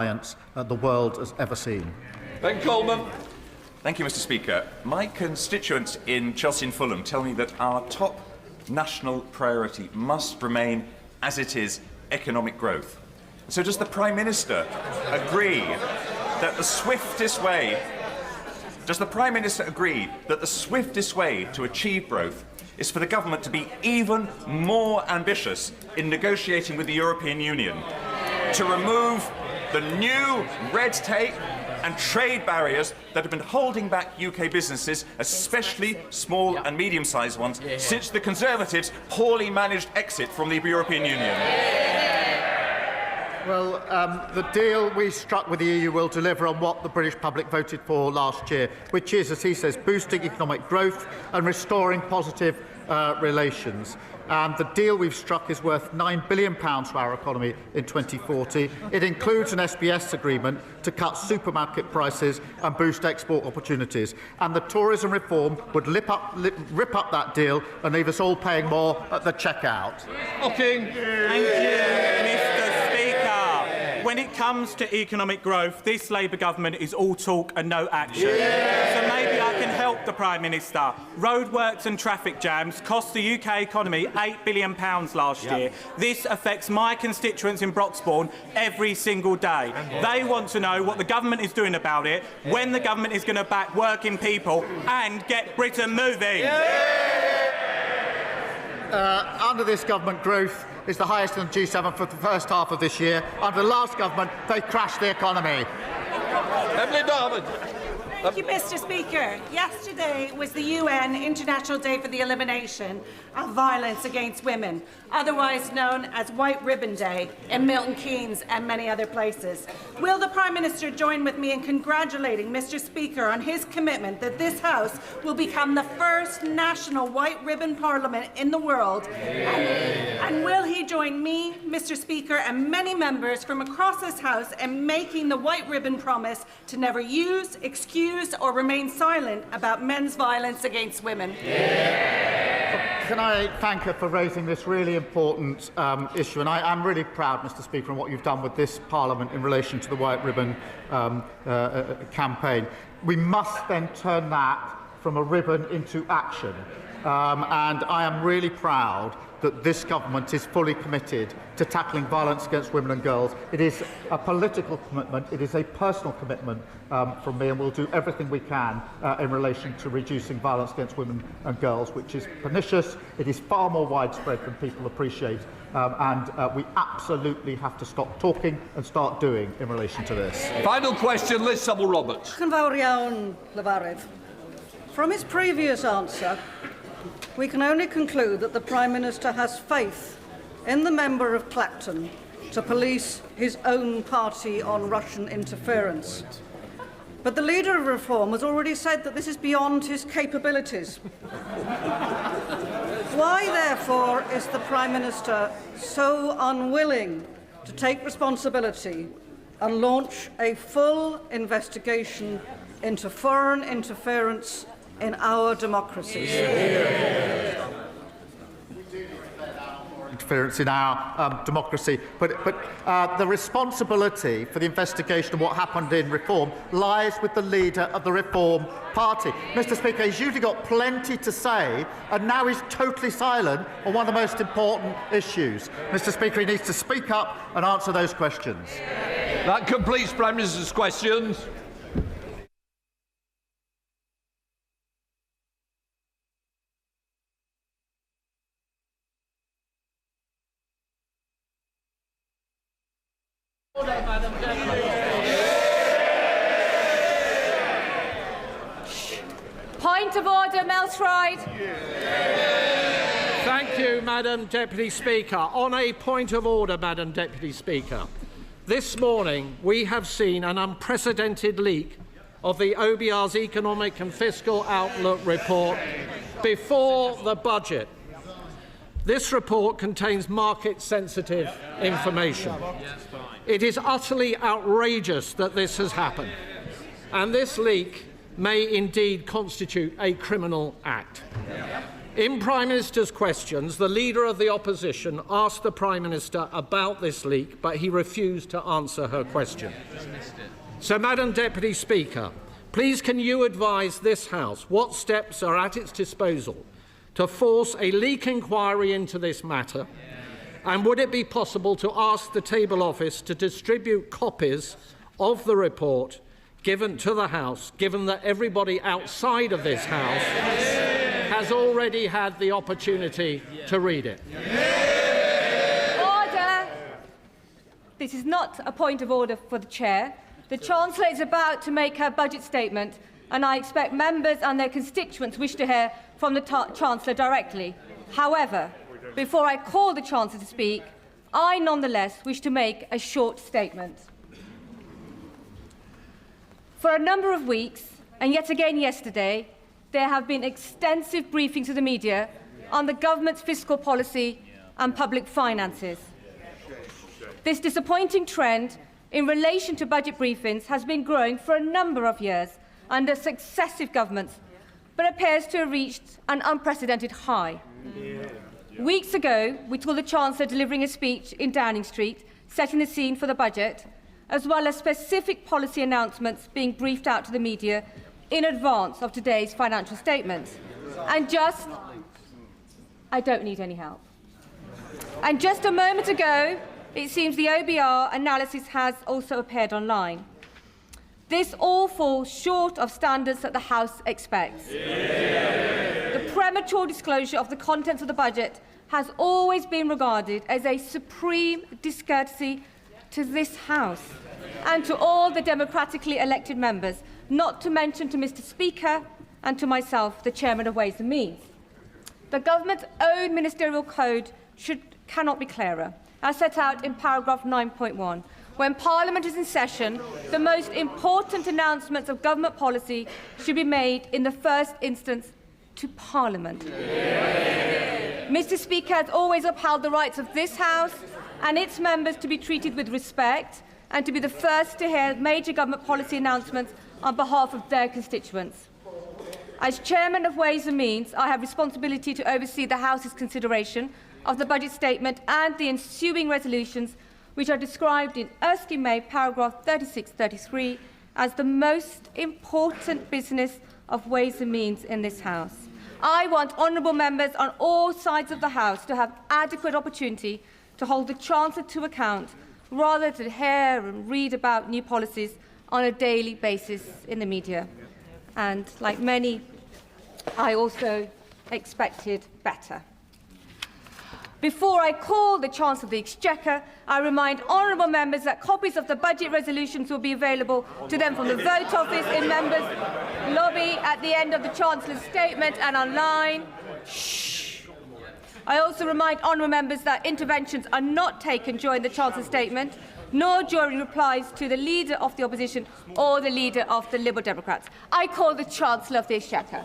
the world has ever seen. Ben Coleman. Thank you, Mr. Speaker. My constituents in Chelsea and Fulham tell me that our top national priority must remain, as it is, economic growth. So does the Prime Minister agree that the swiftest way to achieve growth is for the government to be even more ambitious in negotiating with the European Union to remove the new red tape and trade barriers that have been holding back UK businesses, especially small and medium-sized ones, since the Conservatives' poorly managed exit from the European Union? Well, the deal we struck with the EU will deliver on what the British public voted for last year, which is, as he says, boosting economic growth and restoring positive relations. And the deal we've struck is worth £9 billion to our economy in 2040. It includes an SBS agreement to cut supermarket prices and boost export opportunities. And the tourism reform would rip up that deal and leave us all paying more at the checkout. Thank you, Mr. Speaker. When it comes to economic growth, this Labour government is all talk and no action. So maybe I can help the Prime Minister. Roadworks and traffic jams cost the UK economy £8 billion last year. This affects my constituents in Broxbourne every single day. They want to know what the government is doing about it, when the government is going to back working people and get Britain moving. Under this government, growth is the highest in the G7 for the first half of this year. Under the last government, they crashed the economy. Emily Darwin. Thank you, Mr. Speaker. Yesterday was the UN International Day for the Elimination of Violence Against Women, otherwise known as White Ribbon Day, in Milton Keynes and many other places. Will the Prime Minister join with me in congratulating Mr. Speaker on his commitment that this House will become the first national white ribbon parliament in the world? And will he join me, Mr. Speaker, and many members from across this House in making the white ribbon promise to never use, excuse, or remain silent about men's violence against women? Can I thank her for raising this really important issue? And I'm really proud, Mr. Speaker, on what you've done with this Parliament in relation to the White Ribbon campaign. We must then turn that from a ribbon into action. And I am really proud that this government is fully committed to tackling violence against women and girls. It is a political commitment, it is a personal commitment from me, and we'll do everything we can in relation to reducing violence against women and girls, which is pernicious. It is far more widespread than people appreciate, and we absolutely have to stop talking and start doing in relation to this. Final question, Liz Sabble-Roberts. From his previous answer, we can only conclude that the Prime Minister has faith in the member of Clacton to police his own party on Russian interference. But the leader of Reform has already said that this is beyond his capabilities. Why, therefore, is the Prime Minister so unwilling to take responsibility and launch a full investigation into foreign interference in our democracies? Interference in our democracy, but the responsibility for the investigation of what happened in Reform lies with the leader of the Reform Party. Mr. Speaker, he's usually got plenty to say, and now he's totally silent on one of the most important issues. Mr. Speaker, he needs to speak up and answer those questions. That completes Prime Minister's questions. Point of order, Meltride. Thank you, Madam Deputy Speaker. On a point of order, Madam Deputy Speaker, this morning we have seen an unprecedented leak of the OBR's Economic and Fiscal Outlook report before the budget. This report contains market-sensitive information. It is utterly outrageous that this has happened, and this leak may indeed constitute a criminal act. In Prime Minister's questions, the Leader of the Opposition asked the Prime Minister about this leak, but he refused to answer her question. So, Madam Deputy Speaker, please can you advise this House what steps are at its disposal to force a leak inquiry into this matter? And would it be possible to ask the Table Office to distribute copies of the report given to the House, given that everybody outside of this House has already had the opportunity to read it? Order! This is not a point of order for the Chair. The Chancellor is about to make her budget statement, and I expect members and their constituents wish to hear from the Chancellor directly. However, before I call the Chancellor to speak, I nonetheless wish to make a short statement. For a number of weeks, and yet again yesterday, there have been extensive briefings to the media on the government's fiscal policy and public finances. This disappointing trend in relation to budget briefings has been growing for a number of years under successive governments, but appears to have reached an unprecedented high. Weeks ago, we saw the Chancellor delivering a speech in Downing Street, setting the scene for the budget, as well as specific policy announcements being briefed out to the media in advance of today's financial statements. I don't need any help. And just a moment ago, it seems the OBR analysis has also appeared online. This all falls short of standards that the House expects. The premature disclosure of the contents of the budget has always been regarded as a supreme discourtesy to this House and to all the democratically elected members, not to mention to Mr. Speaker and to myself, the Chairman of Ways and Means. The government's own ministerial code cannot be clearer, as set out in paragraph 9.1. When Parliament is in session, the most important announcements of government policy should be made in the first instance to Parliament. Mr. Speaker has always upheld the rights of this House and its members to be treated with respect and to be the first to hear major government policy announcements on behalf of their constituents. As Chairman of Ways and Means, I have responsibility to oversee the House's consideration of the budget statement and the ensuing resolutions, which are described in Erskine May paragraph 36-33 as the most important business of Ways and Means in this House. I want honourable members on all sides of the House to have adequate opportunity to hold the Chancellor to account, rather than hear and read about new policies on a daily basis in the media. And like many, I also expected better. Before I call the Chancellor of the Exchequer, I remind honourable members that copies of the budget resolutions will be available to them from the vote office in members' lobby at the end of the Chancellor's statement and online. Shh. I also remind honourable members that interventions are not taken during the Chancellor's statement, nor during replies to the Leader of the Opposition or the Leader of the Liberal Democrats. I call the Chancellor of the Exchequer.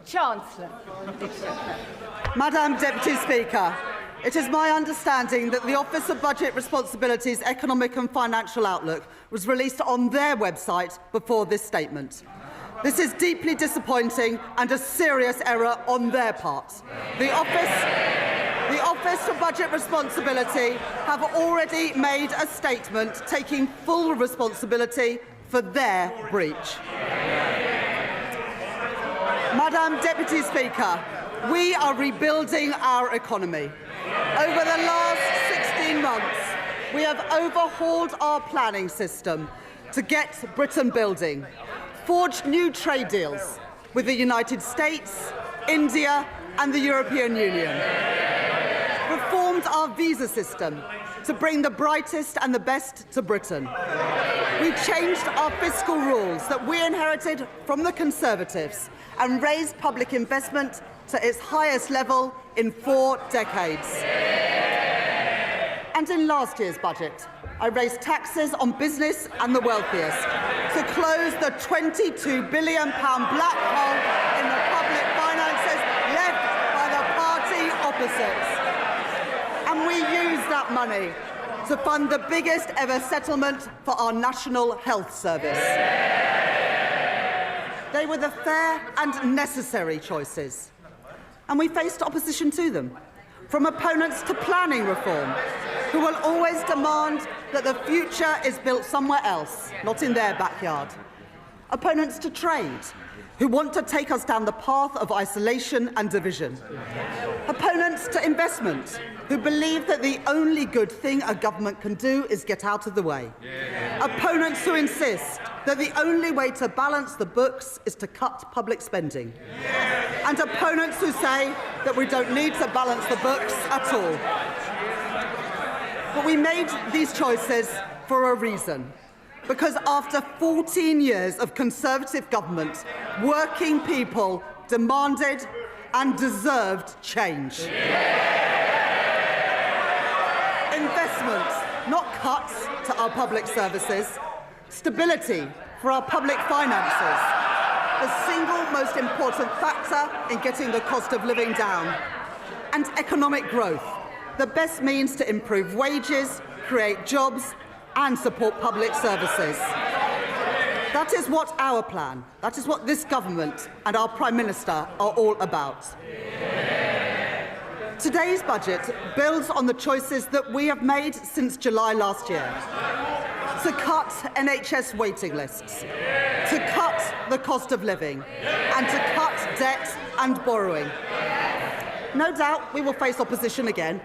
Chancellor. Madam Deputy Speaker, it is my understanding that the Office of Budget Responsibility's Economic and Financial Outlook was released on their website before this statement. This is deeply disappointing and a serious error on their part. The Office for Budget Responsibility have already made a statement taking full responsibility for their breach. Madam Deputy Speaker, we are rebuilding our economy. Over the last 16 months, we have overhauled our planning system to get Britain building, forged new trade deals with the United States, India and the European Union, reformed our visa system to bring the brightest and the best to Britain. We changed our fiscal rules that we inherited from the Conservatives and raised public investment to its highest level in 4 decades. And in last year's budget, I raised taxes on business and the wealthiest to close the £22 billion black hole in the public finances left deficits. And we used that money to fund the biggest ever settlement for our National Health Service. They were the fair and necessary choices. And we faced opposition to them, from opponents to planning reform, who will always demand that the future is built somewhere else, not in their backyard. Opponents to trade, who want to take us down the path of isolation and division. Opponents to investment, who believe that the only good thing a government can do is get out of the way. Opponents who insist that the only way to balance the books is to cut public spending. And opponents who say that we don't need to balance the books at all. But we made these choices for a reason. Because after 14 years of Conservative government, working people demanded and deserved change. Investment, not cuts to our public services. Stability for our public finances. The single most important factor in getting the cost of living down. And economic growth, the best means to improve wages, create jobs, and support public services. That is what our plan, that is what this government and our Prime Minister are all about. Today's budget builds on the choices that we have made since July last year. To cut NHS waiting lists, to cut the cost of living, and to cut debt and borrowing. No doubt we will face opposition again,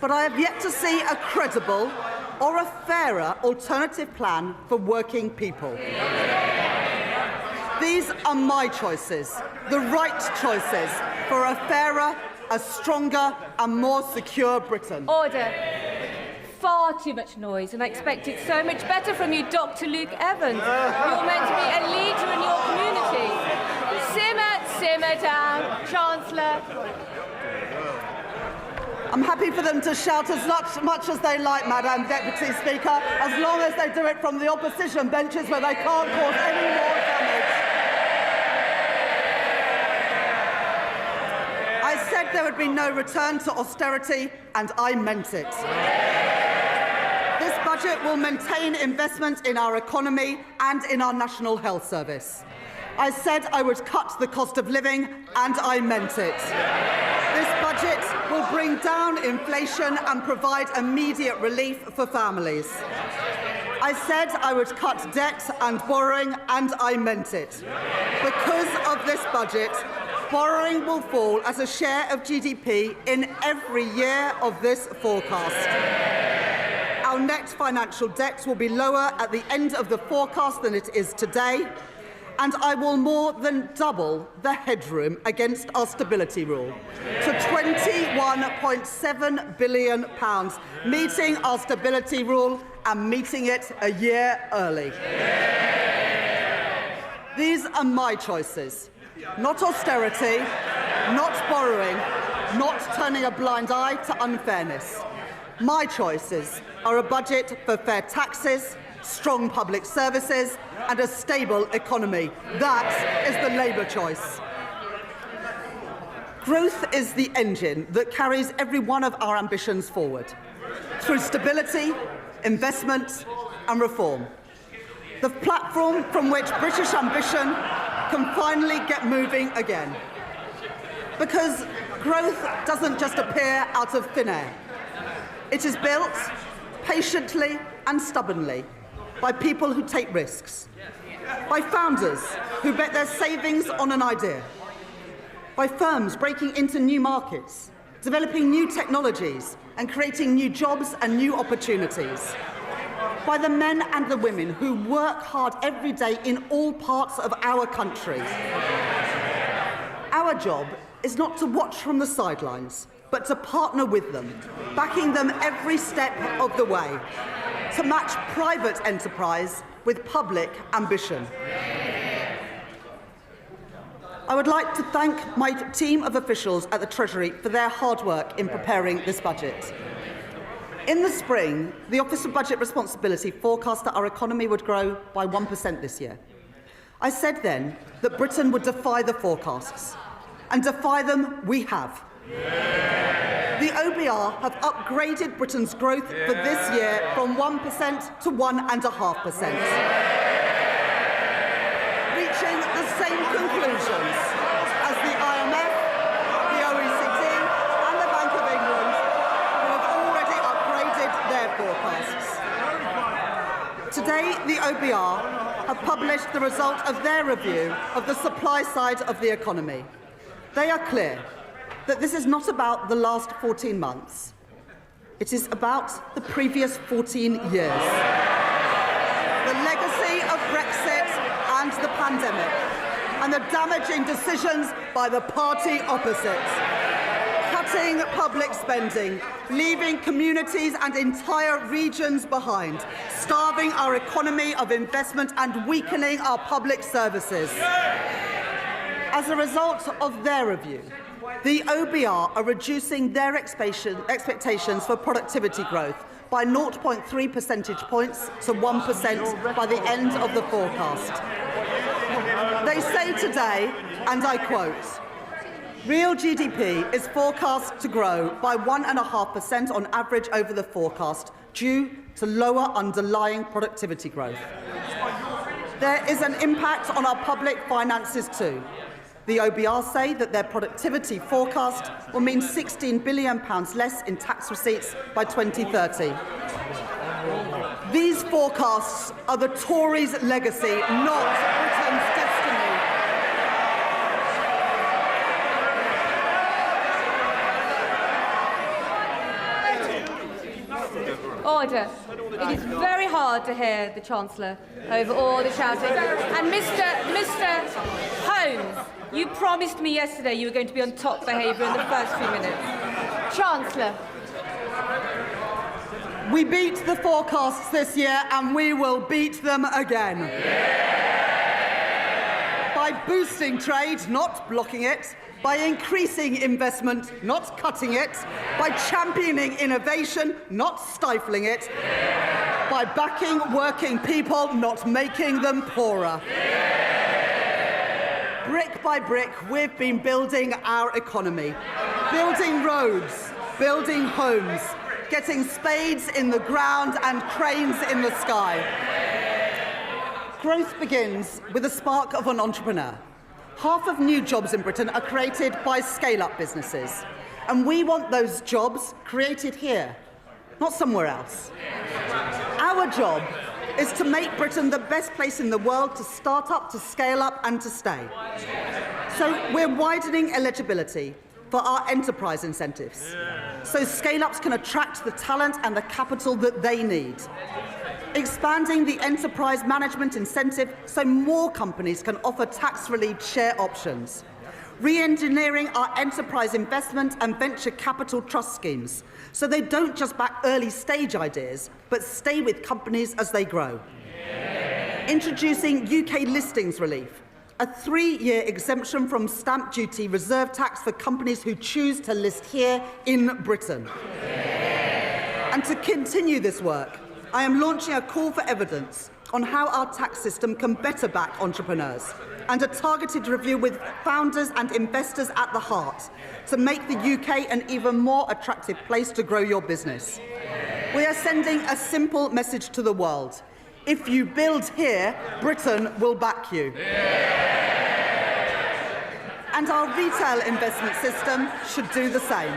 but I have yet to see a credible or a fairer alternative plan for working people. These are my choices, the right choices for a fairer, a stronger and more secure Britain. Order. Far too much noise, and I expected so much better from you, Dr. Luke Evans. You're meant to be a leader in your community. Simmer down, Chancellor. I'm happy for them to shout as much as they like, Madam Deputy Speaker, as long as they do it from the opposition benches where they can't cause any more damage. I said there would be no return to austerity, and I meant it. This budget will maintain investment in our economy and in our National Health Service. I said I would cut the cost of living, and I meant it. This budget will bring down inflation and provide immediate relief for families. I said I would cut debt and borrowing, and I meant it. Because of this budget, borrowing will fall as a share of GDP in every year of this forecast. Our net financial debt will be lower at the end of the forecast than it is today, and I will more than double the headroom against our stability rule to £21.7 billion, meeting our stability rule and meeting it a year early. These are my choices, not austerity, not borrowing, not turning a blind eye to unfairness. My choices are a budget for fair taxes, strong public services and a stable economy. That is the Labour choice. Growth is the engine that carries every one of our ambitions forward, through stability, investment and reform. The platform from which British ambition can finally get moving again. Because growth doesn't just appear out of thin air. It is built patiently and stubbornly by people who take risks, by founders who bet their savings on an idea, by firms breaking into new markets, developing new technologies and creating new jobs and new opportunities, by the men and the women who work hard every day in all parts of our country. Our job is not to watch from the sidelines, but to partner with them, backing them every step of the way, to match private enterprise with public ambition. I would like to thank my team of officials at the Treasury for their hard work in preparing this budget. In the spring, the Office of Budget Responsibility forecast that our economy would grow by 1% this year. I said then that Britain would defy the forecasts, and defy them we have. The OBR have upgraded Britain's growth for this year from 1% to 1.5%, reaching the same conclusions as the IMF, the OECD and the Bank of England, who have already upgraded their forecasts. Today, the OBR have published the result of their review of the supply side of the economy. They are clear that this is not about the last 14 months. It is about the previous 14 years. The legacy of Brexit and the pandemic, and the damaging decisions by the party opposite. Cutting public spending, leaving communities and entire regions behind, starving our economy of investment and weakening our public services. As a result of their review, the OBR are reducing their expectations for productivity growth by 0.3 percentage points to 1% by the end of the forecast. They say today, and I quote, real GDP is forecast to grow by 1.5% on average over the forecast due to lower underlying productivity growth. There is an impact on our public finances too. The OBR say that their productivity forecast will mean £16 billion less in tax receipts by 2030. These forecasts are the Tories' legacy, not Britain's destiny. Order. It is very hard to hear the Chancellor over all the shouting. And Mr. Holmes, you promised me yesterday you were going to be on top behaviour in the first few minutes. Chancellor. We beat the forecasts this year and we will beat them again. By boosting trade, not blocking it. By increasing investment, not cutting it. By championing innovation, not stifling it. By backing working people, not making them poorer. Brick by brick, we've been building our economy. Building roads, building homes, getting spades in the ground and cranes in the sky. Growth begins with the spark of an entrepreneur. Half of new jobs in Britain are created by scale-up businesses. And we want those jobs created here, not somewhere else. Our job is to make Britain the best place in the world to start up, to scale up and to stay. So we're widening eligibility for our enterprise incentives, so scale-ups can attract the talent and the capital that they need. Expanding the enterprise management incentive so more companies can offer tax-relieved share options. Re-engineering our enterprise investment and venture capital trust schemes so they don't just back early-stage ideas, but stay with companies as they grow. Introducing UK listings relief, a 3-year exemption from stamp duty reserve tax for companies who choose to list here in Britain. And to continue this work, I am launching a call for evidence on how our tax system can better back entrepreneurs, and a targeted review with founders and investors at the heart to make the UK an even more attractive place to grow your business. We are sending a simple message to the world. If you build here, Britain will back you. And our retail investment system should do the same.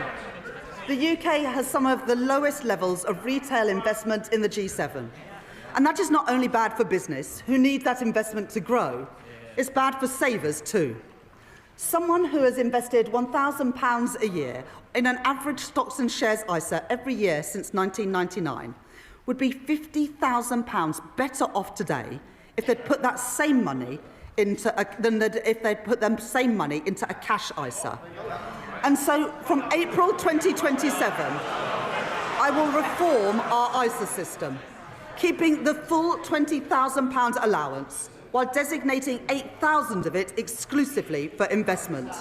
The UK has some of the lowest levels of retail investment in the G7. And that is not only bad for business, who need that investment to grow, it's bad for savers too. Someone who has invested £1,000 a year in an average stocks and shares ISA every year since 1999 would be £50,000 better off today if they'd put that same money into if they'd put the same money into a cash ISA. And so, from April 2027, I will reform our ISA system, keeping the full £20,000 allowance, while designating 8,000 of it exclusively for investment,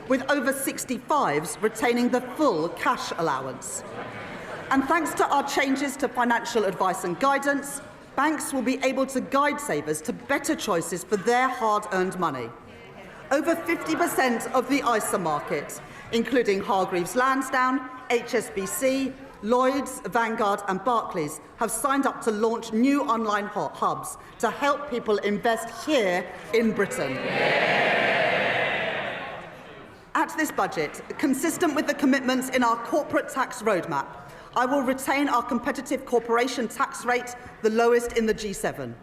with over 65s retaining the full cash allowance. And thanks to our changes to financial advice and guidance, banks will be able to guide savers to better choices for their hard-earned money. Over 50% of the ISA market, including Hargreaves Lansdowne, HSBC, Lloyds, Vanguard and Barclays, have signed up to launch new online hubs to help people invest here in Britain. At this budget, consistent with the commitments in our corporate tax roadmap, I will retain our competitive corporation tax rate, the lowest in the G7,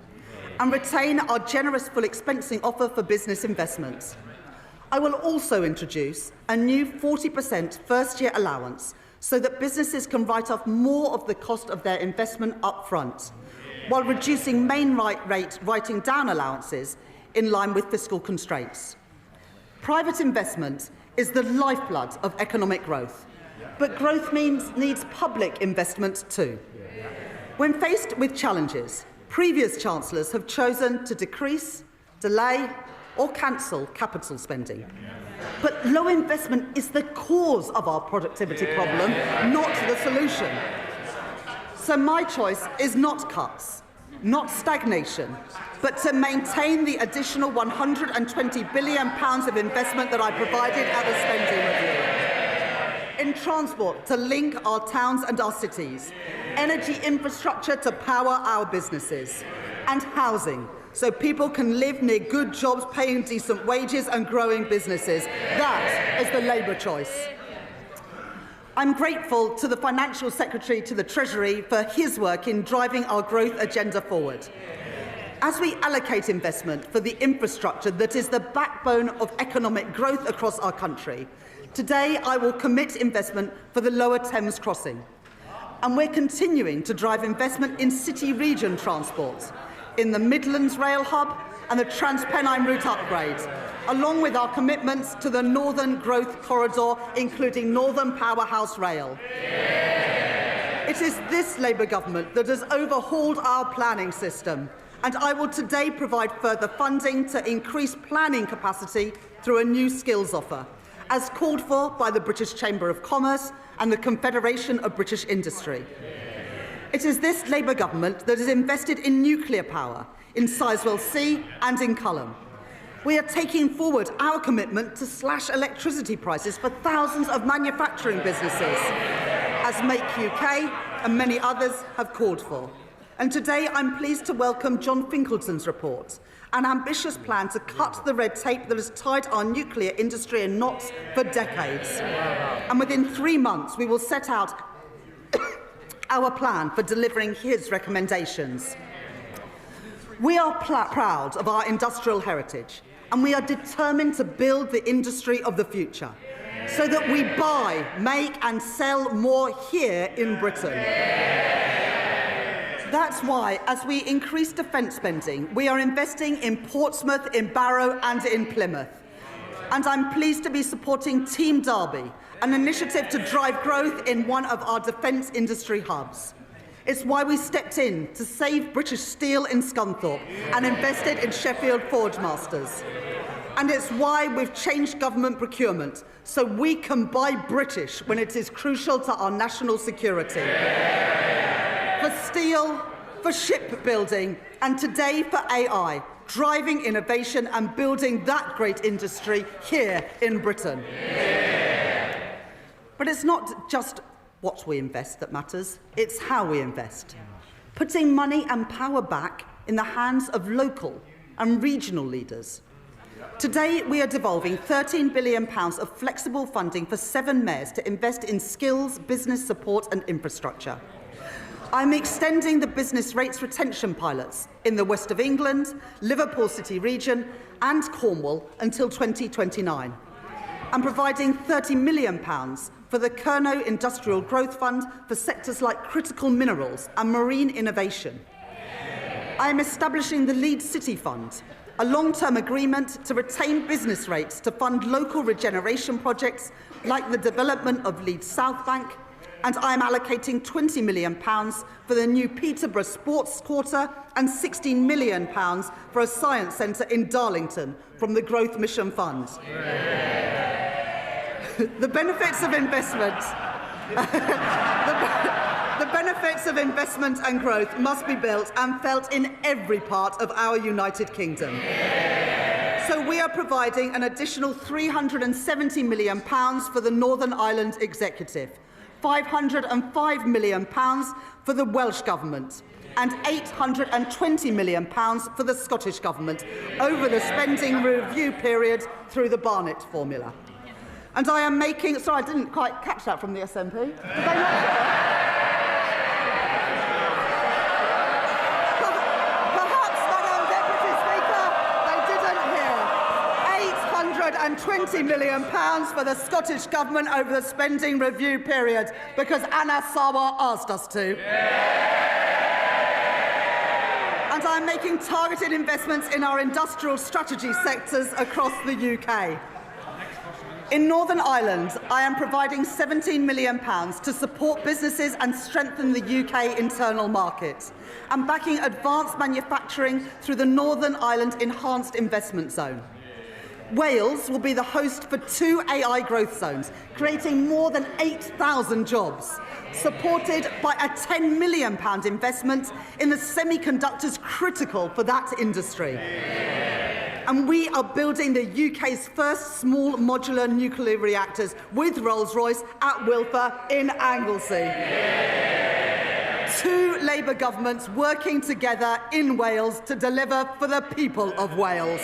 and retain our generous full expensing offer for business investments. I will also introduce a new 40% first-year allowance so that businesses can write off more of the cost of their investment up front, while reducing main rate writing down allowances in line with fiscal constraints. Private investment is the lifeblood of economic growth, but growth needs public investment too. When faced with challenges, previous chancellors have chosen to decrease, delay or cancel capital spending. But low investment is the cause of our productivity problem, not the solution. So my choice is not cuts, not stagnation, but to maintain the additional £120 billion of investment that I provided at the spending review. In transport, to link our towns and our cities, energy infrastructure to power our businesses, and housing, so people can live near good jobs, paying decent wages and growing businesses. That is the Labour choice. I'm grateful to the Financial Secretary to the Treasury for his work in driving our growth agenda forward. As we allocate investment for the infrastructure that is the backbone of economic growth across our country, today I will commit investment for the Lower Thames Crossing. And we're continuing to drive investment in city-region transport, in the Midlands Rail Hub and the Transpennine route upgrade, along with our commitments to the Northern Growth Corridor, including Northern Powerhouse Rail. It is this Labour government that has overhauled our planning system, and I will today provide further funding to increase planning capacity through a new skills offer, as called for by the British Chamber of Commerce and the Confederation of British Industry. It is this Labour government that has invested in nuclear power, in Sizewell C and in Culham. We are taking forward our commitment to slash electricity prices for thousands of manufacturing businesses, as Make UK and many others have called for. And today I'm pleased to welcome John Finkelton's report, an ambitious plan to cut the red tape that has tied our nuclear industry in knots for decades. And within 3 months, we will set out our plan for delivering his recommendations. We are proud of our industrial heritage, and we are determined to build the industry of the future so that we buy, make and sell more here in Britain. That's why, as we increase defence spending, we are investing in Portsmouth, in Barrow and in Plymouth. And I'm pleased to be supporting Team Derby, an initiative to drive growth in one of our defence industry hubs. It's why we stepped in to save British Steel in Scunthorpe and invested in Sheffield Forge Masters. And it's why we've changed government procurement so we can buy British when it is crucial to our national security. For steel, for shipbuilding, and today for AI, driving innovation and building that great industry here in Britain. But it's not just what we invest that matters, it's how we invest. Putting money and power back in the hands of local and regional leaders. Today, we are devolving £13 billion of flexible funding for 7 mayors to invest in skills, business support and infrastructure. I'm extending the business rates retention pilots in the West of England, Liverpool City region and Cornwall until 2029. I'm providing £30 million for the Kernow Industrial Growth Fund for sectors like critical minerals and marine innovation. I am establishing the Leeds City Fund, a long-term agreement to retain business rates to fund local regeneration projects like the development of Leeds South Bank, and I am allocating £20 million for the new Peterborough Sports Quarter and £16 million for a science centre in Darlington from the Growth Mission Fund. The benefits of investment the benefits of investment and growth must be built and felt in every part of our United Kingdom. So we are providing an additional £370 million for the Northern Ireland Executive, £505 million for the Welsh Government, and £820 million for the Scottish Government over the spending review period through the Barnett formula. And I am making... Sorry, I didn't quite catch that from the SNP. Did they not? Perhaps, Madam Deputy Speaker, they didn't hear. £820 million for the Scottish Government over the spending review period because Anna Sawa asked us to. And I'm making targeted investments in our industrial strategy sectors across the UK. In Northern Ireland, I am providing £17 million to support businesses and strengthen the UK internal market, and backing advanced manufacturing through the Northern Ireland Enhanced Investment Zone. Wales will be the host for 2 AI growth zones, creating more than 8,000 jobs, supported by a £10 million investment in the semiconductors critical for that industry. And we are building the UK's first small modular nuclear reactors with Rolls-Royce at Wilfer in Anglesey. 2 Labour governments working together in Wales to deliver for the people of Wales.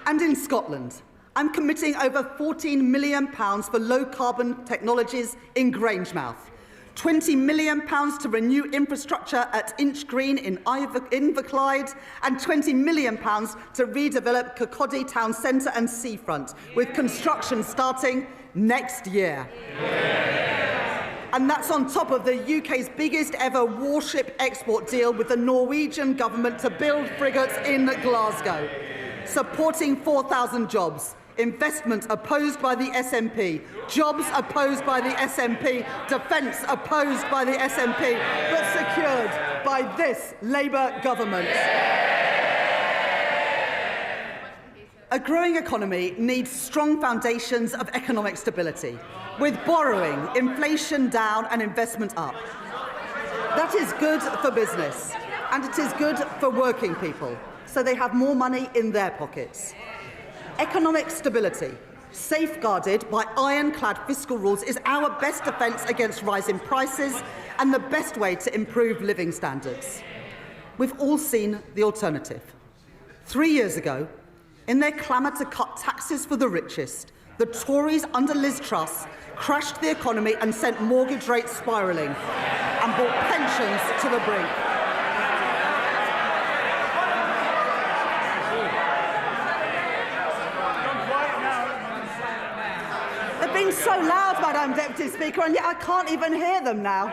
And in Scotland, I'm committing over £14 million for low-carbon technologies in Grangemouth, £20 million to renew infrastructure at Inchgreen in Inverclyde, and £20 million to redevelop Kirkcaldy Town Centre and Seafront, with construction starting next year. And that's on top of the UK's biggest ever warship export deal with the Norwegian government to build frigates in Glasgow, supporting 4,000 jobs. Investment opposed by the SNP, jobs opposed by the SNP, defence opposed by the SNP, but secured by this Labour government. A growing economy needs strong foundations of economic stability, with borrowing, inflation down and investment up. That is good for business, and it is good for working people, so they have more money in their pockets. Economic stability, safeguarded by ironclad fiscal rules, is our best defence against rising prices and the best way to improve living standards. We've all seen the alternative. 3 years ago, in their clamour to cut taxes for the richest, the Tories under Liz Truss crashed the economy and sent mortgage rates spiralling and brought pensions to the brink. Been so loud, Madam Deputy Speaker, and yet I can't even hear them now.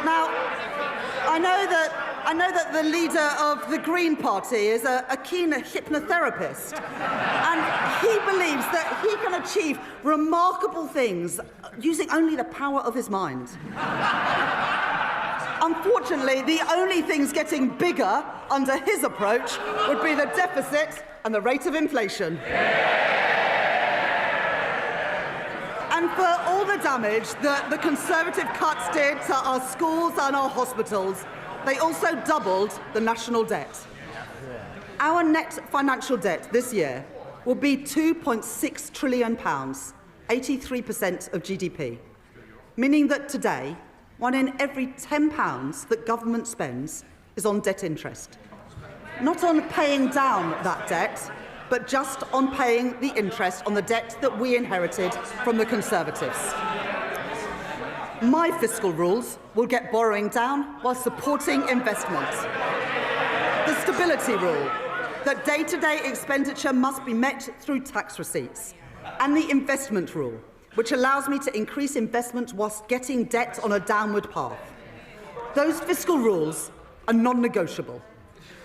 Now, I know that the leader of the Green Party is a keen hypnotherapist, and he believes that he can achieve remarkable things using only the power of his mind. Unfortunately, the only things getting bigger under his approach would be the deficit and the rate of inflation. And for all the damage that the Conservative cuts did to our schools and our hospitals, they also doubled the national debt. Our net financial debt this year will be £2.6 trillion, 83% of GDP, meaning that today, 1 in every £10 that government spends is on debt interest. Not on paying down that debt, but just on paying the interest on the debt that we inherited from the Conservatives. My fiscal rules will get borrowing down while supporting investment. The stability rule, that day-to-day expenditure must be met through tax receipts, and the investment rule, which allows me to increase investment whilst getting debt on a downward path. Those fiscal rules are non-negotiable.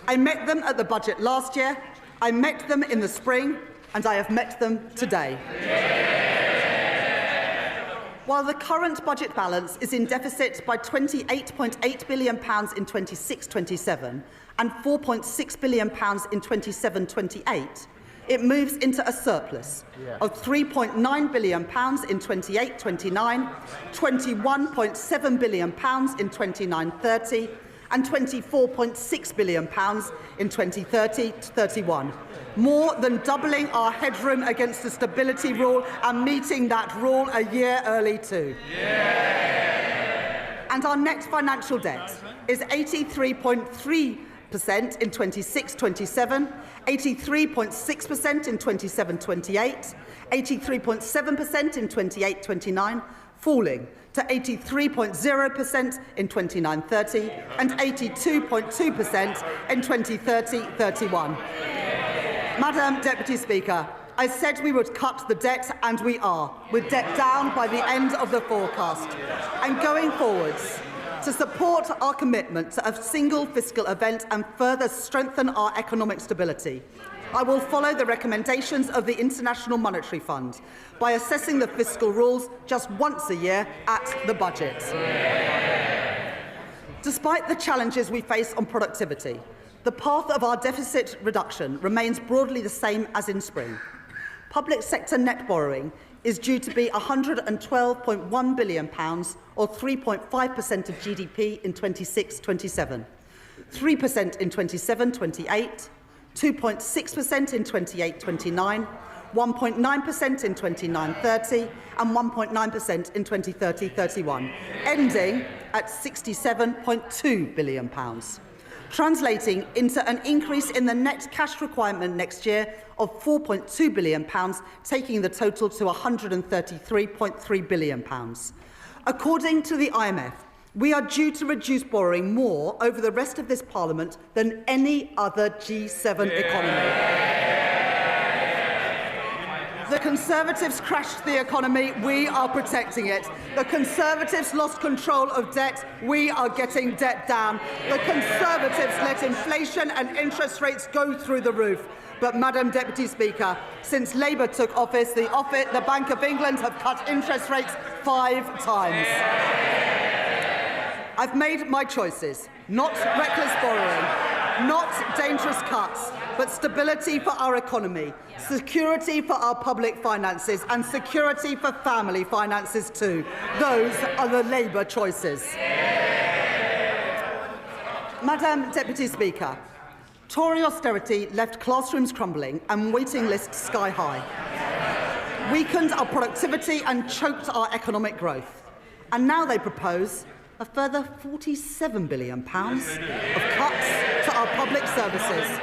I met them at the budget last year, I met them in the spring, and I have met them today. While the current budget balance is in deficit by £28.8 billion in 26-27 and £4.6 billion in 27-28, it moves into a surplus of £3.9 billion in 28-29, £21.7 billion in 29-30, and £24.6 billion in 2030-31, more than doubling our headroom against the stability rule and meeting that rule a year early too. Yeah. And our net financial debt is 83.3% in 26-27, 83.6% in 27-28, 83.7% in 28-29, falling to 83.0% in 29-30 and 82.2% in 2030-31. Madam Deputy Speaker, I said we would cut the debt, and we are, with debt down by the end of the forecast. And going forwards, to support our commitment to a single fiscal event and further strengthen our economic stability, I will follow the recommendations of the International Monetary Fund by assessing the fiscal rules just once a year at the budget. Despite the challenges we face on productivity, the path of our deficit reduction remains broadly the same as in spring. Public sector net borrowing is due to be £112.1 billion, or 3.5% of GDP in 26-27, 3% in 27-28, 2.6% in 28-29, 1.9% in 29-30 and 1.9% in 2030-31, ending at £67.2 billion, translating into an increase in the net cash requirement next year of £4.2 billion, taking the total to £133.3 billion. According to the IMF, we are due to reduce borrowing more over the rest of this Parliament than any other G7 economy. The Conservatives crashed the economy, we are protecting it. The Conservatives lost control of debt, we are getting debt down. The Conservatives let inflation and interest rates go through the roof. But, Madam Deputy Speaker, since Labour took office, the Bank of England have cut interest rates 5 times. I've made my choices. Not reckless borrowing, not dangerous cuts, but stability for our economy, security for our public finances, and security for family finances too. Those are the Labour choices. Madam Deputy Speaker, Tory austerity left classrooms crumbling and waiting lists sky high, weakened our productivity and choked our economic growth. And now they propose a further £47 billion of cuts to our public services.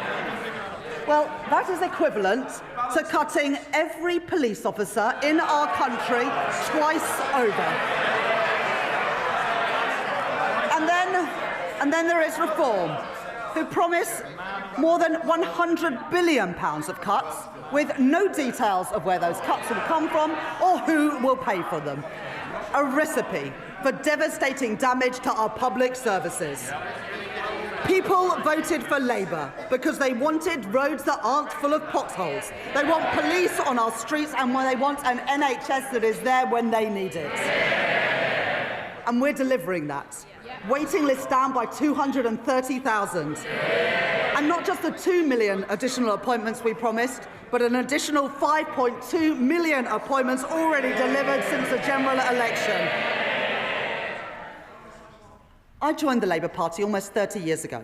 Well, that is equivalent to cutting every police officer in our country twice over. And then there is Reform, who promise more than £100 billion of cuts, with no details of where those cuts will come from or who will pay for them. A recipe for devastating damage to our public services. People voted for Labour because they wanted roads that aren't full of potholes. They want police on our streets, and they want an NHS that is there when they need it. And we're delivering that. Waiting lists down by 230,000. And not just the 2 million additional appointments we promised, but an additional 5.2 million appointments already delivered since the general election. I joined the Labour Party almost 30 years ago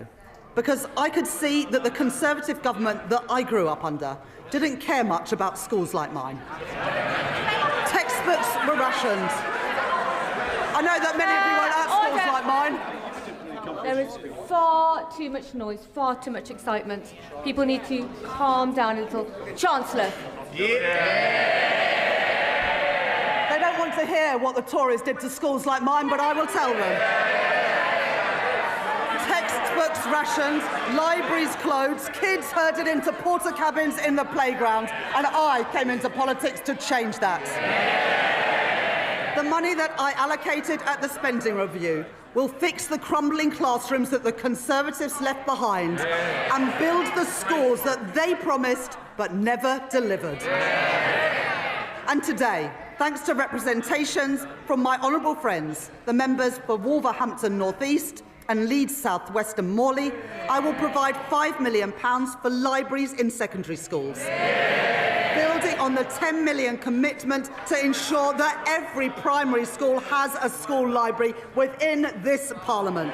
because I could see that the Conservative government that I grew up under didn't care much about schools like mine. Textbooks were rationed. I know that many of you weren't at schools like mine. There is far too much noise, far too much excitement. People need to calm down a little. Chancellor. They don't want to hear what the Tories did to schools like mine, but I will tell them. Textbooks rationed, libraries closed, kids herded into porter cabins in the playground, and I came into politics to change that. The money that I allocated at the spending review will fix the crumbling classrooms that the Conservatives left behind and build the schools that they promised but never delivered. And today, thanks to representations from my honourable friends, the members for Wolverhampton North East and Leeds South West and Morley, I will provide £5 million for libraries in secondary schools, building on the £10 million commitment to ensure that every primary school has a school library within this Parliament.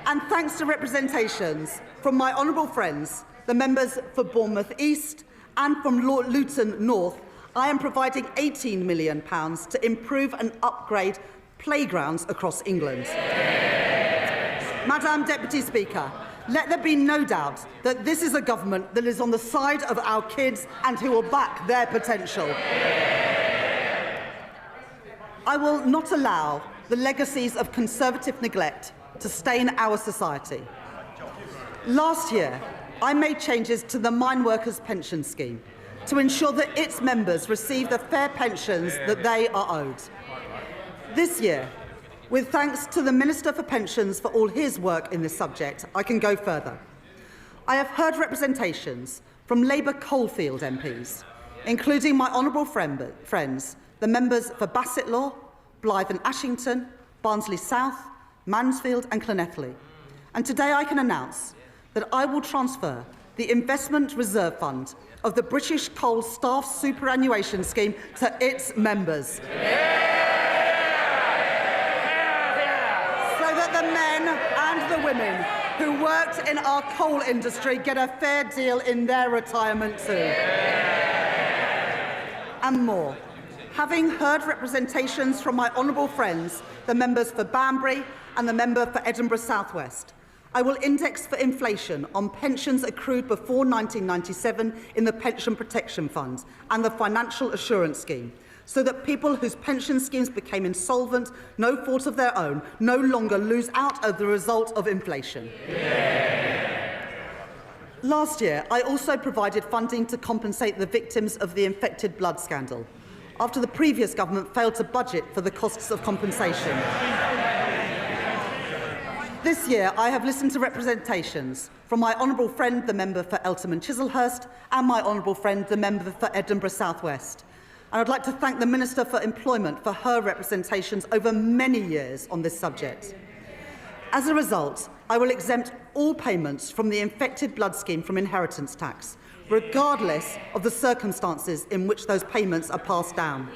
And thanks to representations from my honourable friends, the members for Bournemouth East and from Luton North, I am providing £18 million to improve and upgrade playgrounds across England. Madam Deputy Speaker, let there be no doubt that this is a government that is on the side of our kids and who will back their potential. I will not allow the legacies of Conservative neglect to stain our society. Last year, I made changes to the Mine Workers Pension Scheme to ensure that its members receive the fair pensions that they are owed. This year, with thanks to the Minister for Pensions for all his work in this subject, I can go further. I have heard representations from Labour Coalfield MPs, including my honourable friends, the members for Bassetlaw, Blyth and Ashington, Barnsley South, Mansfield and Llanelli. And today I can announce that I will transfer the Investment Reserve Fund of the British Coal Staff Superannuation Scheme to its members. So that the men and the women who worked in our coal industry get a fair deal in their retirement too. And more. Having heard representations from my honourable friends, the members for Banbury and the member for Edinburgh South West, I will index for inflation on pensions accrued before 1997 in the Pension Protection Fund and the Financial Assurance Scheme, so that people whose pension schemes became insolvent, no fault of their own, no longer lose out as the result of inflation. Last year, I also provided funding to compensate the victims of the infected blood scandal, after the previous government failed to budget for the costs of compensation. This year, I have listened to representations from my honourable friend, the member for Eltham and Chislehurst, and my honourable friend, the member for Edinburgh South West. And I'd like to thank the Minister for Employment for her representations over many years on this subject. As a result, I will exempt all payments from the infected blood scheme from inheritance tax, regardless of the circumstances in which those payments are passed down.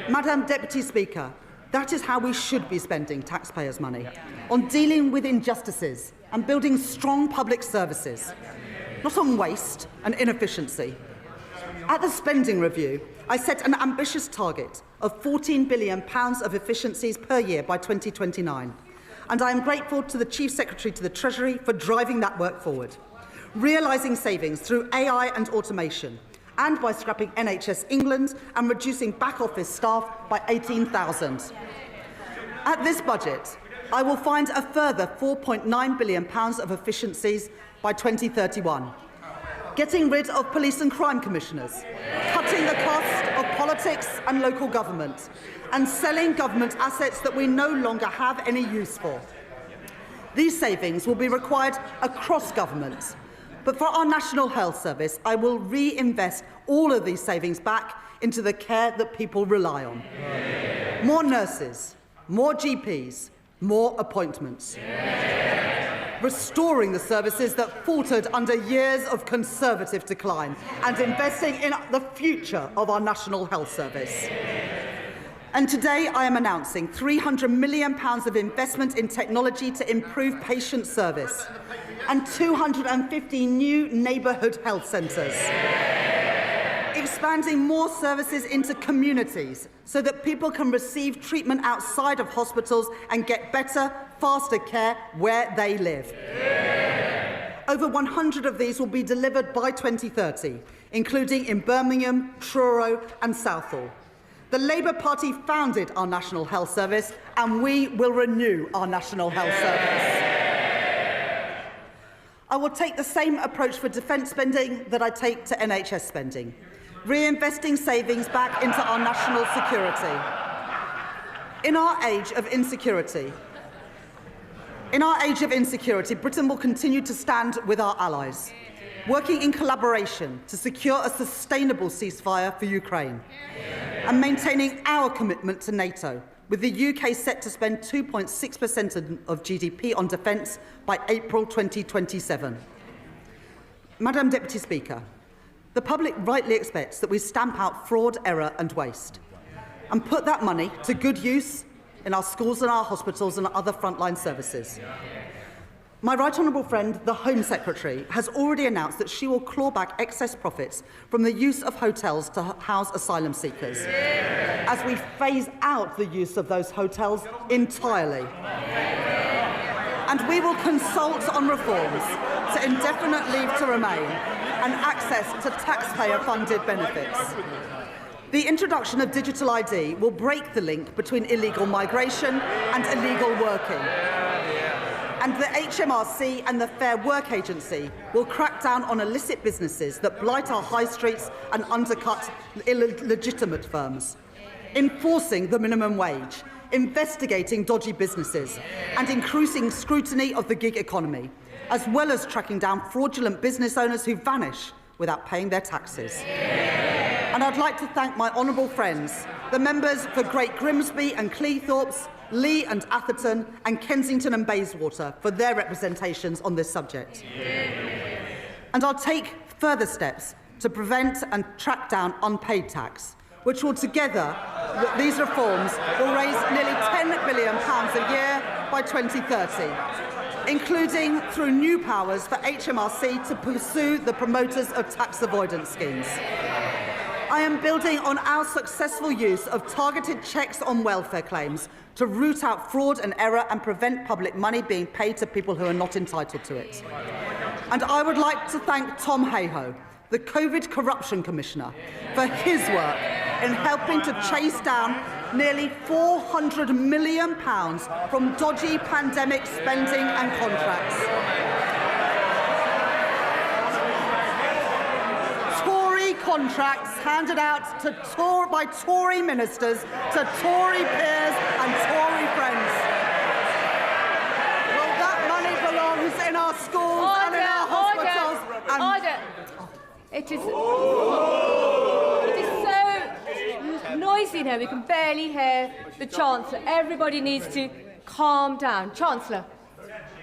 Madam Deputy Speaker, that is how we should be spending taxpayers' money, on dealing with injustices and building strong public services, not on waste and inefficiency. At the spending review, I set an ambitious target of £14 billion of efficiencies per year by 2029, and I am grateful to the Chief Secretary to the Treasury for driving that work forward, realising savings through AI and automation, and by scrapping NHS England and reducing back office staff by 18,000. At this budget, I will find a further £4.9 billion of efficiencies by 2031, getting rid of police and crime commissioners, cutting the cost of politics and local government, and selling government assets that we no longer have any use for. These savings will be required across government. But for our National Health Service, I will reinvest all of these savings back into the care that people rely on. More nurses, more GPs, more appointments. Restoring the services that faltered under years of Conservative decline and investing in the future of our National Health Service. And today I am announcing £300 million of investment in technology to improve patient service and 250 new neighbourhood health centres. Expanding more services into communities so that people can receive treatment outside of hospitals and get better, faster care where they live. Over 100 of these will be delivered by 2030, including in Birmingham, Truro and Southall. The Labour Party founded our National Health Service, and we will renew our National Health Service. I will take the same approach for defence spending that I take to NHS spending, reinvesting savings back into our national security. In our age of insecurity, Britain will continue to stand with our allies, working in collaboration to secure a sustainable ceasefire for Ukraine, and maintaining our commitment to NATO, with the UK set to spend 2.6% of GDP on defence by April 2027. Madam Deputy Speaker, the public rightly expects that we stamp out fraud, error and waste, and put that money to good use in our schools and our hospitals and other frontline services. My right honourable friend, the Home Secretary, has already announced that she will claw back excess profits from the use of hotels to house asylum seekers, as we phase out the use of those hotels entirely. And we will consult on reforms to indefinite leave to remain and access to taxpayer-funded benefits. The introduction of digital ID will break the link between illegal migration and illegal working. And the HMRC and the Fair Work Agency will crack down on illicit businesses that blight our high streets and undercut illegitimate firms, enforcing the minimum wage, investigating dodgy businesses, and increasing scrutiny of the gig economy, as well as tracking down fraudulent business owners who vanish without paying their taxes. And I'd like to thank my honourable friends, the members for Great Grimsby and Cleethorpes, Lee and Atherton, and Kensington and Bayswater for their representations on this subject. And I'll take further steps to prevent and track down unpaid tax, which will together, these reforms will raise nearly £10 billion a year by 2030, including through new powers for HMRC to pursue the promoters of tax avoidance schemes. I am building on our successful use of targeted checks on welfare claims to root out fraud and error and prevent public money being paid to people who are not entitled to it. And I would like to thank Tom Hayhoe, the COVID Corruption Commissioner, for his work in helping to chase down nearly £400 million from dodgy pandemic spending and contracts. Tory contracts handed out by Tory ministers to Tory peers and Tory friends. Well, that money belongs in our schools and in our hospitals. It is so noisy now, we can barely hear the Chancellor. Everybody needs to calm down. Chancellor.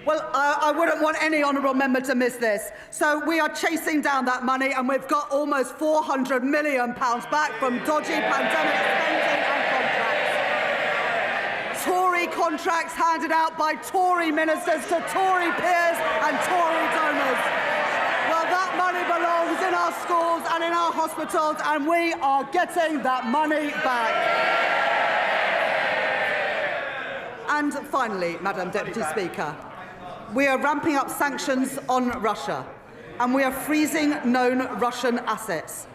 Well, I wouldn't want any honourable member to miss this. So we are chasing down that money, and we've got almost £400 million back from dodgy pandemic spending and contracts. Tory contracts handed out by Tory ministers to Tory peers and Tory donors. Well, that money belongs in our schools and in our hospitals, and we are getting that money back. And finally, Madam Deputy Speaker, we are ramping up sanctions on Russia, and we are freezing known Russian assets.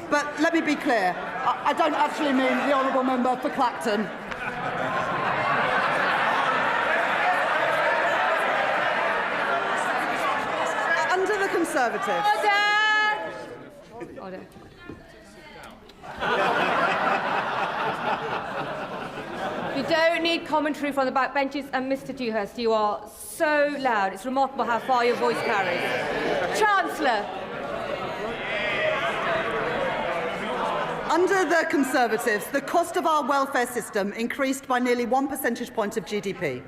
But let me be clear, I don't actually mean the honourable member for Clacton. Under the Conservatives... Order. You don't need commentary from the backbenches, and Mr. Dewhurst, you are so loud. It's remarkable how far your voice carries. Chancellor. Under the Conservatives, the cost of our welfare system increased by nearly 1 percentage point of GDP,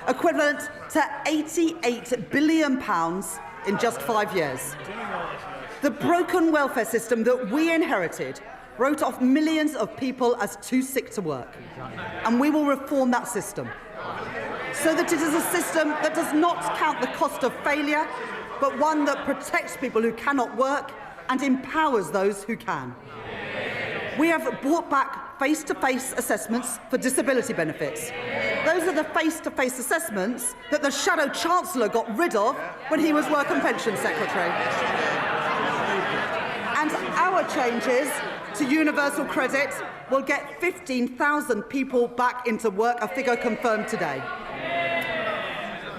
equivalent to £88 billion in just 5 years. The broken welfare system that we inherited wrote off millions of people as too sick to work, and we will reform that system so that it is a system that does not count the cost of failure, but one that protects people who cannot work and empowers those who can. We have brought back face-to-face assessments for disability benefits. Those are the face-to-face assessments that the Shadow Chancellor got rid of when he was Work and Pension Secretary. And our changes to universal credit will get 15,000 people back into work, a figure confirmed today.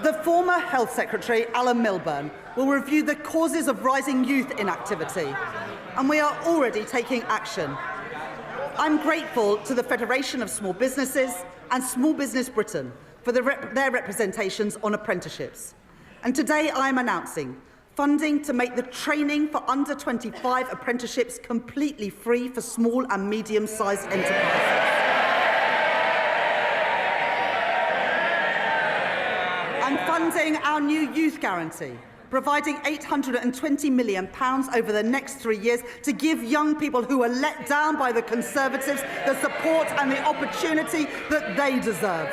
The former Health Secretary, Alan Milburn, will review the causes of rising youth inactivity, and we are already taking action. I'm grateful to the Federation of Small Businesses and Small Business Britain for their representations on apprenticeships. And today I am announcing funding to make the training for under 25 apprenticeships completely free for small and medium-sized enterprises. And funding our new youth guarantee, providing £820 million over the next 3 years to give young people who are let down by the Conservatives the support and the opportunity that they deserve.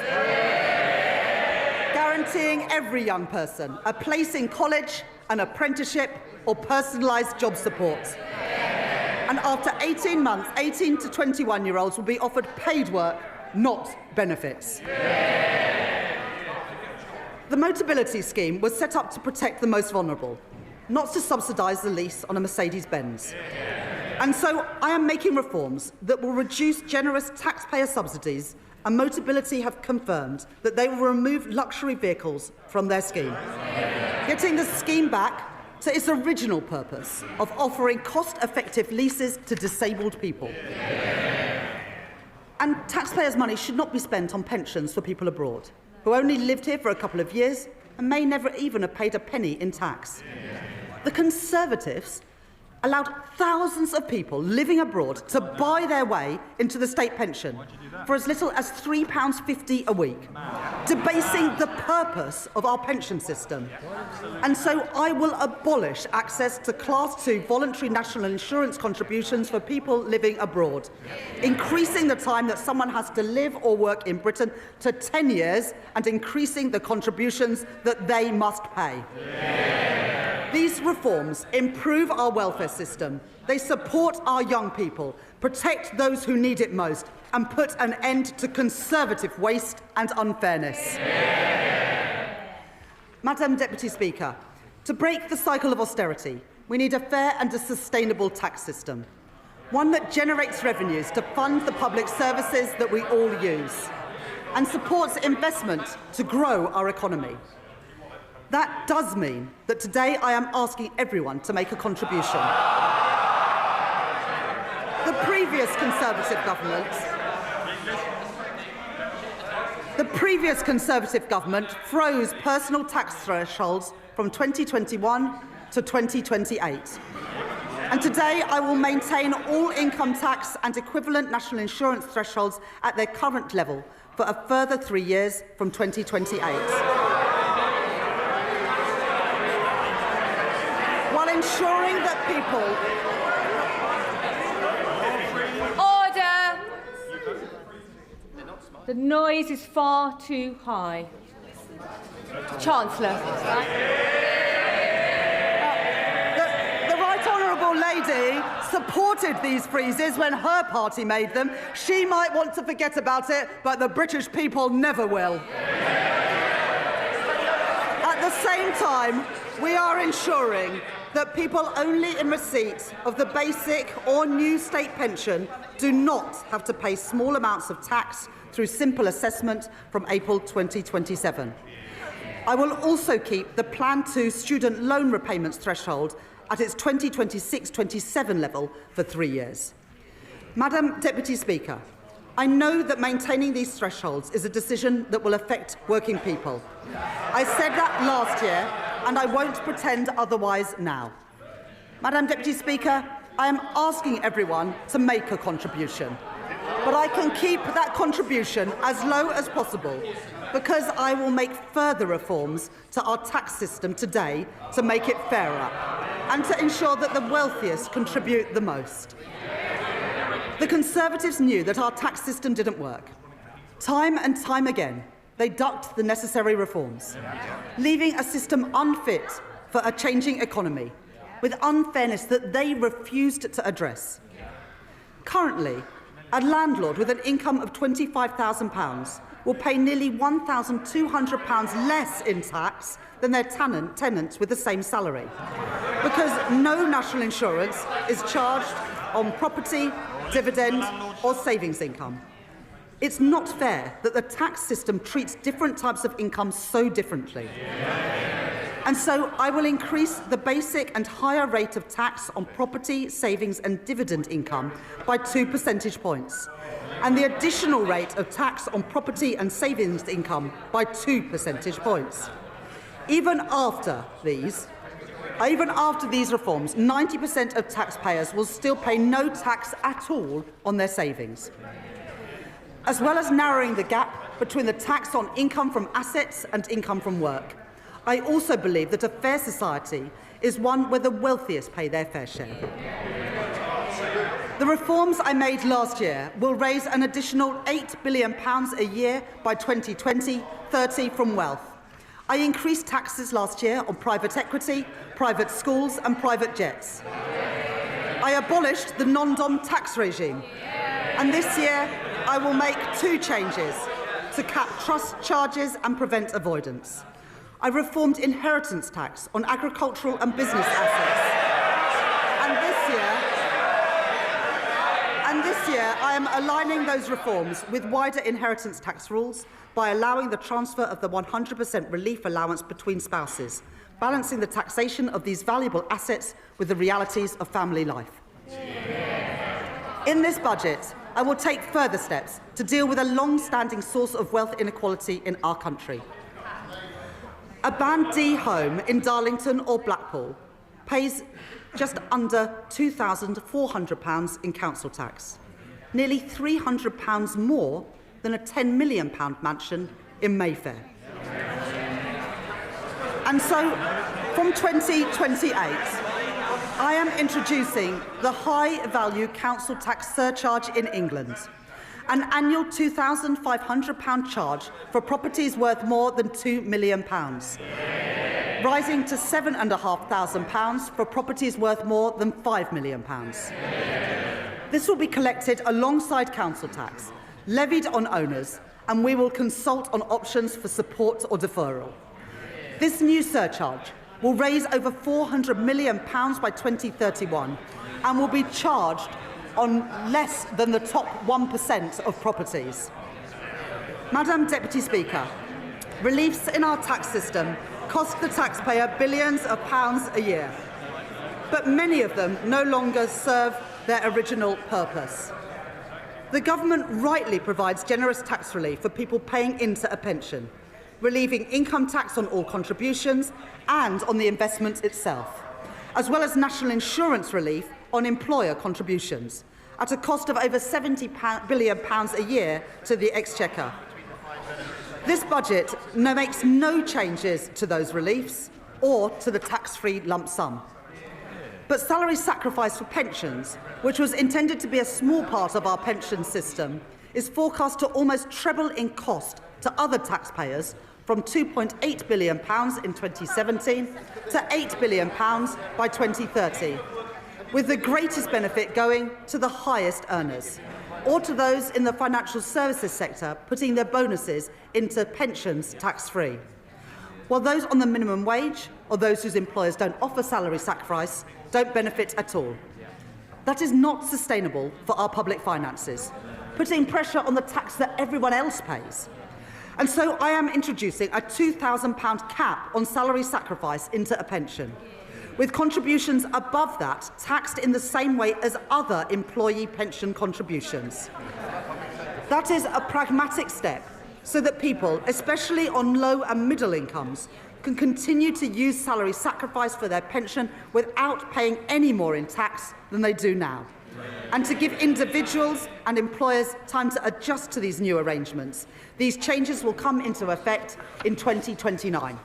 Guaranteeing every young person a place in college, an apprenticeship or personalised job support. And after 18 months, 18 to 21-year-olds will be offered paid work, not benefits. The Motability Scheme was set up to protect the most vulnerable, not to subsidise the lease on a Mercedes-Benz. And so I am making reforms that will reduce generous taxpayer subsidies, and Motability have confirmed that they will remove luxury vehicles from their scheme, getting the scheme back to its original purpose of offering cost-effective leases to disabled people. And taxpayers' money should not be spent on pensions for people abroad, who only lived here for a couple of years and may never even have paid a penny in tax. The Conservatives allowed thousands of people living abroad to buy their way into the state pension for as little as £3.50 a week, debasing the purpose of our pension system. And so I will abolish access to Class 2 voluntary national insurance contributions for people living abroad, increasing the time that someone has to live or work in Britain to 10 years and increasing the contributions that they must pay. These reforms improve our welfare system, they support our young people, protect those who need it most, and put an end to Conservative waste and unfairness. Madam Deputy Speaker, to break the cycle of austerity, we need a fair and a sustainable tax system, one that generates revenues to fund the public services that we all use, and supports investment to grow our economy. That does mean that today I am asking everyone to make a contribution. The previous Conservative government froze personal tax thresholds from 2021 to 2028. And today I will maintain all income tax and equivalent national insurance thresholds at their current level for a further 3 years from 2028. While ensuring that people... Order! The noise is far too high. Chancellor. The Right Honourable Lady supported these freezes when her party made them. She might want to forget about it, but the British people never will. At the same time, we are ensuring that people only in receipt of the basic or new state pension do not have to pay small amounts of tax through simple assessment from April 2027. I will also keep the Plan 2 student loan repayments threshold at its 2026-27 level for 3 years. Madam Deputy Speaker, I know that maintaining these thresholds is a decision that will affect working people. I said that last year, and I won't pretend otherwise now. Madam Deputy Speaker, I am asking everyone to make a contribution, but I can keep that contribution as low as possible because I will make further reforms to our tax system today to make it fairer and to ensure that the wealthiest contribute the most. The Conservatives knew that our tax system didn't work. Time and time again, they ducked the necessary reforms, leaving a system unfit for a changing economy, with unfairness that they refused to address. Currently, a landlord with an income of £25,000 will pay nearly £1,200 less in tax than their tenants with the same salary, because no national insurance is charged on property, dividend or savings income. It's not fair that the tax system treats different types of income so differently. And so I will increase the basic and higher rate of tax on property, savings and dividend income by 2 percentage points, and the additional rate of tax on property and savings income by 2 percentage points. Even after these reforms, 90% of taxpayers will still pay no tax at all on their savings. As well as narrowing the gap between the tax on income from assets and income from work, I also believe that a fair society is one where the wealthiest pay their fair share. The reforms I made last year will raise an additional £8 billion a year by 2020-30 from wealth. I increased taxes last year on private equity, private schools and private jets. I abolished the non-dom tax regime. And this year, I will make 2 changes to cap trust charges and prevent avoidance. I reformed inheritance tax on agricultural and business assets. And this year, I am aligning those reforms with wider inheritance tax rules by allowing the transfer of the 100% relief allowance between spouses, balancing the taxation of these valuable assets with the realities of family life. In this budget, I will take further steps to deal with a long-standing source of wealth inequality in our country. A Band D home in Darlington or Blackpool pays just under £2,400 in council tax, nearly £300 more than a £10 million mansion in Mayfair. And so, from 2028, I am introducing the high-value council tax surcharge in England, an annual £2,500 charge for properties worth more than £2 million, rising to £7,500 for properties worth more than £5 million. This will be collected alongside council tax, levied on owners, and we will consult on options for support or deferral. This new surcharge will raise over £400 million by 2031 and will be charged on less than the top 1% of properties. Madam Deputy Speaker, reliefs in our tax system cost the taxpayer billions of pounds a year, but many of them no longer serve their original purpose. The government rightly provides generous tax relief for people paying into a pension, relieving income tax on all contributions and on the investment itself, as well as national insurance relief on employer contributions, at a cost of over £70 billion a year to the Exchequer. This budget makes no changes to those reliefs or to the tax-free lump sum. But salary sacrifice for pensions, which was intended to be a small part of our pension system, is forecast to almost treble in cost to other taxpayers, from £2.8 billion in 2017 to £8 billion by 2030, with the greatest benefit going to the highest earners, or to those in the financial services sector putting their bonuses into pensions tax-free, while those on the minimum wage or those whose employers don't offer salary sacrifice don't benefit at all. That is not sustainable for our public finances, putting pressure on the tax that everyone else pays. And so I am introducing a £2,000 cap on salary sacrifice into a pension, with contributions above that taxed in the same way as other employee pension contributions. That is a pragmatic step so that people, especially on low and middle incomes, can continue to use salary sacrifice for their pension without paying any more in tax than they do now, and to give individuals and employers time to adjust to these new arrangements. These changes will come into effect in 2029.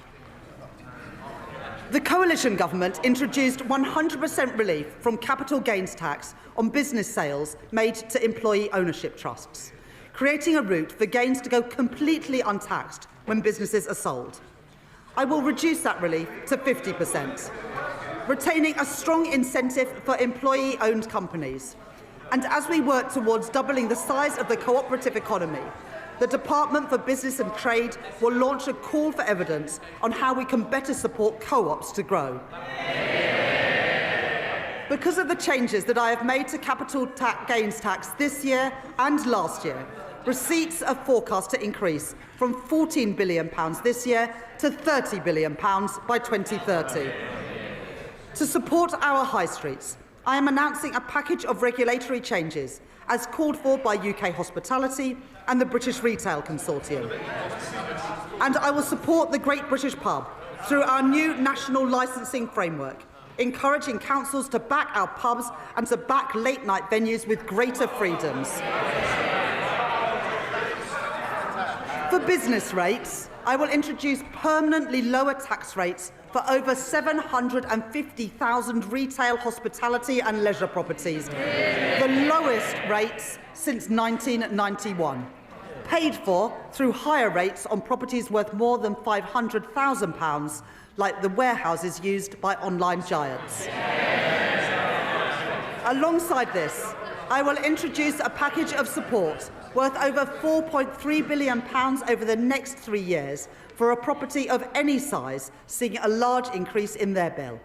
The coalition government introduced 100% relief from capital gains tax on business sales made to employee ownership trusts, creating a route for gains to go completely untaxed when businesses are sold. I will reduce that relief to 50%, retaining a strong incentive for employee-owned companies. And as we work towards doubling the size of the cooperative economy, the Department for Business and Trade will launch a call for evidence on how we can better support co-ops to grow. Because of the changes that I have made to capital gains tax this year and last year, receipts are forecast to increase from £14 billion this year to £30 billion by 2030. To support our high streets, I am announcing a package of regulatory changes as called for by UK Hospitality and the British Retail Consortium. And I will support the Great British Pub through our new national licensing framework, encouraging councils to back our pubs and to back late-night venues with greater freedoms. For business rates, I will introduce permanently lower tax rates for over 750,000 retail, hospitality and leisure properties, the lowest rates since 1991, paid for through higher rates on properties worth more than £500,000, like the warehouses used by online giants. Alongside this, I will introduce a package of support worth over £4.3 billion over the next 3 years for a property of any size seeing a large increase in their bill.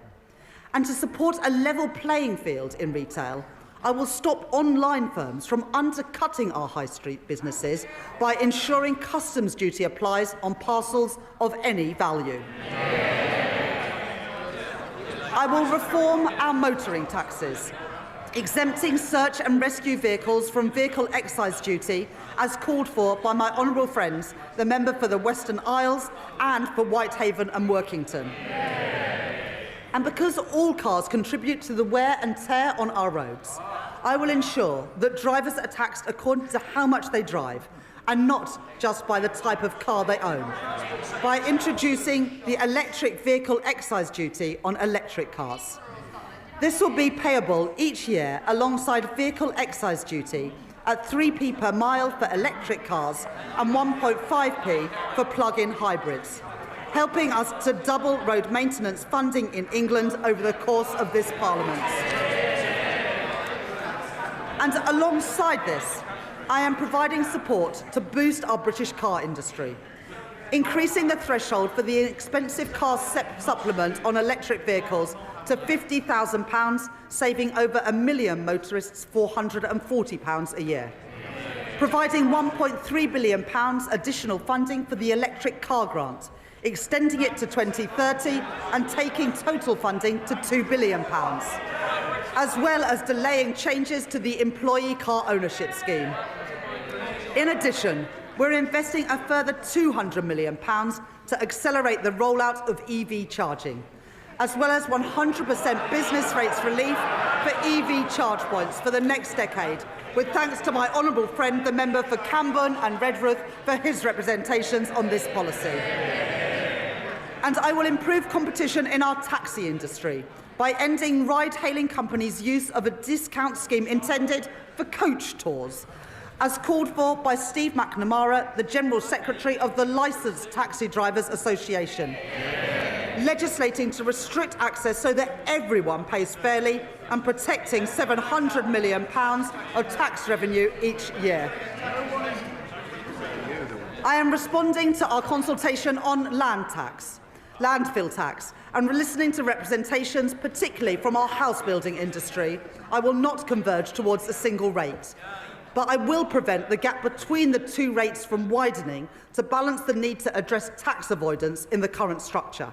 And to support a level playing field in retail, I will stop online firms from undercutting our high street businesses by ensuring customs duty applies on parcels of any value. I will reform our motoring taxes, exempting search and rescue vehicles from vehicle excise duty as called for by my honourable friends, the member for the Western Isles and for Whitehaven and Workington. And because all cars contribute to the wear and tear on our roads, I will ensure that drivers are taxed according to how much they drive and not just by the type of car they own, by introducing the electric vehicle excise duty on electric cars. This will be payable each year alongside vehicle excise duty at 3p per mile for electric cars and 1.5p for plug-in hybrids, helping us to double road maintenance funding in England over the course of this Parliament. And alongside this, I am providing support to boost our British car industry, increasing the threshold for the expensive car supplement on electric vehicles to £50,000, saving over 1 million motorists £440 a year. Providing £1.3 billion additional funding for the electric car grant, extending it to 2030 and taking total funding to £2 billion, as well as delaying changes to the employee car ownership scheme. In addition, we're investing a further £200 million to accelerate the rollout of EV charging, as well as 100% business rates relief for EV charge points for the next decade, with thanks to my honourable friend, the member for Camborne and Redruth, for his representations on this policy. And I will improve competition in our taxi industry by ending ride-hailing companies' use of a discount scheme intended for coach tours, as called for by Steve McNamara, the General Secretary of the Licensed Taxi Drivers Association, legislating to restrict access so that everyone pays fairly and protecting £700 million of tax revenue each year. I am responding to our consultation on landfill tax, and listening to representations, particularly from our house building industry. I will not converge towards a single rate, but I will prevent the gap between the two rates from widening to balance the need to address tax avoidance in the current structure.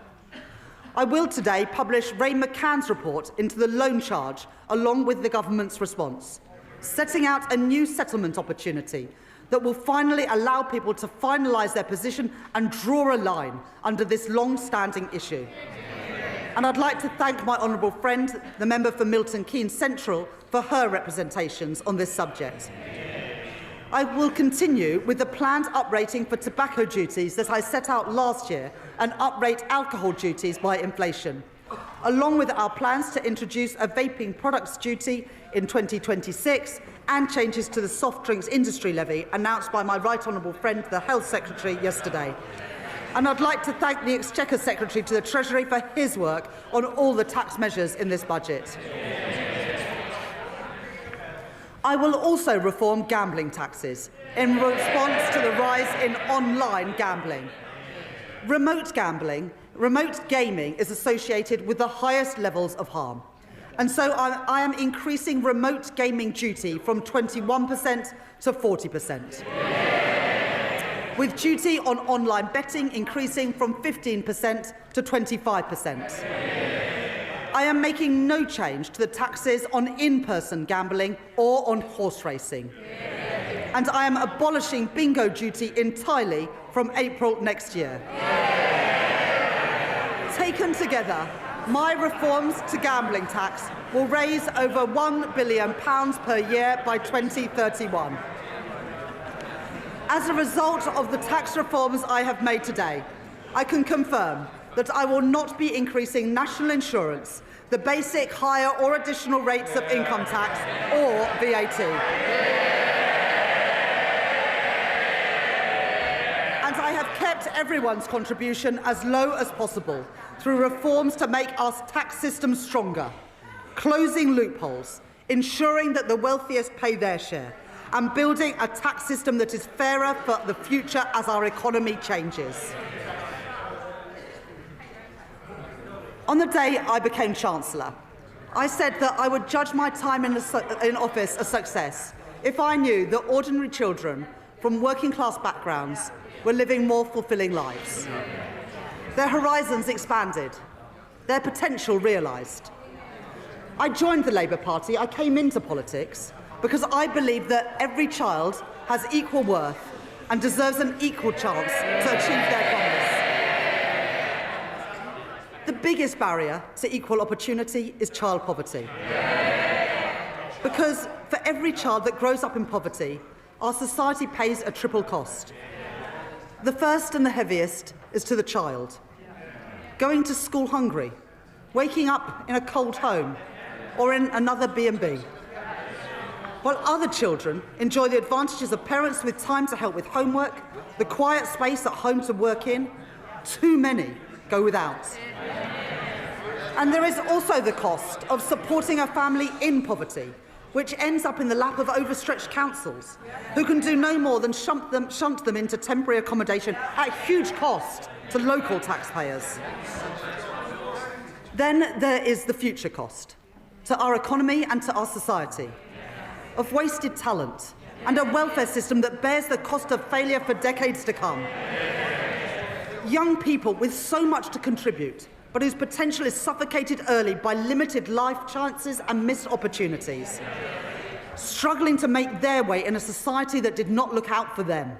I will today publish Ray McCann's report into the loan charge along with the government's response, setting out a new settlement opportunity that will finally allow people to finalise their position and draw a line under this long-standing issue. And I'd like to thank my honourable friend, the member for Milton Keynes Central, for her representations on this subject. I will continue with the planned uprating for tobacco duties that I set out last year and uprate alcohol duties by inflation, along with our plans to introduce a vaping products duty in 2026 and changes to the soft drinks industry levy announced by my right honourable friend, the Health Secretary, yesterday. And I'd like to thank the Exchequer Secretary to the Treasury for his work on all the tax measures in this budget. I will also reform gambling taxes in response to the rise in online gambling. Remote gaming is associated with the highest levels of harm. And so I am increasing remote gaming duty from 21% to 40%. With duty on online betting increasing from 15% to 25%. I am making no change to the taxes on in-person gambling or on horse racing. And I am abolishing bingo duty entirely from April next year. Taken together, my reforms to gambling tax will raise over £1 billion per year by 2031. As a result of the tax reforms I have made today, I can confirm that I will not be increasing national insurance, the basic, higher or additional rates of income tax or VAT. And I have kept everyone's contribution as low as possible through reforms to make our tax system stronger, closing loopholes, ensuring that the wealthiest pay their share, and building a tax system that is fairer for the future as our economy changes. On the day I became Chancellor, I said that I would judge my time in office a success if I knew that ordinary children from working-class backgrounds were living more fulfilling lives. Their horizons expanded, their potential realised. I joined the Labour Party, I came into politics, because I believe that every child has equal worth and deserves an equal chance to achieve their promise. The biggest barrier to equal opportunity is child poverty. Because for every child that grows up in poverty, our society pays a triple cost. The first and the heaviest is to the child. Going to school hungry, waking up in a cold home, or in another B&B. While other children enjoy the advantages of parents with time to help with homework, the quiet space at home to work in, too many go without. And there is also the cost of supporting a family in poverty, which ends up in the lap of overstretched councils, who can do no more than shunt them into temporary accommodation at huge cost to local taxpayers. Then there is the future cost, to our economy and to our society, of wasted talent and a welfare system that bears the cost of failure for decades to come. Young people with so much to contribute, but whose potential is suffocated early by limited life chances and missed opportunities, struggling to make their way in a society that did not look out for them.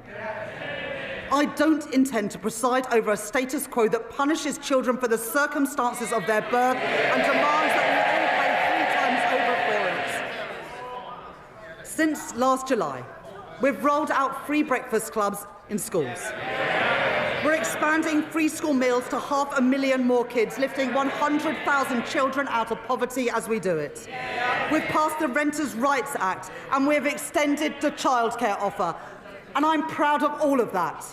I don't intend to preside over a status quo that punishes children for the circumstances of their birth and demands that we all pay 3 times over for it. Since last July, we've rolled out free breakfast clubs in schools. We're expanding free school meals to 500,000 more kids, lifting 100,000 children out of poverty as we do it. We've passed the Renters' Rights Act and we've extended the childcare offer. And I'm proud of all of that.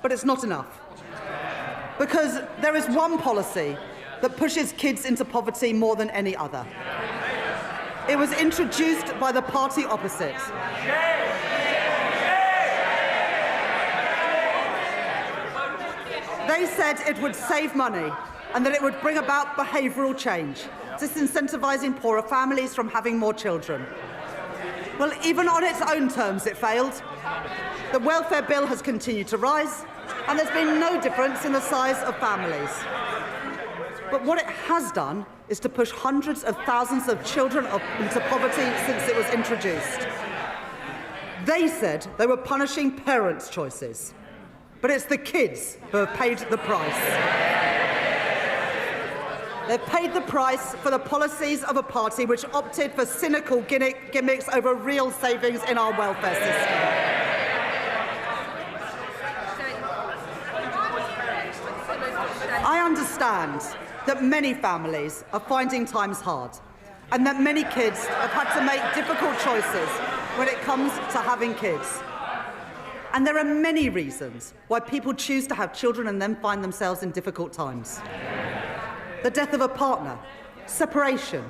But it's not enough. Because there is one policy that pushes kids into poverty more than any other. It was introduced by the party opposite. They said it would save money and that it would bring about behavioural change, disincentivising poorer families from having more children. Well, even on its own terms, it failed. The welfare bill has continued to rise, and there's been no difference in the size of families. But what it has done is to push hundreds of thousands of children into poverty since it was introduced. They said they were punishing parents' choices, but it's the kids who have paid the price. They've paid the price for the policies of a party which opted for cynical gimmicks over real savings in our welfare system. I understand that many families are finding times hard and that many kids have had to make difficult choices when it comes to having kids. And there are many reasons why people choose to have children and then find themselves in difficult times. The death of a partner, separation,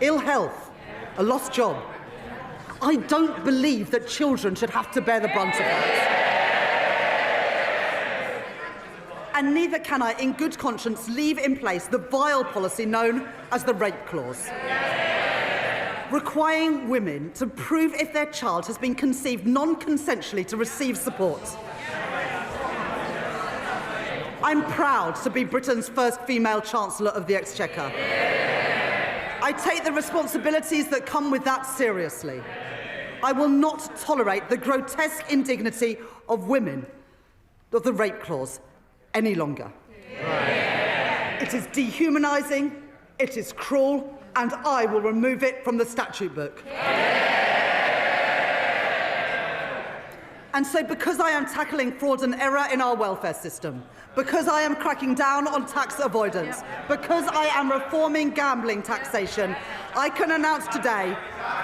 ill health, a lost job. I don't believe that children should have to bear the brunt of that. And neither can I, in good conscience, leave in place the vile policy known as the rape clause, requiring women to prove if their child has been conceived non-consensually to receive support. I'm proud to be Britain's first female Chancellor of the Exchequer. I take the responsibilities that come with that seriously. I will not tolerate the grotesque indignity of women of the rape clause any longer. It is dehumanising, it is cruel, and I will remove it from the statute book. And so because I am tackling fraud and error in our welfare system, because I am cracking down on tax avoidance, because I am reforming gambling taxation, I can announce today,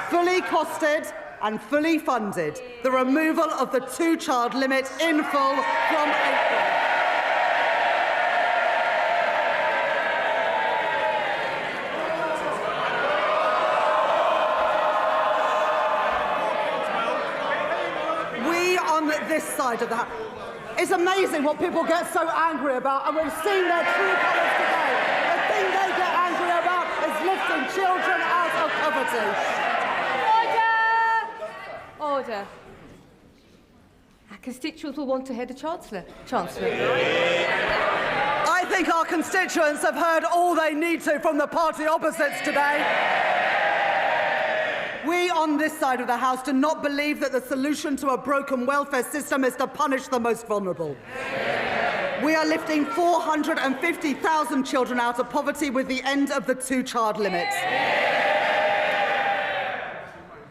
fully costed and fully funded, the removal of the two-child limit in full from April. We on this side of the house. It's amazing what people get so angry about, and we've seen their true colours today. The thing they get angry about is lifting children out of poverty. Order. Our constituents will want to hear the Chancellor. I think our constituents have heard all they need to from the party opposites today. We on this side of the House do not believe that the solution to a broken welfare system is to punish the most vulnerable. We are lifting 450,000 children out of poverty with the end of the two-child limit.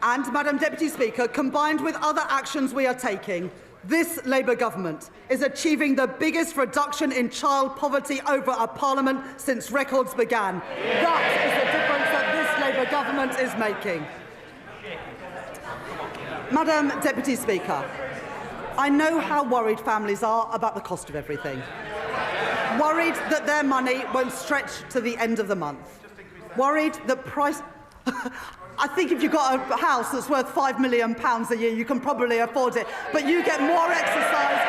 And, Madam Deputy Speaker, combined with other actions we are taking, this Labour government is achieving the biggest reduction in child poverty over a parliament since records began. That is the difference that this Labour government is making. Madam Deputy Speaker, I know how worried families are about the cost of everything. Worried that their money won't stretch to the end of the month. Worried that price... I think if you've got a house that's worth £5 million a year, you can probably afford it. But you get more exercise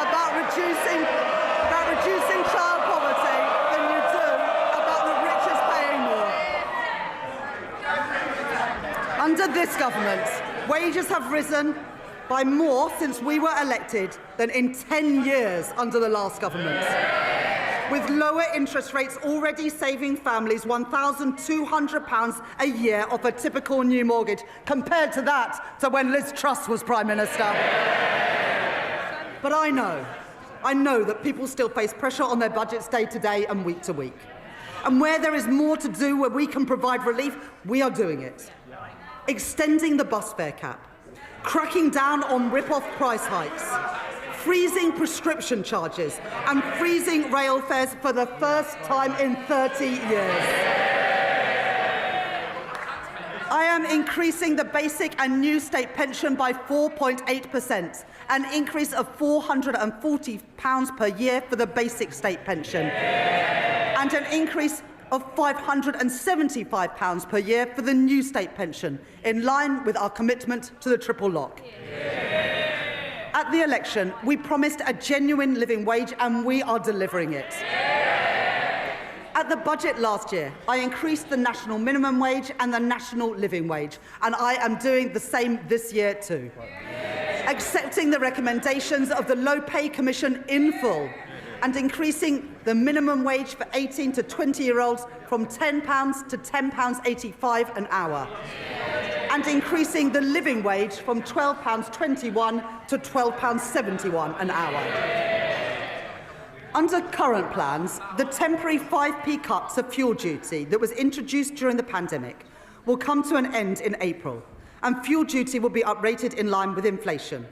about reducing child poverty than you do about the richest paying more. Under this government, wages have risen by more since we were elected than in 10 years under the last government, with lower interest rates already saving families £1,200 a year off a typical new mortgage, compared to that to when Liz Truss was Prime Minister. But I know that people still face pressure on their budgets day to day and week to week. And where there is more to do, where we can provide relief, we are doing it. Extending the bus fare cap, cracking down on rip-off price hikes, freezing prescription charges and freezing rail fares for the first time in 30 years. I am increasing the basic and new state pension by 4.8%, an increase of £440 per year for the basic state pension, and an increase of £575 per year for the new state pension, in line with our commitment to the triple lock. At the election, we promised a genuine living wage, and we are delivering it. At the budget last year, I increased the national minimum wage and the national living wage, and I am doing the same this year too. Accepting the recommendations of the Low Pay Commission in full, and increasing the minimum wage for 18 to 20-year-olds from £10 to £10.85 an hour, and increasing the living wage from £12.21 to £12.71 an hour. Under current plans, the temporary 5p cut to fuel duty that was introduced during the pandemic will come to an end in April, and fuel duty will be uprated in line with inflation.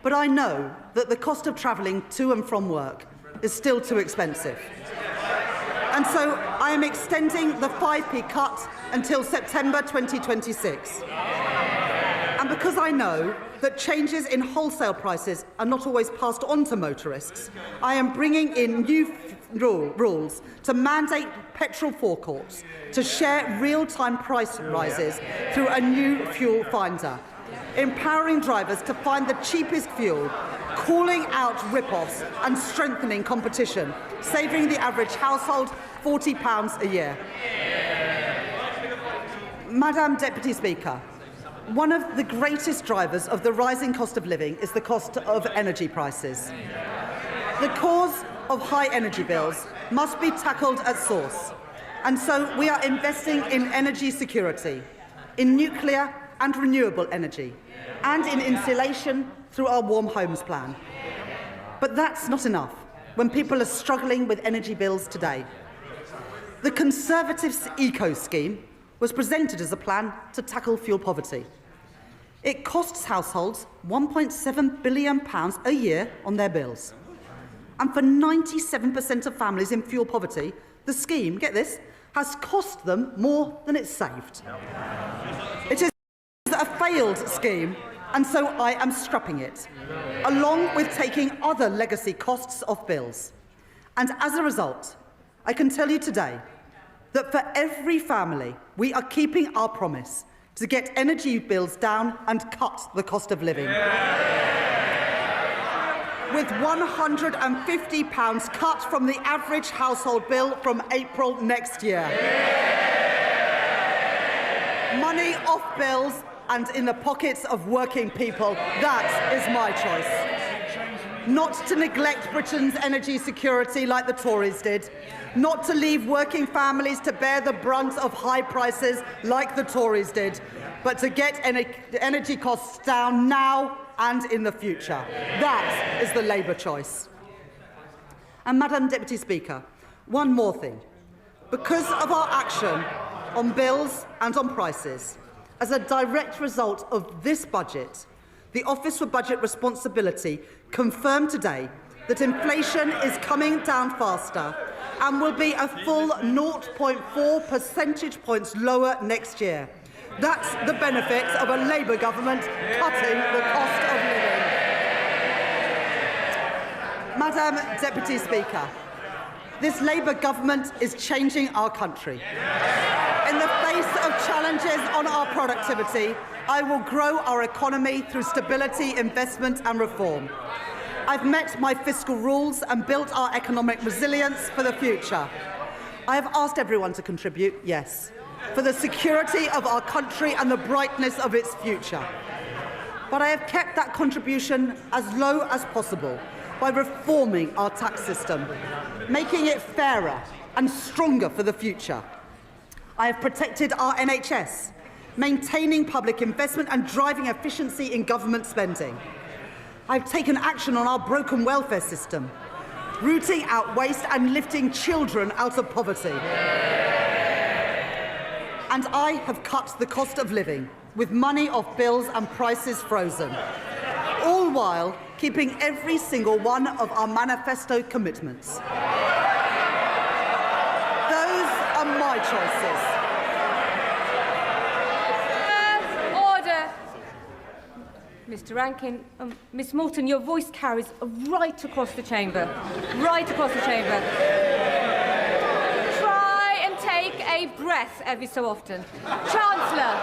But I know that the cost of travelling to and from work is still too expensive. And so I am extending the 5p cut until September 2026. And because I know that changes in wholesale prices are not always passed on to motorists, I am bringing in new rules to mandate petrol forecourts to share real-time price rises through a new fuel finder, empowering drivers to find the cheapest fuel, calling out rip-offs and strengthening competition, saving the average household £40 a year. Madam Deputy Speaker, one of the greatest drivers of the rising cost of living is the cost of energy prices. The cause of high energy bills must be tackled at source, and so we are investing in energy security, in nuclear and renewable energy, and in insulation through our Warm Homes Plan. But that's not enough when people are struggling with energy bills today. The Conservatives' Eco Scheme was presented as a plan to tackle fuel poverty. It costs households £1.7 billion a year on their bills. And for 97% of families in fuel poverty, the scheme, get this, has cost them more than it's saved. It is a failed scheme, and so I am scrapping it, along with taking other legacy costs off bills. And as a result, I can tell you today that for every family, we are keeping our promise to get energy bills down and cut the cost of living. With £150 cut from the average household bill from April next year. Money off bills and in the pockets of working people, that is my choice. Not to neglect Britain's energy security like the Tories did. Not to leave working families to bear the brunt of high prices like the Tories did, but to get energy costs down now and in the future. That is the Labour choice. And, Madam Deputy Speaker, one more thing. Because of our action on bills and on prices, as a direct result of this budget, the Office for Budget Responsibility confirmed today that inflation is coming down faster and will be a full 0.4 percentage points lower next year. That's the benefit of a Labour government cutting the cost of living. Madam Deputy Speaker, this Labour government is changing our country. In the face of challenges on our productivity, I will grow our economy through stability, investment and reform. I've met my fiscal rules and built our economic resilience for the future. I have asked everyone to contribute, yes, for the security of our country and the brightness of its future. But I have kept that contribution as low as possible by reforming our tax system, making it fairer and stronger for the future. I have protected our NHS, maintaining public investment and driving efficiency in government spending. I've taken action on our broken welfare system, rooting out waste and lifting children out of poverty. And I have cut the cost of living, with money off bills and prices frozen, all while keeping every single one of our manifesto commitments. Those are my choices. Mr. Rankin, Ms. Morton, your voice carries right across the chamber. Right across the chamber. Try and take a breath every so often. Chancellor.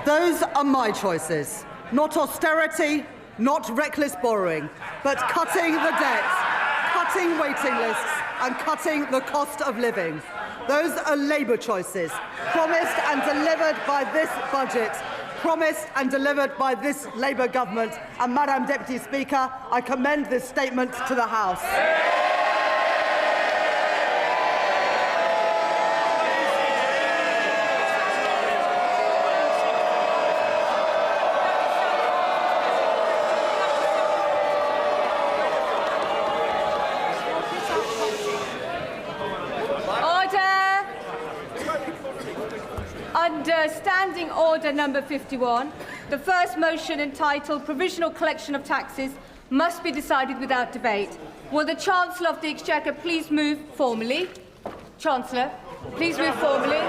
Those are my choices. Not austerity, not reckless borrowing, but cutting the debt, cutting waiting lists and cutting the cost of living. Those are Labour choices, promised and delivered by this budget, promised and delivered by this Labour government. And, Madam Deputy Speaker, I commend this statement to the House. Under Standing Order number 51, the first motion entitled Provisional Collection of Taxes must be decided without debate. Will the Chancellor of the Exchequer please move formally? Chancellor, please move formally.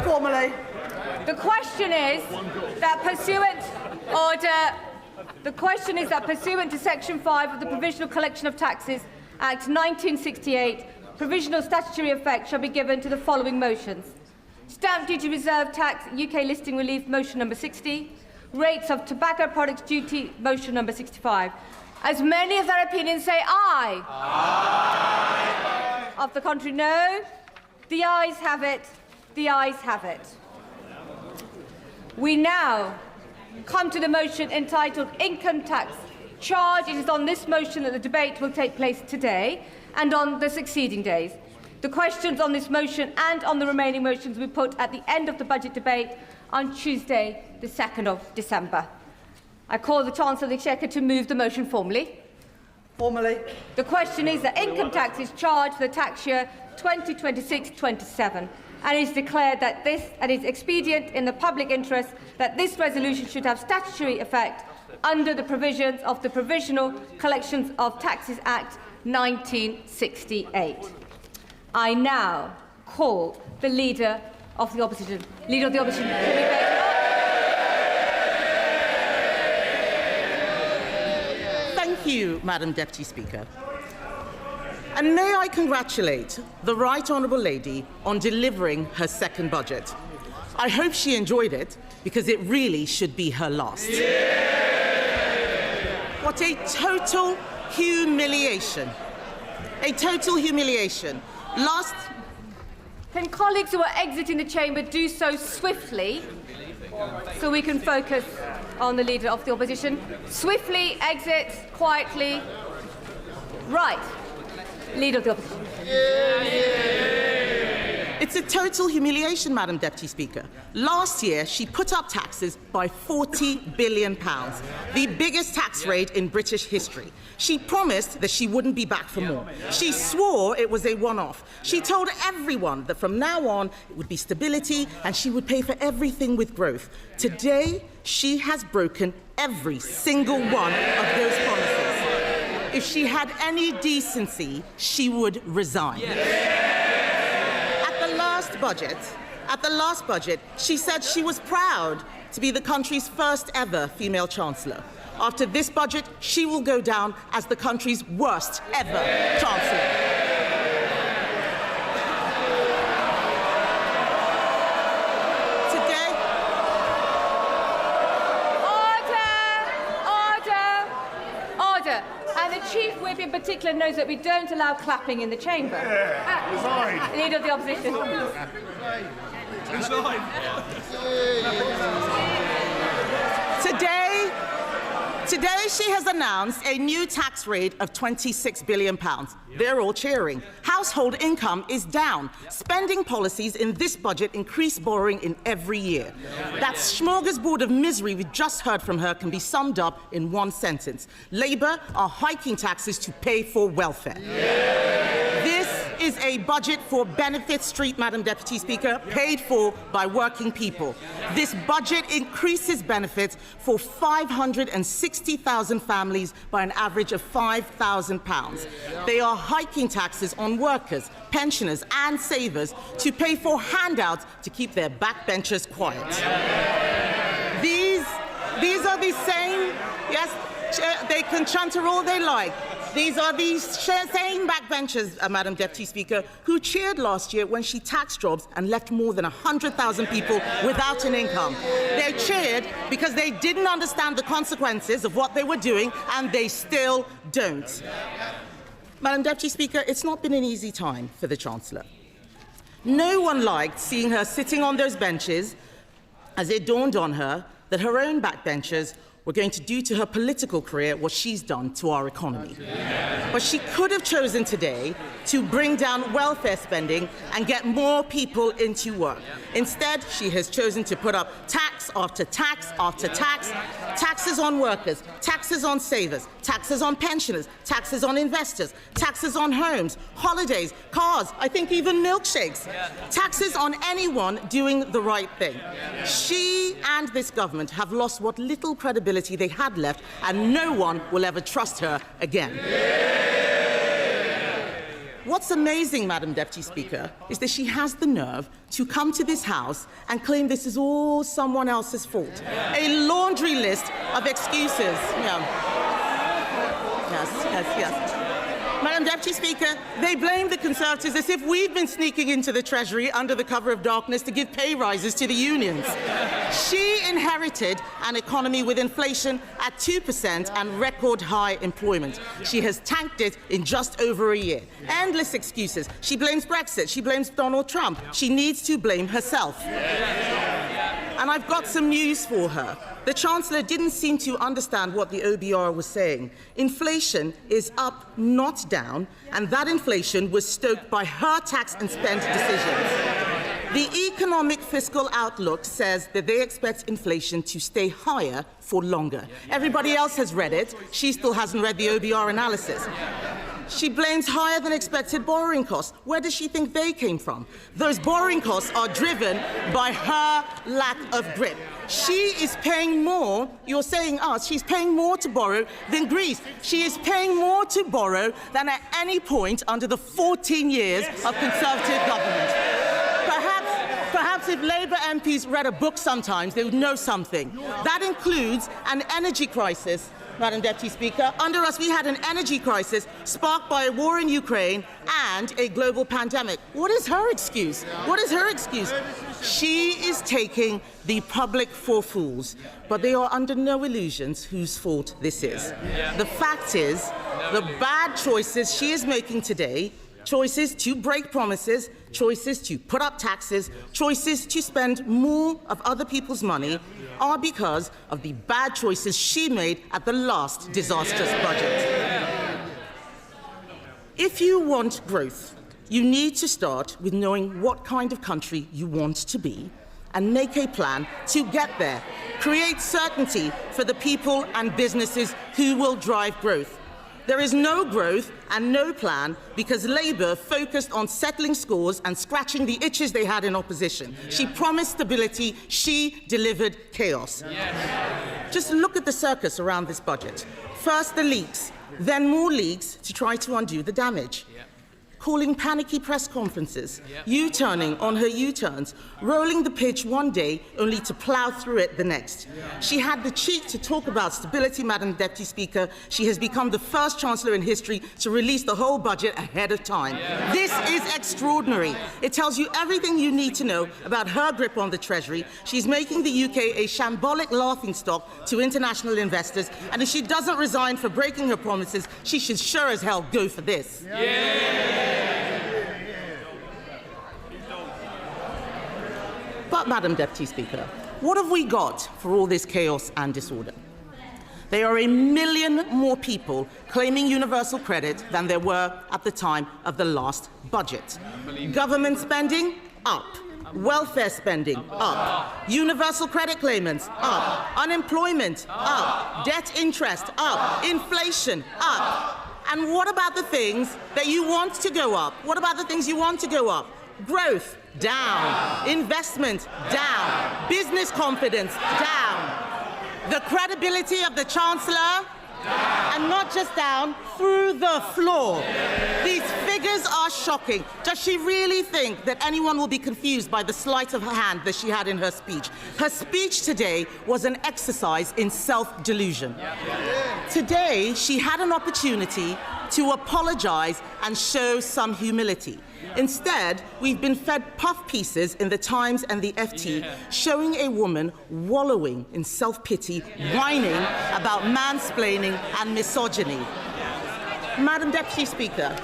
Formally. The question is that pursuant to Section 5 of the Provisional Collection of Taxes Act 1968, provisional statutory effect shall be given to the following motions. Stamp duty reserve tax, UK listing relief, motion number 60. Rates of tobacco products duty, motion number 65. As many of their opinions say aye. Aye. Of the contrary, no. The ayes have it. The ayes have it. We now come to the motion entitled Income Tax Charge. It is on this motion that the debate will take place today and on the succeeding days. The questions on this motion and on the remaining motions will be put at the end of the budget debate on Tuesday, the 2nd of December. I call the Chancellor of the Exchequer to move the motion formally. Formally. The question is that income tax is charged for the tax year 2026-27. and it is declared that this and is expedient in the public interest that this resolution should have statutory effect under the provisions of the Provisional Collections of Taxes Act 1968. I now call the Leader of the Opposition. Leader of the Opposition. Thank you, Madam Deputy Speaker. And may I congratulate the Right Honourable Lady on delivering her second budget. I hope she enjoyed it, because it really should be her last. What a total humiliation. A total humiliation. Last... Can colleagues who are exiting the chamber do so swiftly so we can focus on the Leader of the Opposition? Swiftly exit, quietly. Right. Leader of the Opposition. It's a total humiliation, Madam Deputy Speaker. Last year, she put up taxes by £40 billion, the biggest tax raid in British history. She promised that she wouldn't be back for more. She swore it was a one-off. She told everyone that from now on, it would be stability and she would pay for everything with growth. Today, she has broken every single one of those promises. If she had any decency, she would resign. At the last budget, she said she was proud to be the country's first ever female Chancellor. After this budget, she will go down as the country's worst ever Chancellor. Today... Order! And the Chief Whip in particular knows that we don't allow clapping in the chamber. Leader of the Opposition. Today she has announced a new tax rate of £26 billion. They're all cheering. Household income is down. Spending policies in this budget increase borrowing in every year. That smorgasbord of misery we just heard from her can be summed up in one sentence. Labour are hiking taxes to pay for welfare. This is a budget for Benefit Street, Madam Deputy Speaker, paid for by working people. This budget increases benefits for 560,000 families by an average of £5,000. They are hiking taxes on workers, pensioners and savers to pay for handouts to keep their backbenchers quiet. These are the same, yes, they can chanter all they like. These are the same backbenchers, Madam Deputy Speaker, who cheered last year when she taxed jobs and left more than 100,000 people without an income. They cheered because they didn't understand the consequences of what they were doing, and they still don't. Madam Deputy Speaker, it's not been an easy time for the Chancellor. No one liked seeing her sitting on those benches as it dawned on her that her own backbenchers were going to do to her political career what she's done to our economy. But she could have chosen today to bring down welfare spending and get more people into work. Instead, she has chosen to put up tax after tax after tax, taxes on workers, taxes on savers, taxes on pensioners, taxes on investors, taxes on homes, holidays, cars, I think even milkshakes, taxes on anyone doing the right thing. She and this government have lost what little credibility they had left, and no one will ever trust her again. What's amazing, Madam Deputy Speaker, is that she has the nerve to come to this House and claim this is all someone else's fault. A laundry list of excuses. Yeah. Yes. Madam Deputy Speaker, they blame the Conservatives as if we've been sneaking into the Treasury under the cover of darkness to give pay rises to the unions. She inherited an economy with inflation at 2% and record high employment. She has tanked it in just over a year. Endless excuses. She blames Brexit. She blames Donald Trump. She needs to blame herself. And I've got some news for her. The Chancellor didn't seem to understand what the OBR was saying. Inflation is up, not down, and that inflation was stoked by her tax and spend decisions. The economic fiscal outlook says that they expect inflation to stay higher for longer. Everybody else has read it. She still hasn't read the OBR analysis. She blames higher than expected borrowing costs. Where does she think they came from? Those borrowing costs are driven by her lack of grip. She is paying more, you're saying us, she's paying more to borrow than Greece. She is paying more to borrow than at any point under the 14 years of Conservative government. Perhaps if Labour MPs read a book sometimes, they would know something. That includes an energy crisis, Madam Deputy Speaker. Under us, we had an energy crisis sparked by a war in Ukraine and a global pandemic. What is her excuse? What is her excuse? She is taking the public for fools, but they are under no illusions whose fault this is. The fact is, the bad choices she is making today, choices to break promises, choices to put up taxes, choices to spend more of other people's money, are because of the bad choices she made at the last disastrous budget. If you want growth, you need to start with knowing what kind of country you want to be and make a plan to get there. Create certainty for the people and businesses who will drive growth. There is no growth and no plan because Labour focused on settling scores and scratching the itches they had in opposition. She promised stability, she delivered chaos. Just look at the circus around this budget. First the leaks, then more leaks to try to undo the damage. Calling panicky press conferences, U-turning on her U-turns, rolling the pitch one day only to plough through it the next. She had the cheek to talk about stability, Madam Deputy Speaker. She has become the first Chancellor in history to release the whole budget ahead of time. This is extraordinary. It tells you everything you need to know about her grip on the Treasury. She's making the UK a shambolic laughingstock to international investors, and if she doesn't resign for breaking her promises, she should sure as hell go for this. But, Madam Deputy Speaker, what have we got for all this chaos and disorder? There are 1 million more people claiming universal credit than there were at the time of the last budget. Government spending, up. Welfare spending, up. Universal credit claimants, up. Unemployment, up. Debt interest, up. Inflation, up. And what about the things that you want to go up? What about the things you want to go up? Growth, down. Investment, down. Business confidence, down. The credibility of the Chancellor, and not just down, through the floor. These figures are shocking. Does she really think that anyone will be confused by the sleight of her hand that she had in her speech? Her speech today was an exercise in self-delusion. Today, she had an opportunity to apologize and show some humility. Instead, we've been fed puff pieces in the Times and the FT showing a woman wallowing in self-pity, whining about mansplaining and misogyny. Madam Deputy Speaker,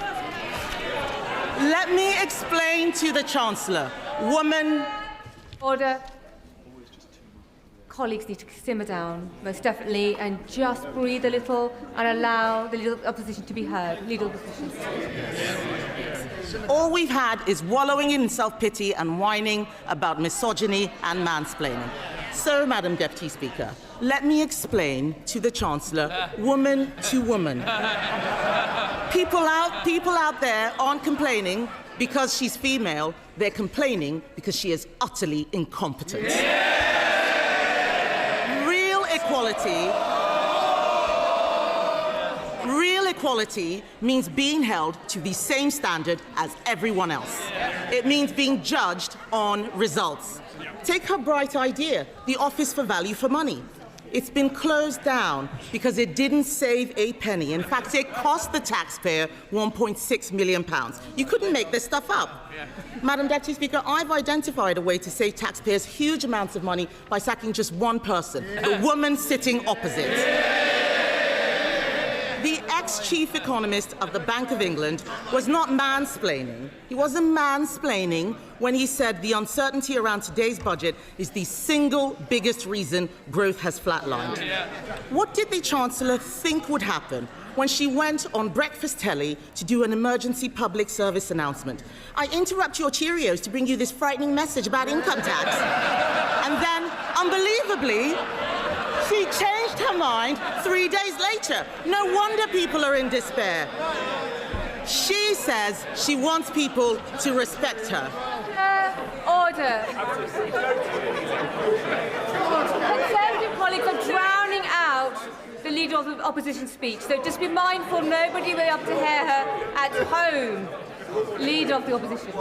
let me explain to the Chancellor. Woman... Order. Colleagues need to simmer down, most definitely, and just breathe a little and allow the leader of the opposition to be heard. Leader of the opposition. All we've had is wallowing in self-pity and whining about misogyny and mansplaining. So, Madam Deputy Speaker, let me explain to the Chancellor, woman to woman. People out there aren't complaining because she's female. They're complaining because she is utterly incompetent. Real equality means being held to the same standard as everyone else. It means being judged on results. Take her bright idea, the Office for Value for Money. It's been closed down because it didn't save a penny. In fact, it cost the taxpayer £1.6 million. You couldn't make this stuff up. Madam Deputy Speaker, I've identified a way to save taxpayers huge amounts of money by sacking just one person, the woman sitting opposite. The ex-chief economist of the Bank of England was not mansplaining. He wasn't mansplaining when he said the uncertainty around today's budget is the single biggest reason growth has flatlined. What did the Chancellor think would happen when she went on breakfast telly to do an emergency public service announcement? I interrupt your Cheerios to bring you this frightening message about income tax. And then, unbelievably, she changed her mind 3 days later. No wonder people are in despair. She says she wants people to respect her. Order. Conservative colleagues are drowning out the Leader of the Opposition speech, so just be mindful nobody will be able to hear her at home. Leader of the Opposition.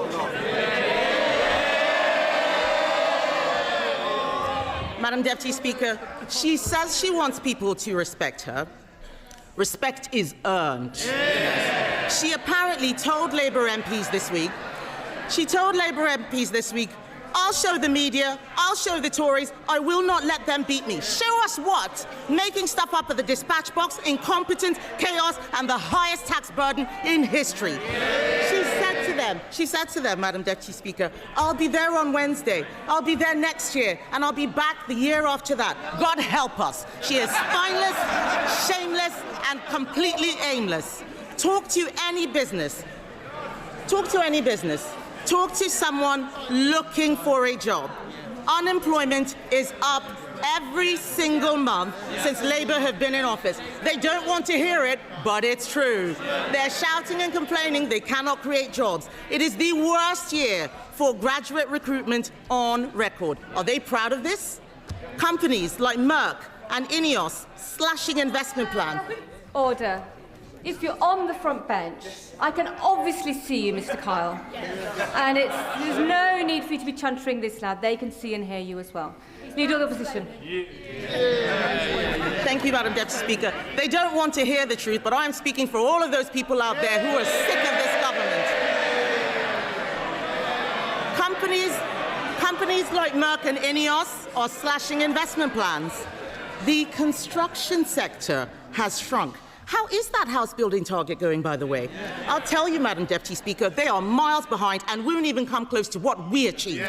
Madam Deputy Speaker, she says she wants people to respect her. Respect is earned. She apparently told Labour MPs this week, I'll show the media, I'll show the Tories, I will not let them beat me. Show us what? Making stuff up at the dispatch box, incompetence, chaos, and the highest tax burden in history. She said to them, Madam Deputy Speaker, I'll be there on Wednesday, I'll be there next year, and I'll be back the year after that. God help us. She is spineless, shameless, and completely aimless. Talk to any business. Talk to someone looking for a job. Unemployment is up every single month since Labour have been in office. They don't want to hear it, but it's true. They're shouting and complaining they cannot create jobs. It is the worst year for graduate recruitment on record. Are they proud of this? Companies like Merck and Ineos slashing investment plan. Order. If you're on the front bench, I can obviously see you, Mr. Kyle. And there's no need for you to be chuntering this loud. They can see and hear you as well. Leader of the Opposition. Thank you, Madam Deputy Speaker. They don't want to hear the truth, but I'm speaking for all of those people out there who are sick of this government. Companies like Merck and Ineos are slashing investment plans. The construction sector has shrunk. How is that house building target going, by the way? I'll tell you, Madam Deputy Speaker, they are miles behind and won't even come close to what we achieved.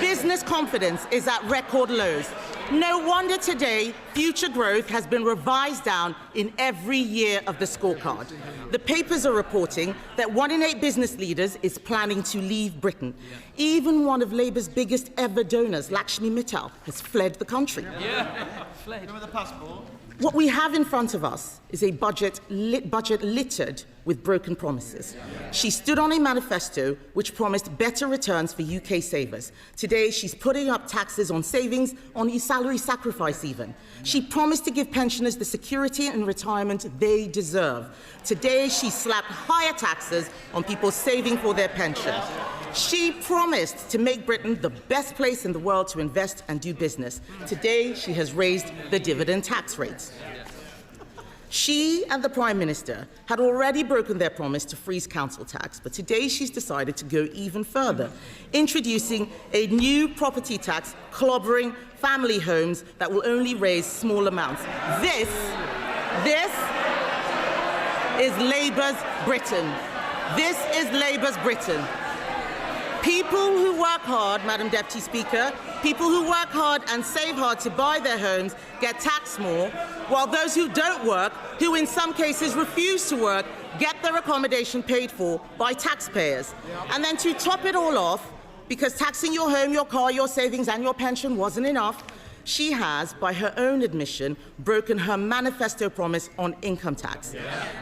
Business confidence is at record lows. No wonder today future growth has been revised down in every year of the scorecard. The papers are reporting that 1 in 8 business leaders is planning to leave Britain. Even one of Labour's biggest ever donors, Lakshmi Mittal, has fled the country. Fled. With a passport. What we have in front of us is a budget littered with broken promises. She stood on a manifesto which promised better returns for UK savers. Today, she's putting up taxes on savings, on salary sacrifice even. She promised to give pensioners the security and retirement they deserve. Today, she slapped higher taxes on people saving for their pension. She promised to make Britain the best place in the world to invest and do business. Today, she has raised the dividend tax rates. She and the Prime Minister had already broken their promise to freeze council tax, but today she's decided to go even further, introducing a new property tax clobbering family homes that will only raise small amounts. This is Labour's Britain. This is Labour's Britain. People who work hard, Madam Deputy Speaker, people who work hard and save hard to buy their homes get taxed more, while those who don't work, who in some cases refuse to work, get their accommodation paid for by taxpayers. And then to top it all off, because taxing your home, your car, your savings and your pension wasn't enough, she has, by her own admission, broken her manifesto promise on income tax.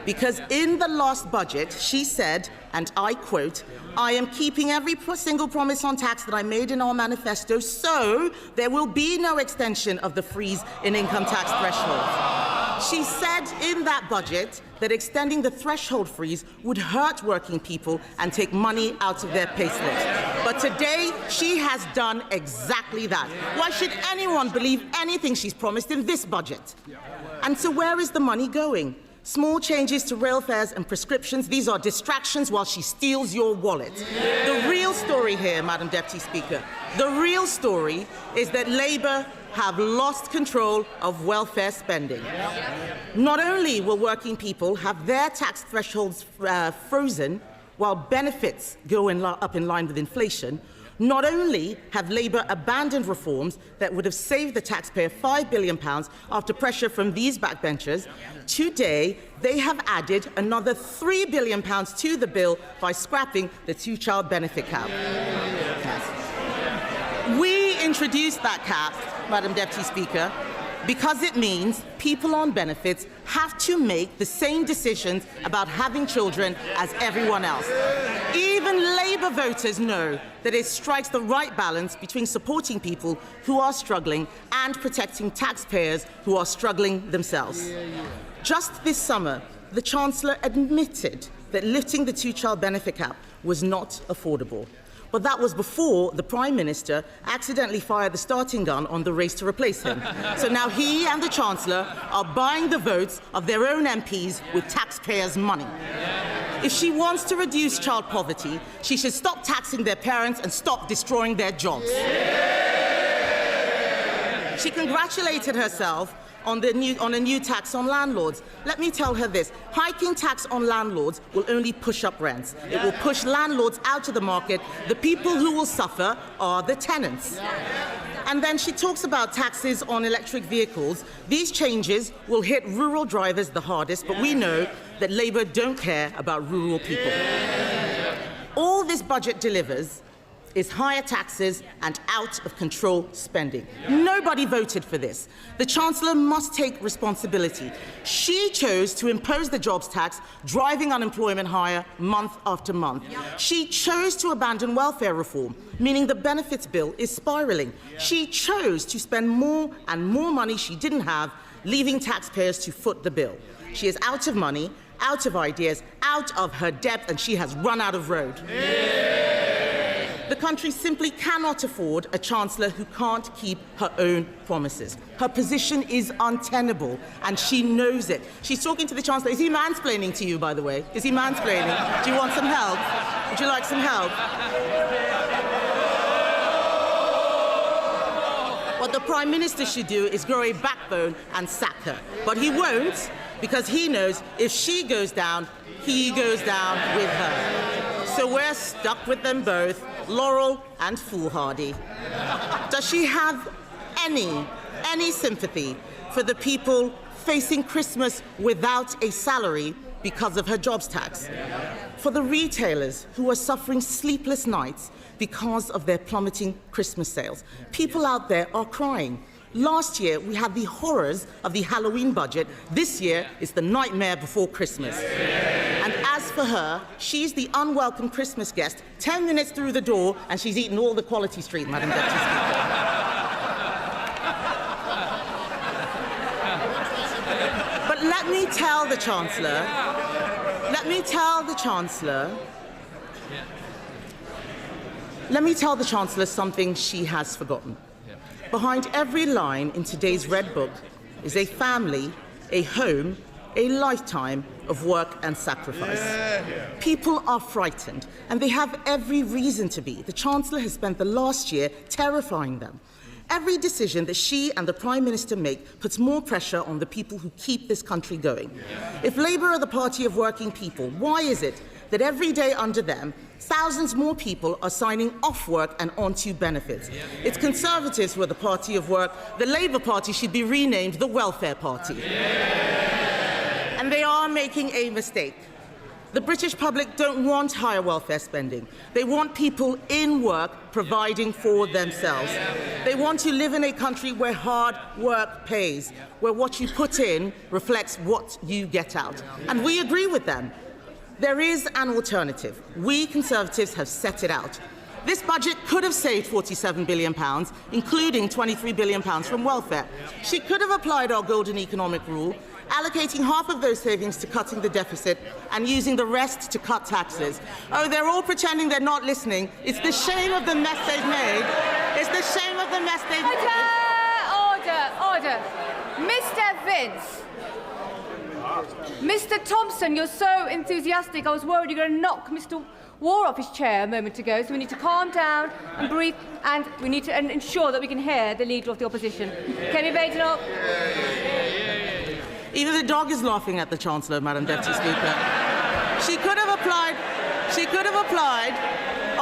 Because in the last budget, she said, and I quote, "I am keeping every single promise on tax that I made in our manifesto, so there will be no extension of the freeze in income tax thresholds." She said in that budget that extending the threshold freeze would hurt working people and take money out of their payslips. But today, she has done exactly that. Why should anyone believe anything she's promised in this budget? And so where is the money going? Small changes to rail fares and prescriptions, these are distractions while she steals your wallet. The real story here, Madam Deputy Speaker, the real story is that Labour have lost control of welfare spending. Not only will working people have their tax thresholds frozen while benefits go up in line with inflation, not only have Labour abandoned reforms that would have saved the taxpayer £5 billion after pressure from these backbenchers, today they have added another £3 billion to the bill by scrapping the two-child benefit cap. We introduced that cap, Madam Deputy Speaker. Because it means people on benefits have to make the same decisions about having children as everyone else. Even Labour voters know that it strikes the right balance between supporting people who are struggling and protecting taxpayers who are struggling themselves. Just this summer, the Chancellor admitted that lifting the two-child benefit cap was not affordable. But that was before the Prime Minister accidentally fired the starting gun on the race to replace him. So now he and the Chancellor are buying the votes of their own MPs with taxpayers' money. If she wants to reduce child poverty, she should stop taxing their parents and stop destroying their jobs. She congratulated herself on a new tax on landlords. Let me tell her this. Hiking tax on landlords will only push up rents. It will push landlords out of the market. The people who will suffer are the tenants. And then she talks about taxes on electric vehicles. These changes will hit rural drivers the hardest, but we know that Labour don't care about rural people. All this budget delivers is higher taxes and out-of-control spending. Nobody voted for this. The Chancellor must take responsibility. She chose to impose the jobs tax, driving unemployment higher month after month. She chose to abandon welfare reform, meaning the benefits bill is spiralling. She chose to spend more and more money she didn't have, leaving taxpayers to foot the bill. She is out of money, out of ideas, out of her depth, and she has run out of road. The country simply cannot afford a Chancellor who can't keep her own promises. Her position is untenable, and she knows it. She's talking to the Chancellor. Is he mansplaining to you, by the way? Is he mansplaining? Do you want some help? Would you like some help? What the Prime Minister should do is grow a backbone and sack her. But he won't, because he knows if she goes down, he goes down with her. So we're stuck with them both, Laurel and foolhardy. Does she have any sympathy for the people facing Christmas without a salary because of her jobs tax? For the retailers who are suffering sleepless nights because of their plummeting Christmas sales? People out there are crying. Last year, we had the horrors of the Halloween budget. This year, it's the nightmare before Christmas. And as for her, she's the unwelcome Christmas guest, 10 minutes through the door, and she's eaten all the Quality Street, Madam Deputy Speaker. But let me tell the Chancellor something she has forgotten. Behind every line in today's Red Book is a family, a home, a lifetime of work and sacrifice. People are frightened, and they have every reason to be. The Chancellor has spent the last year terrifying them. Every decision that she and the Prime Minister make puts more pressure on the people who keep this country going. If Labour are the party of working people, why is it that every day under them, thousands more people are signing off work and onto benefits? It's Conservatives who are the party of work. The Labour Party should be renamed the Welfare Party. And they are making a mistake. The British public don't want higher welfare spending. They want people in work providing for themselves. They want to live in a country where hard work pays, where what you put in reflects what you get out. And we agree with them. There is an alternative. We Conservatives have set it out. This budget could have saved £47 billion, including £23 billion from welfare. She could have applied our golden economic rule, allocating half of those savings to cutting the deficit and using the rest to cut taxes. Oh, they're all pretending they're not listening. It's the shame of the mess they've made. It's the shame of the mess they've made. Order. Mr. Vince. Mr. Thompson, you're so enthusiastic. I was worried you were going to knock Mr. War off his chair a moment ago, so we need to calm down and breathe, and we need to ensure that we can hear the Leader of the Opposition. Kenny Badenoch. Even the dog is laughing at the Chancellor, Madam Deputy Speaker. She could have applied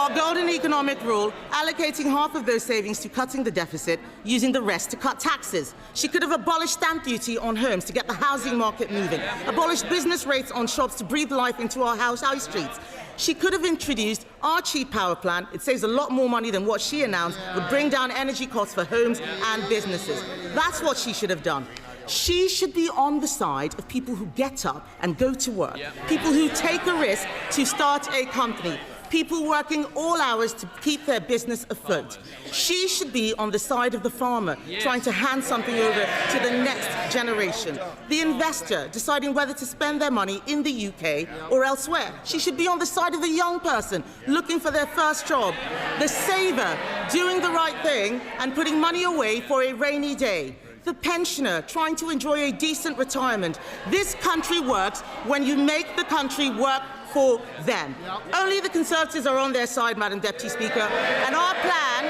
Our golden economic rule, allocating half of those savings to cutting the deficit, using the rest to cut taxes. She could have abolished stamp duty on homes to get the housing market moving, abolished business rates on shops to breathe life into our high streets. She could have introduced our cheap power plan. It saves a lot more money than what she announced would bring down energy costs for homes and businesses. That's what she should have done. She should be on the side of people who get up and go to work, people who take a risk to start a company, people working all hours to keep their business afloat. She should be on the side of the farmer, trying to hand something over to the next generation. The investor, deciding whether to spend their money in the UK or elsewhere. She should be on the side of the young person, looking for their first job. The saver, doing the right thing and putting money away for a rainy day. The pensioner, trying to enjoy a decent retirement. This country works when you make the country work for them. Only the Conservatives are on their side, Madam Deputy Speaker, and our plan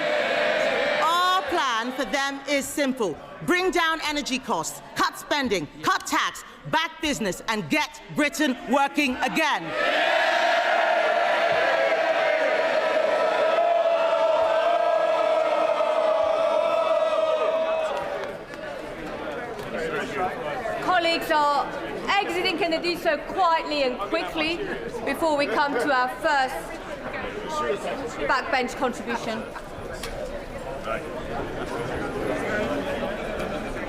for them is simple. Bring down energy costs, cut spending, cut tax, back business, and get Britain working again. Colleagues are exiting. Can they do so quietly and quickly before we come to our first backbench contribution?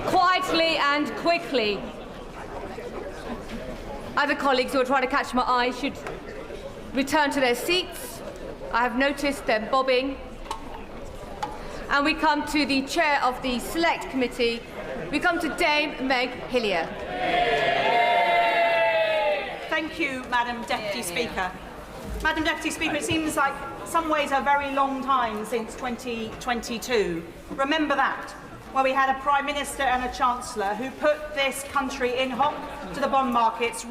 Quietly and quickly. Other colleagues who are trying to catch my eye should return to their seats. I have noticed them bobbing. And we come to the chair of the Select Committee. We come to Dame Meg Hillier. Thank you, Madam Deputy Speaker. Madam Deputy Speaker, it seems like some ways a very long time since 2022. Remember that, where we had a Prime Minister and a Chancellor who put this country in hock to the bond markets,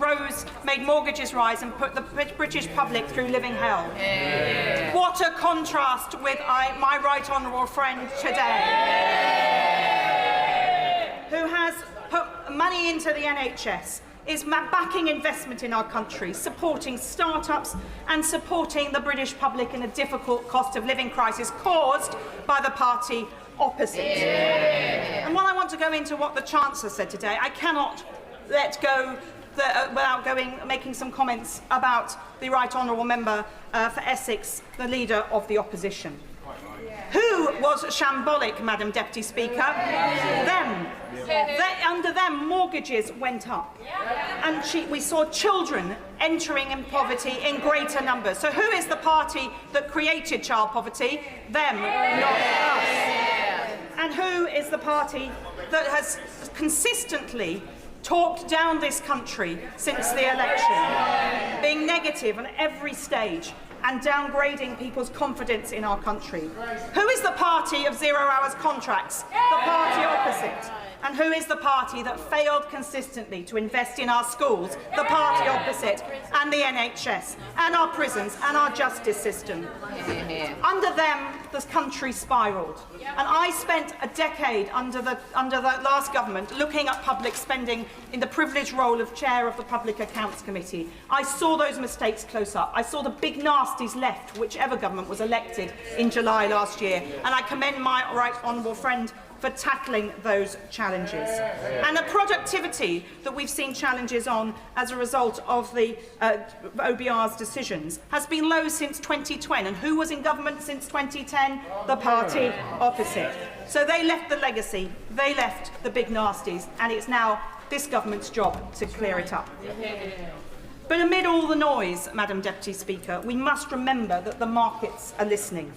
made mortgages rise and put the British public through living hell. What a contrast with my right honourable friend today, who has put money into the NHS, is backing investment in our country, supporting start-ups and supporting the British public in a difficult cost of living crisis caused by the party opposite. And while I want to go into what the Chancellor said today, I cannot let go without making some comments about the Right Honourable Member for Essex, the Leader of the Opposition. Who was shambolic, Madam Deputy Speaker? Them. Under them, mortgages went up. And we saw children entering in poverty in greater numbers. So who is the party that created child poverty? Them, not us. And who is the party that has consistently talked down this country since the election, being negative on every stage and downgrading people's confidence in our country? Who is the party of 0 hours contracts? The party opposite. And who is the party that failed consistently to invest in our schools? The party opposite. And the NHS, and our prisons, and our justice system. Under them, this country spiralled. And I spent a decade under the last government looking at public spending in the privileged role of chair of the Public Accounts Committee. I saw those mistakes close up. I saw the big nasties left, whichever government was elected in July last year. And I commend my right honourable friend for tackling those challenges. And the productivity that we've seen challenges on as a result of the OBR's decisions has been low since 2010. And who was in government since 2010? The party opposite. So they left the legacy, they left the big nasties, and it's now this government's job to clear it up. But amid all the noise, Madam Deputy Speaker, we must remember that the markets are listening,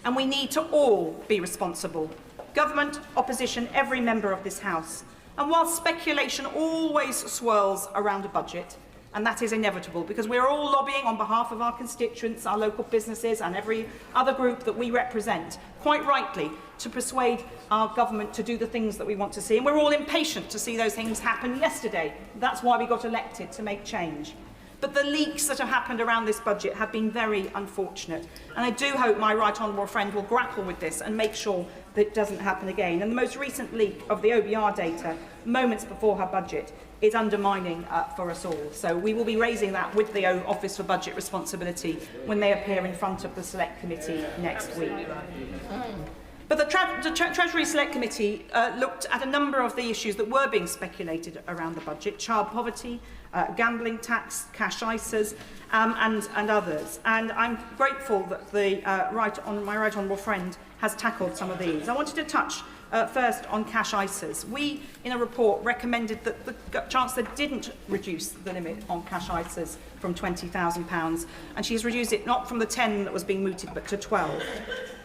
and we need to all be responsible. Government, opposition, every member of this House. And while speculation always swirls around a budget, and that is inevitable because we're all lobbying on behalf of our constituents, our local businesses and every other group that we represent, quite rightly, to persuade our government to do the things that we want to see. And we're all impatient to see those things happen yesterday. That's why we got elected, to make change. But the leaks that have happened around this budget have been very unfortunate. And I do hope my right honourable friend will grapple with this and make sure that it doesn't happen again. And the most recent leak of the OBR data, moments before her budget, is undermining for us all. So we will be raising that with the Office for Budget Responsibility when they appear in front of the Select Committee next week. But the Treasury Select Committee looked at a number of the issues that were being speculated around the budget: child poverty, gambling tax, cash ISAs, and others. And I'm grateful that my right honourable friend has tackled some of these. I wanted to touch first on cash ISAs. We, in a report, recommended that the Chancellor didn't reduce the limit on cash ISAs from £20,000, and she's reduced it not from the 10 that was being mooted, but to 12.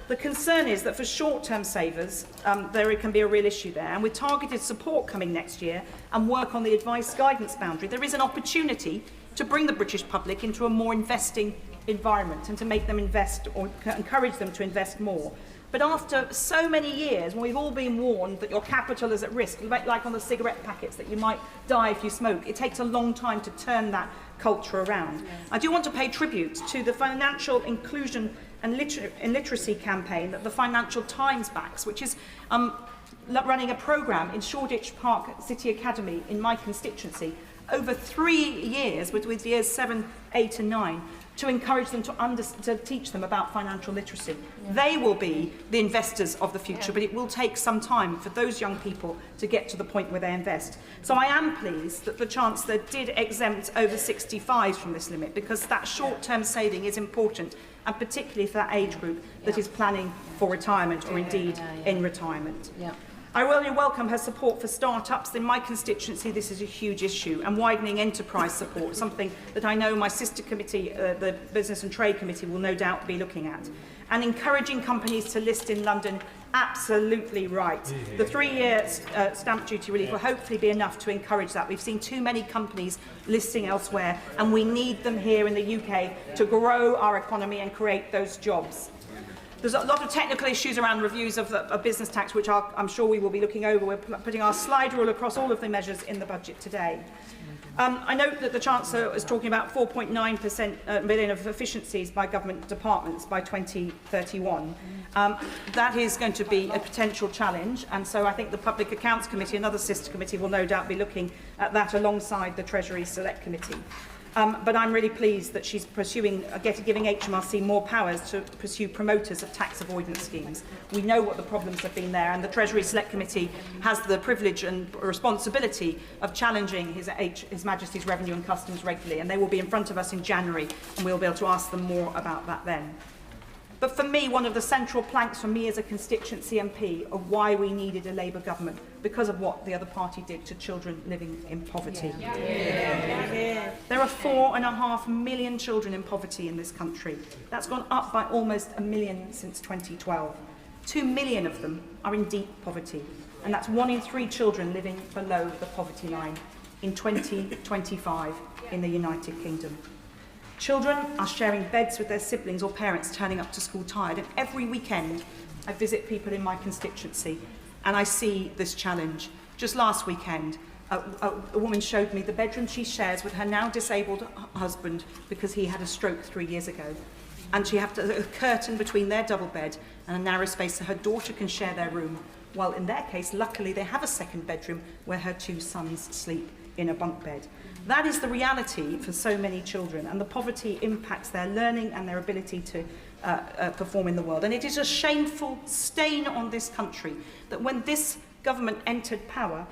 The concern is that for short-term savers, there can be a real issue there. And with targeted support coming next year and work on the advice guidance boundary, there is an opportunity to bring the British public into a more investing environment and to make them invest or encourage them to invest more. But after so many years, when we've all been warned that your capital is at risk, like on the cigarette packets, that you might die if you smoke, it takes a long time to turn that culture around. I do want to pay tribute to the financial inclusion and literacy campaign that the Financial Times backs, which is running a programme in Shoreditch Park City Academy in my constituency over 3 years, with years 7, 8 and 9, to encourage them to teach them about financial literacy. Yeah. They will be the investors of the future, but it will take some time for those young people to get to the point where they invest. So I am pleased that the Chancellor did exempt over 65s from this limit, because that short-term saving is important, and particularly for that age group that is planning for retirement or indeed in retirement. Yeah. I really welcome her support for start-ups. In my constituency, this is a huge issue, and widening enterprise support, something that I know my sister committee, the Business and Trade Committee, will no doubt be looking at. And encouraging companies to list in London, absolutely right. The 3-year stamp duty relief will hopefully be enough to encourage that. We've seen too many companies listing elsewhere, and we need them here in the UK to grow our economy and create those jobs. There's a lot of technical issues around reviews of business tax, which I'm sure we will be looking over. We're putting our slide rule across all of the measures in the budget today. I note that the Chancellor is talking about 4.9% million of efficiencies by government departments by 2031. That is going to be a potential challenge, and so I think the Public Accounts Committee, another sister committee, will no doubt be looking at that alongside the Treasury Select Committee. But I'm really pleased that she's giving HMRC more powers to pursue promoters of tax avoidance schemes. We know what the problems have been there, and the Treasury Select Committee has the privilege and responsibility of challenging His Majesty's Revenue and Customs regularly, and they will be in front of us in January, and we'll be able to ask them more about that then. But for me, one of the central planks for me as a constituency MP of why we needed a Labour government, because of what the other party did to children living in poverty. There are 4.5 million children in poverty in this country. That's gone up by almost 1 million since 2012. 2 million of them are in deep poverty, and that's 1 in 3 children living below the poverty line in 2025 in the United Kingdom. Children are sharing beds with their siblings or parents turning up to school tired, and every weekend I visit people in my constituency and I see this challenge. Just last weekend, a woman showed me the bedroom she shares with her now disabled husband because he had a stroke 3 years ago. And she has a curtain between their double bed and a narrow space so her daughter can share their room. While in their case, luckily, they have a second bedroom where her 2 sons sleep in a bunk bed. That is the reality for so many children, and the poverty impacts their learning and their ability to perform in the world. And it is a shameful stain on this country that when this government entered power,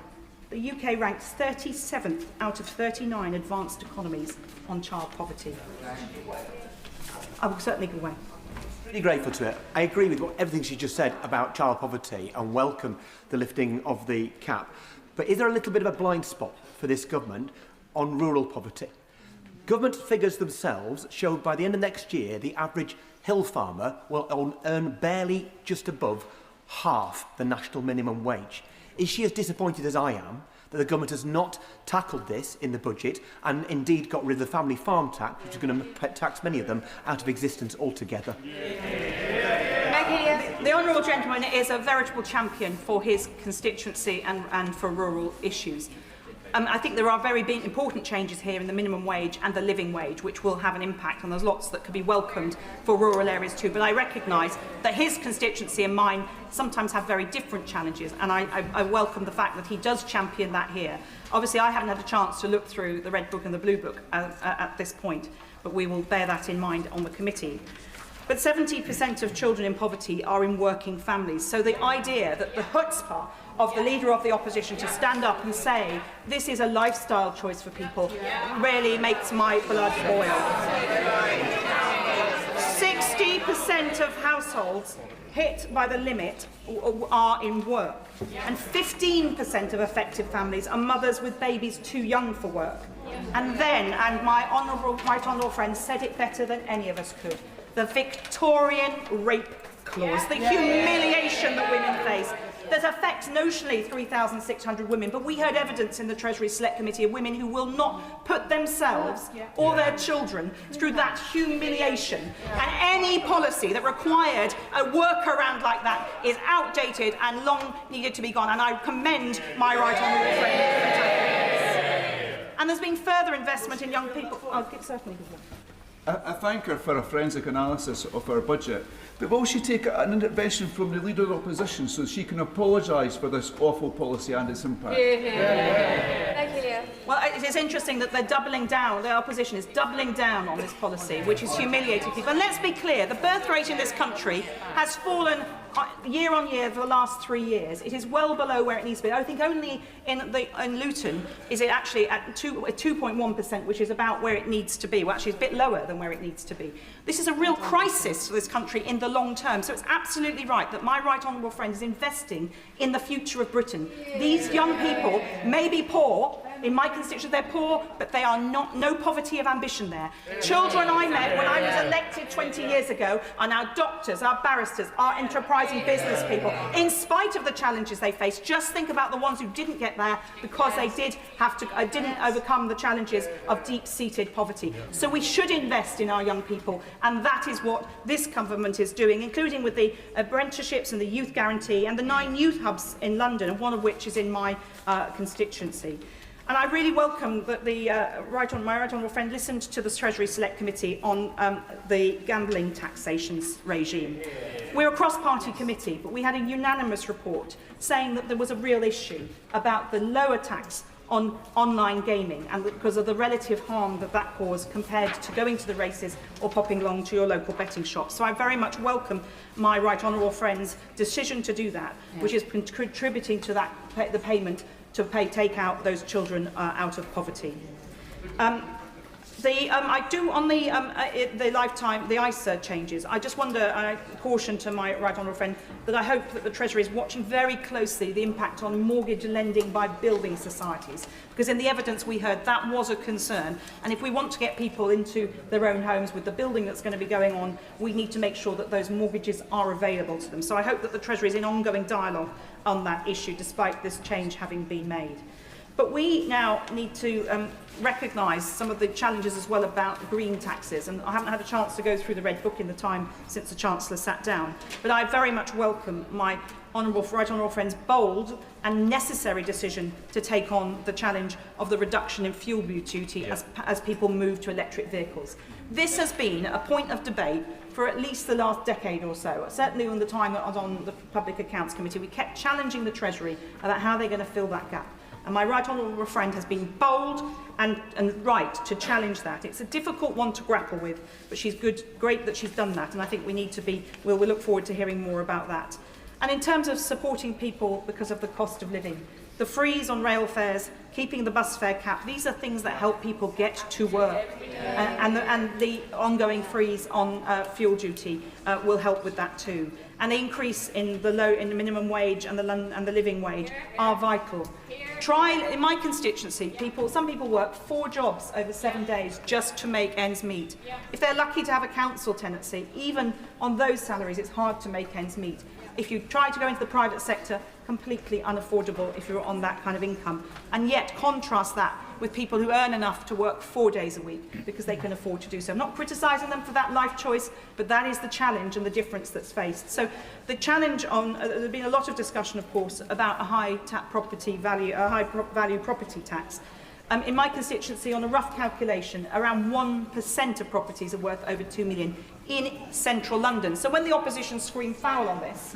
the UK ranks 37th out of 39 advanced economies on child poverty. I will certainly go away. Really grateful to it. I agree with everything she just said about child poverty and welcome the lifting of the cap. But is there a little bit of a blind spot for this government on rural poverty? Government figures themselves show by the end of next year the average hill farmer will earn barely just above half the national minimum wage. Is she as disappointed as I am that the government has not tackled this in the budget and indeed got rid of the family farm tax, which is going to tax many of them out of existence altogether? The honourable gentleman is a veritable champion for his constituency and for rural issues. I think there are very big, important changes here in the minimum wage and the living wage, which will have an impact, and there's lots that could be welcomed for rural areas too. But I recognise that his constituency and mine sometimes have very different challenges, and I welcome the fact that he does champion that here. Obviously, I haven't had a chance to look through the Red Book and the Blue Book at this point, but we will bear that in mind on the committee. But 70% of children in poverty are in working families. So the idea that the chutzpah of the Leader of the Opposition to stand up and say this is a lifestyle choice for people really makes my blood boil. 60% of households hit by the limit are in work, and 15% of affected families are mothers with babies too young for work. And my right honourable friend said it better than any of us could, the Victorian rape clause, the humiliation that women face, that affects notionally 3,600 women, but we heard evidence in the Treasury Select Committee of women who will not put themselves or their children through that humiliation. And any policy that required a workaround like that is outdated and long needed to be gone. And I commend my right honourable friend. And there's been further investment in young people. Certainly. I thank her for a forensic analysis of our budget, but will she take an intervention from the Leader of the Opposition so she can apologise for this awful policy and its impact? Thank you, Leah. Well, it is interesting that they're doubling down, the opposition is doubling down on this policy, which is humiliating people. And let's be clear, the birth rate in this country has fallen year on year for the last 3 years. It is well below where it needs to be. I think only in Luton is it actually at 2.1%, which is about where it needs to be. Well, actually, it's a bit lower than where it needs to be. This is a real crisis for this country in the long term. So it's absolutely right that my right honourable friend is investing in the future of Britain. These young people may be poor. In my constituency, they're poor, but they are not, no poverty of ambition there. Children I met when I was elected 20 years ago are now doctors, are barristers, are enterprising business people. In spite of the challenges they face, just think about the ones who didn't get there because they didn't overcome the challenges of deep-seated poverty. So we should invest in our young people, and that is what this government is doing, including with the apprenticeships and the youth guarantee and the 9 youth hubs in London, and one of which is in my constituency. And I really welcome that my right honourable friend listened to the Treasury Select Committee on the gambling taxation regime. We're a cross-party committee, but we had a unanimous report saying that there was a real issue about the lower tax on online gaming, and because of the relative harm that that caused compared to going to the races or popping along to your local betting shop. So I very much welcome my right honourable friend's decision to do that, which is contributing to that the payment to take out those children out of poverty. I do on the lifetime, the ISA changes. I just wonder, I caution to my right honourable friend that I hope that the Treasury is watching very closely the impact on mortgage lending by building societies, because in the evidence we heard that was a concern. And if we want to get people into their own homes with the building that's going to be going on, we need to make sure that those mortgages are available to them. So I hope that the Treasury is in ongoing dialogue on that issue, despite this change having been made. But we now need to recognise some of the challenges as well about green taxes. And I haven't had a chance to go through the Red Book in the time since the Chancellor sat down. But I very much welcome my right honourable friend's bold and necessary decision to take on the challenge of the reduction in fuel duty as people move to electric vehicles. This has been a point of debate for at least the last decade or so. Certainly on the time that I was on the Public Accounts Committee, we kept challenging the Treasury about how they're going to fill that gap. And my right honourable friend has been bold and right to challenge that. It's a difficult one to grapple with, but she's great that she's done that, and I think we need to be, we'll look forward to hearing more about that. And in terms of supporting people because of the cost of living, the freeze on rail fares, keeping the bus fare cap, these are things that help people get to work. And the ongoing freeze on fuel duty will help with that too. And the increase in the minimum wage and the living wage are vital. In my constituency, some people work 4 jobs over 7 days just to make ends meet. If they're lucky to have a council tenancy, even on those salaries, it's hard to make ends meet. if you try to go into the private sector, completely unaffordable if you're on that kind of income. And yet contrast that with people who earn enough to work 4 days a week because they can afford to do so. I'm not criticising them for that life choice, but that is the challenge and the difference that's faced. So the challenge on, there's been a lot of discussion, of course, about a high value property tax. In my constituency, on a rough calculation, around 1% of properties are worth over 2 million in central London. So when the opposition scream foul on this,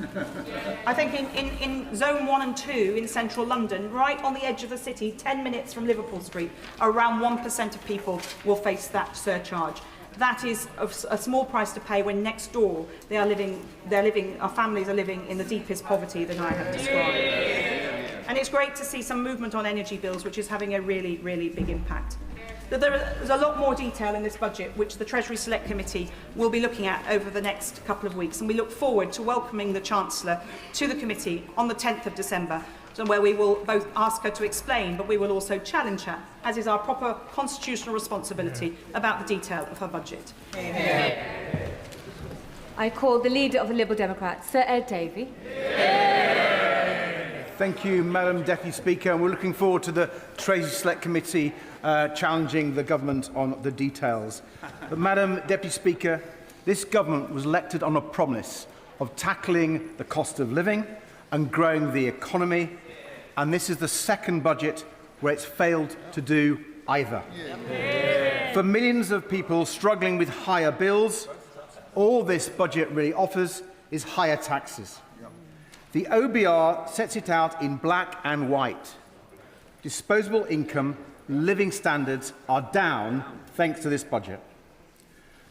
I think in zone 1 and 2 in central London, right on the edge of the city, 10 minutes from Liverpool Street, around 1% of people will face that surcharge. That is a small price to pay when next door our families are living in the deepest poverty that I have described. And it's great to see some movement on energy bills, which is having a really, really big impact. There's a lot more detail in this budget, which the Treasury Select Committee will be looking at over the next couple of weeks, and we look forward to welcoming the Chancellor to the committee on the 10th of December, where we will both ask her to explain, but we will also challenge her, as is our proper constitutional responsibility, about the detail of her budget. I call the Leader of the Liberal Democrats, Sir Ed Davey. Thank you, Madam Deputy Speaker. And we're looking forward to the Treasury Select Committee challenging the government on the details. But, Madam Deputy Speaker, this government was elected on a promise of tackling the cost of living and growing the economy, and this is the second budget where it's failed to do either. For millions of people struggling with higher bills, all this budget really offers is higher taxes. The OBR sets it out in black and white. Disposable income, living standards are down thanks to this budget.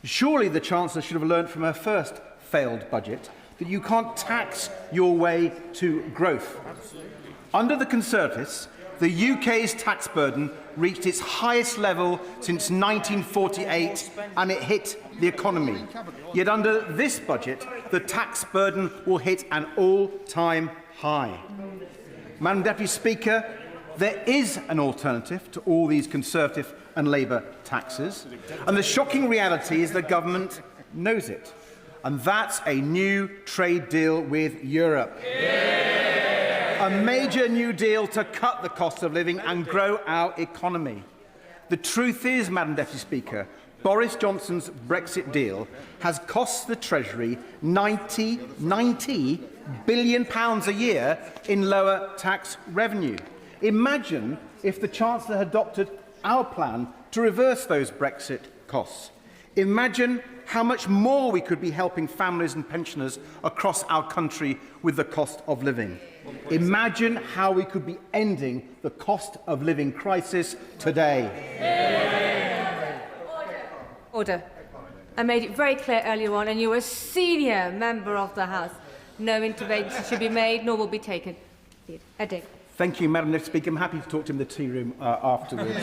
Surely the Chancellor should have learned from her first failed budget that you can't tax your way to growth. Under the Conservatives, the UK's tax burden reached its highest level since 1948 and it hit the economy. Yet under this budget, the tax burden will hit an all-time high. Madam Deputy Speaker, there is an alternative to all these Conservative and Labour taxes, and the shocking reality is the government knows it, and that's a new trade deal with Europe. A major new deal to cut the cost of living and grow our economy. The truth is, Madam Deputy Speaker, Boris Johnson's Brexit deal has cost the Treasury £90 billion a year in lower tax revenue. Imagine if the Chancellor had adopted our plan to reverse those Brexit costs. Imagine how much more we could be helping families and pensioners across our country with the cost of living. Imagine how we could be ending the cost of living crisis today. Order. I made it very clear earlier on, and you're a senior member of the House. No intervention should be made, nor will be taken. Ed. Thank you, Madam Deputy Speaker. I'm happy to talk to him in the tea room afterwards.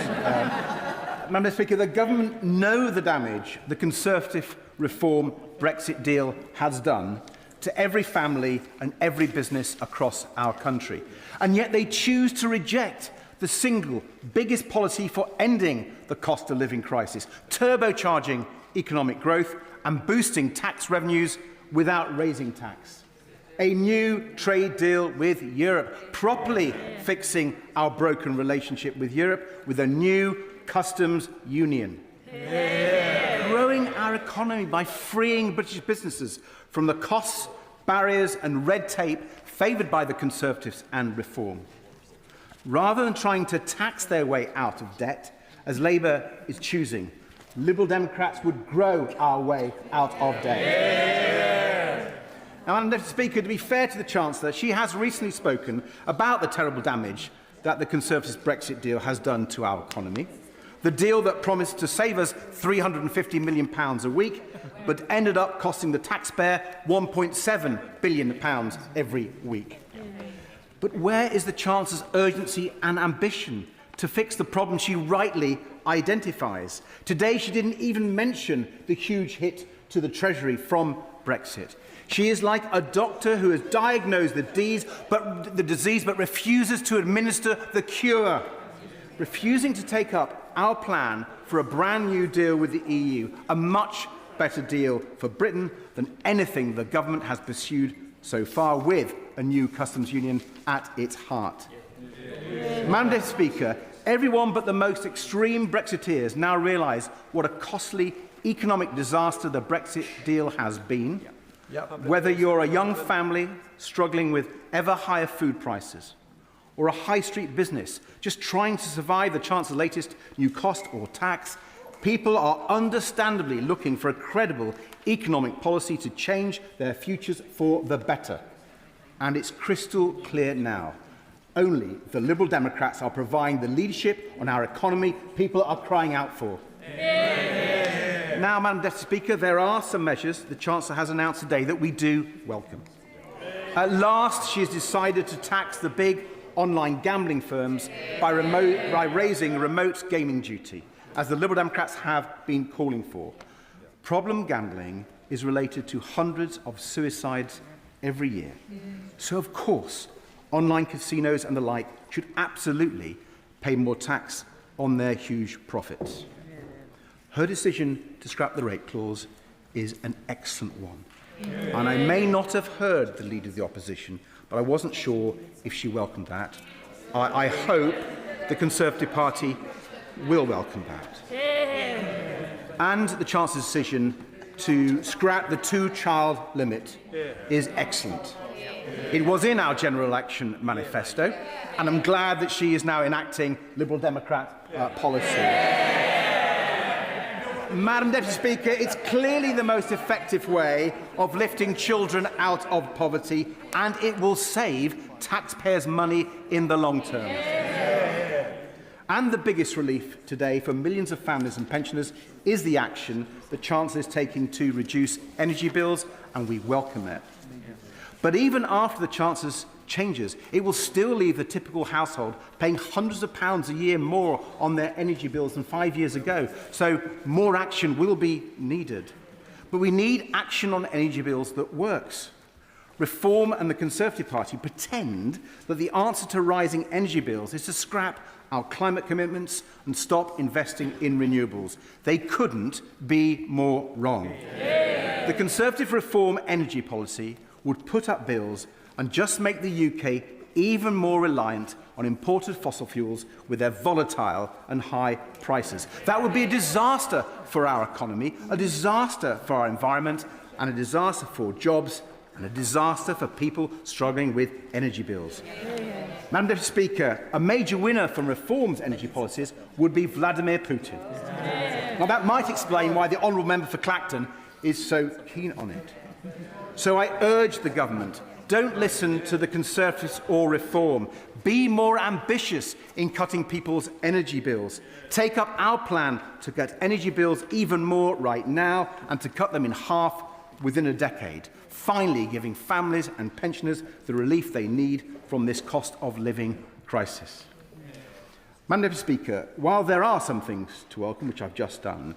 Madam Deputy Speaker, the government know the damage the Conservative reform Brexit deal has done to every family and every business across our country. And yet they choose to reject the single biggest policy for ending the cost of living crisis, turbocharging economic growth and boosting tax revenues without raising tax. A new trade deal with Europe, properly fixing our broken relationship with Europe with a new customs union. Growing our economy by freeing British businesses from the costs, barriers and red tape favoured by the Conservatives and Reform. Rather than trying to tax their way out of debt, as Labour is choosing, Liberal Democrats would grow our way out of debt. Now, Madam Deputy Speaker, to be fair to the Chancellor, she has recently spoken about the terrible damage that the Conservatives' Brexit deal has done to our economy. The deal that promised to save us £350 million a week, but ended up costing the taxpayer £1.7 billion every week. But where is the Chancellor's urgency and ambition to fix the problem she rightly identifies? Today, she didn't even mention the huge hit to the Treasury from Brexit. She is like a doctor who has diagnosed the disease but refuses to administer the cure. Refusing to take up our plan for a brand new deal with the EU, a much better deal for Britain than anything the government has pursued so far with a new customs union at its heart. Madam Deputy Speaker, everyone but the most extreme Brexiteers now realise what a costly economic disaster the Brexit deal has been. Whether you're a young family struggling with ever higher food prices, or a high street business just trying to survive the chance of the latest new cost or tax, people are understandably looking for a credible economic policy to change their futures for the better. And it's crystal clear now. Only the Liberal Democrats are providing the leadership on our economy people are crying out for. Now, Madam Deputy Speaker, there are some measures the Chancellor has announced today that we do welcome. At last, she has decided to tax the big online gambling firms by raising remote gaming duty, as the Liberal Democrats have been calling for. Problem gambling is related to hundreds of suicides every year. So, of course, online casinos and the like should absolutely pay more tax on their huge profits. Her decision to scrap the rate clause is an excellent one. And I may not have heard the Leader of the Opposition, but I wasn't sure if she welcomed that. I hope the Conservative Party will welcome that. And the Chancellor's decision to scrap the two-child limit is excellent. It was in our general election manifesto, and I'm glad that she is now enacting Liberal Democrat policy. Madam Deputy Speaker, it's clearly the most effective way of lifting children out of poverty, and it will save taxpayers' money in the long term. And the biggest relief today for millions of families and pensioners is the action the Chancellor is taking to reduce energy bills, and we welcome it. But even after the Chancellor's changes, it will still leave the typical household paying hundreds of pounds a year more on their energy bills than 5 years ago. So more action will be needed. But we need action on energy bills that works. Reform and the Conservative Party pretend that the answer to rising energy bills is to scrap our climate commitments and stop investing in renewables. They couldn't be more wrong. The Conservative reform energy policy would put up bills and just make the UK even more reliant on imported fossil fuels with their volatile and high prices. That would be a disaster for our economy, a disaster for our environment, and a disaster for jobs, and a disaster for people struggling with energy bills. Madam Deputy Speaker, a major winner from reform's energy policies would be Vladimir Putin. Now, that might explain why the Honourable Member for Clacton is so keen on it. So I urge the government, don't listen to the Conservatives or Reform. Be more ambitious in cutting people's energy bills. Take up our plan to cut energy bills even more right now and to cut them in half within a decade, finally giving families and pensioners the relief they need from this cost of living crisis. Madam Deputy Speaker, while there are some things to welcome, which I've just done,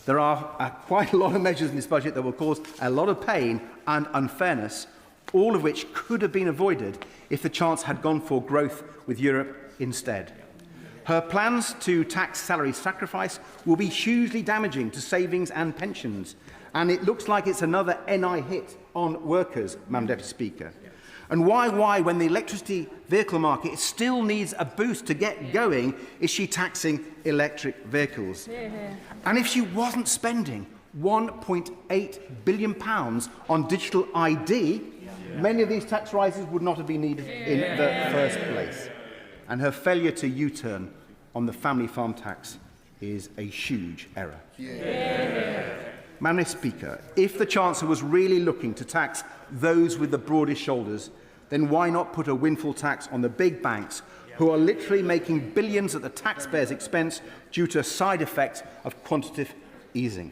there are quite a lot of measures in this budget that will cause a lot of pain and unfairness, all of which could have been avoided if the Chancellor had gone for growth with Europe instead. Her plans to tax salary sacrifice will be hugely damaging to savings and pensions, and it looks like it's another NI hit on workers, Madam Deputy Speaker. And why, when the electricity vehicle market still needs a boost to get going, is she taxing electric vehicles? And if she wasn't spending £1.8 billion on digital ID, many of these tax rises would not have been needed in the first place. And her failure to U-turn on the family farm tax is a huge error. Madam Speaker, if the Chancellor was really looking to tax those with the broadest shoulders, then why not put a windfall tax on the big banks who are literally making billions at the taxpayers' expense due to a side effect of quantitative easing?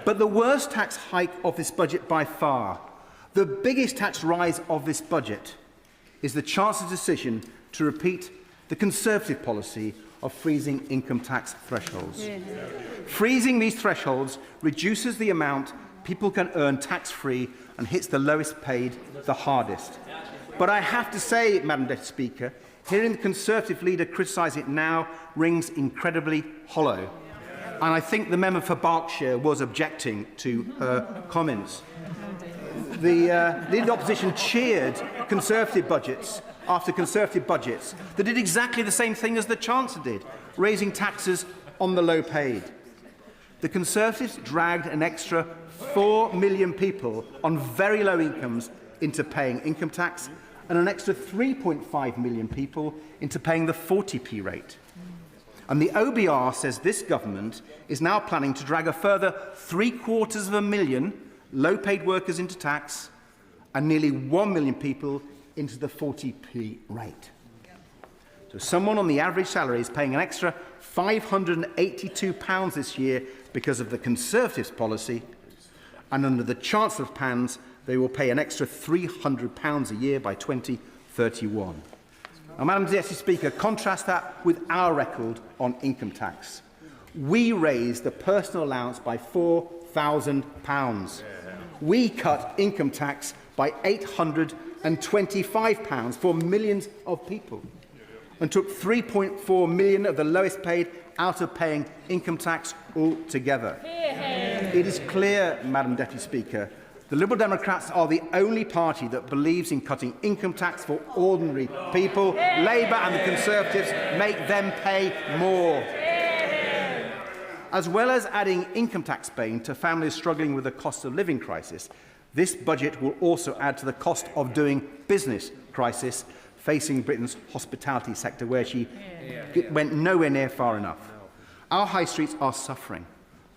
But the worst tax hike of this budget by far, the biggest tax rise of this budget, is the Chancellor's decision to repeat the Conservative policy of freezing income tax thresholds. Freezing these thresholds reduces the amount people can earn tax-free and hits the lowest paid the hardest. But I have to say, Madam Deputy Speaker, hearing the Conservative leader criticise it now rings incredibly hollow. And I think the member for Berkshire was objecting to her comments. the leader of the opposition cheered Conservative budgets after Conservative budgets that did exactly the same thing as the Chancellor did, raising taxes on the low-paid. The Conservatives dragged an extra 4 million people on very low incomes into paying income tax and an extra 3.5 million people into paying the 40p rate. And the OBR says this government is now planning to drag a further 750,000 low-paid workers into tax and nearly 1 million people into the 40p rate. So someone on the average salary is paying an extra £582 this year because of the Conservatives' policy, and under the Chancellor's plans, they will pay an extra £300 a year by 2031. Now, Madam Deputy Speaker, contrast that with our record on income tax. We raised the personal allowance by £4,000. We cut income tax by £825 for millions of people and took 3.4 million of the lowest paid out of paying income tax altogether. It is clear, Madam Deputy Speaker, the Liberal Democrats are the only party that believes in cutting income tax for ordinary people. Labour and the Conservatives make them pay more. As well as adding income tax pain to families struggling with the cost of living crisis, this budget will also add to the cost of doing business crisis facing Britain's hospitality sector, where she went nowhere near far enough. Our high streets are suffering.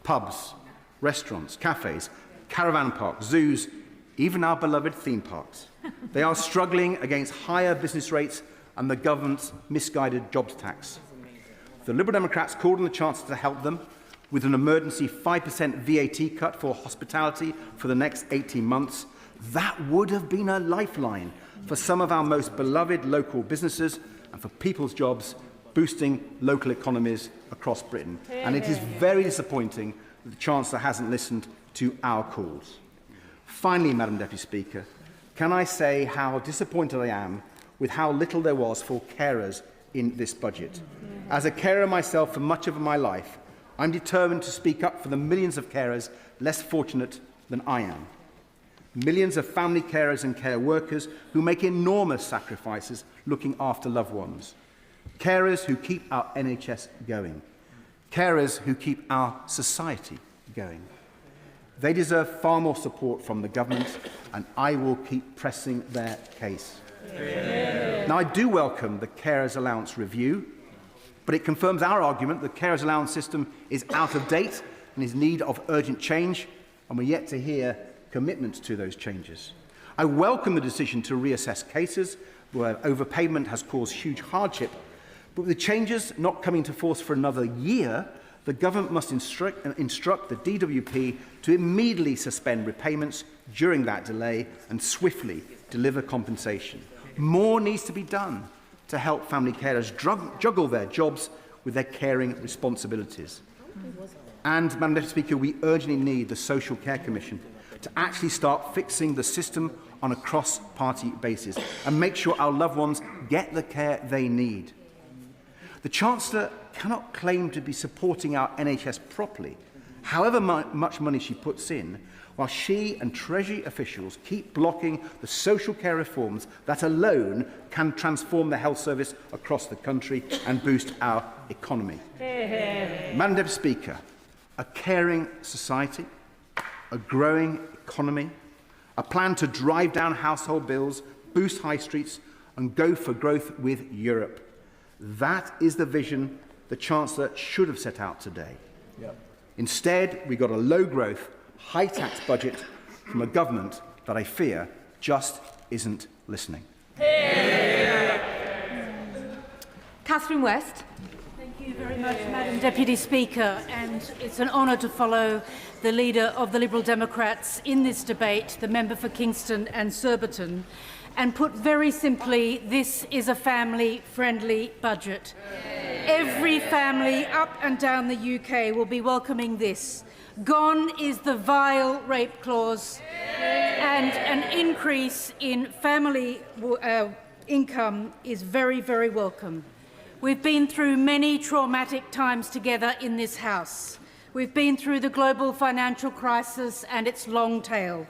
Pubs, restaurants, cafes, caravan parks, zoos, even our beloved theme parks. They are struggling against higher business rates and the government's misguided jobs tax. The Liberal Democrats called on the Chancellor to help them with an emergency 5% VAT cut for hospitality for the next 18 months. That would have been a lifeline for some of our most beloved local businesses and for people's jobs, boosting local economies across Britain. And it is very disappointing that the Chancellor hasn't listened to our calls. Finally, Madam Deputy Speaker, can I say how disappointed I am with how little there was for carers in this budget? As a carer myself for much of my life, I'm determined to speak up for the millions of carers less fortunate than I am. Millions of family carers and care workers who make enormous sacrifices looking after loved ones. Carers who keep our NHS going. Carers who keep our society going. They deserve far more support from the government, and I will keep pressing their case. Now, I do welcome the Carers Allowance review, but it confirms our argument that the Carers Allowance system is out of date and is in need of urgent change, and we're yet to hear commitments to those changes. I welcome the decision to reassess cases where overpayment has caused huge hardship, but with the changes not coming to force for another year, the government must instruct the DWP to immediately suspend repayments during that delay and swiftly deliver compensation. More needs to be done to help family carers juggle their jobs with their caring responsibilities. And, Madam Deputy Speaker, we urgently need the Social Care Commission to actually start fixing the system on a cross-party basis and make sure our loved ones get the care they need. The Chancellor cannot claim to be supporting our NHS properly, however much money she puts in, while she and Treasury officials keep blocking the social care reforms that alone can transform the health service across the country and boost our economy. Madam Deputy Speaker, a caring society, a growing economy, a plan to drive down household bills, boost high streets and go for growth with Europe. That is the vision the Chancellor should have set out today. Instead, we got a low-growth, high-tax budget from a government that I fear just isn't listening. Catherine West. Thank you very much, Madam Deputy Speaker, and it's an honour to follow the leader of the Liberal Democrats in this debate, the member for Kingston and Surbiton. And put very simply, this is a family-friendly budget. Every family up and down the UK will be welcoming this. Gone is the vile rape clause, and an increase in family income is very, very welcome. We've been through many traumatic times together in this House. We've been through the global financial crisis and its long tail.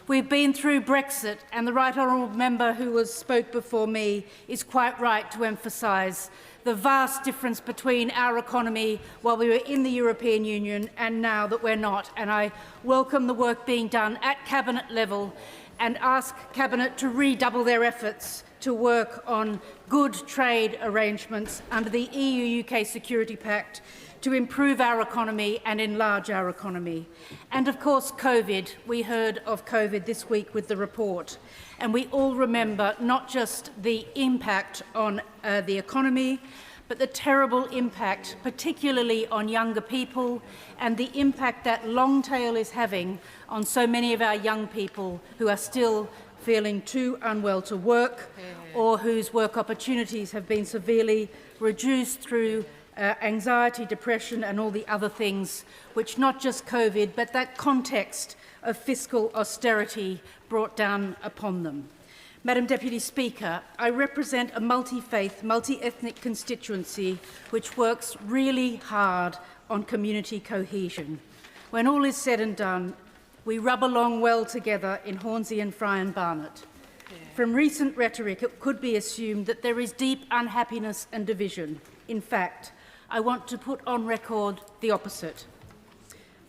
We've been through Brexit, and the right honourable member who spoke before me is quite right to emphasise the vast difference between our economy while we were in the European Union and now that we're not. And I welcome the work being done at Cabinet level and ask Cabinet to redouble their efforts to work on good trade arrangements under the EU-UK Security Pact to improve our economy and enlarge our economy. And of course, COVID. We heard of COVID this week with the report. And we all remember not just the impact on the economy, but the terrible impact, particularly on younger people, and the impact that long tail is having on so many of our young people who are still feeling too unwell to work or whose work opportunities have been severely reduced through anxiety, depression and all the other things which not just COVID but that context of fiscal austerity brought down upon them. Madam Deputy Speaker, I represent a multi-faith, multi-ethnic constituency which works really hard on community cohesion. When all is said and done, we rub along well together in Hornsey and Fry and Barnet. From recent rhetoric, it could be assumed that there is deep unhappiness and division. In fact, I want to put on record the opposite.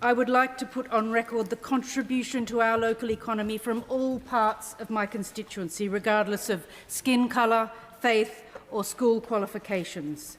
I would like to put on record the contribution to our local economy from all parts of my constituency, regardless of skin colour, faith or school qualifications.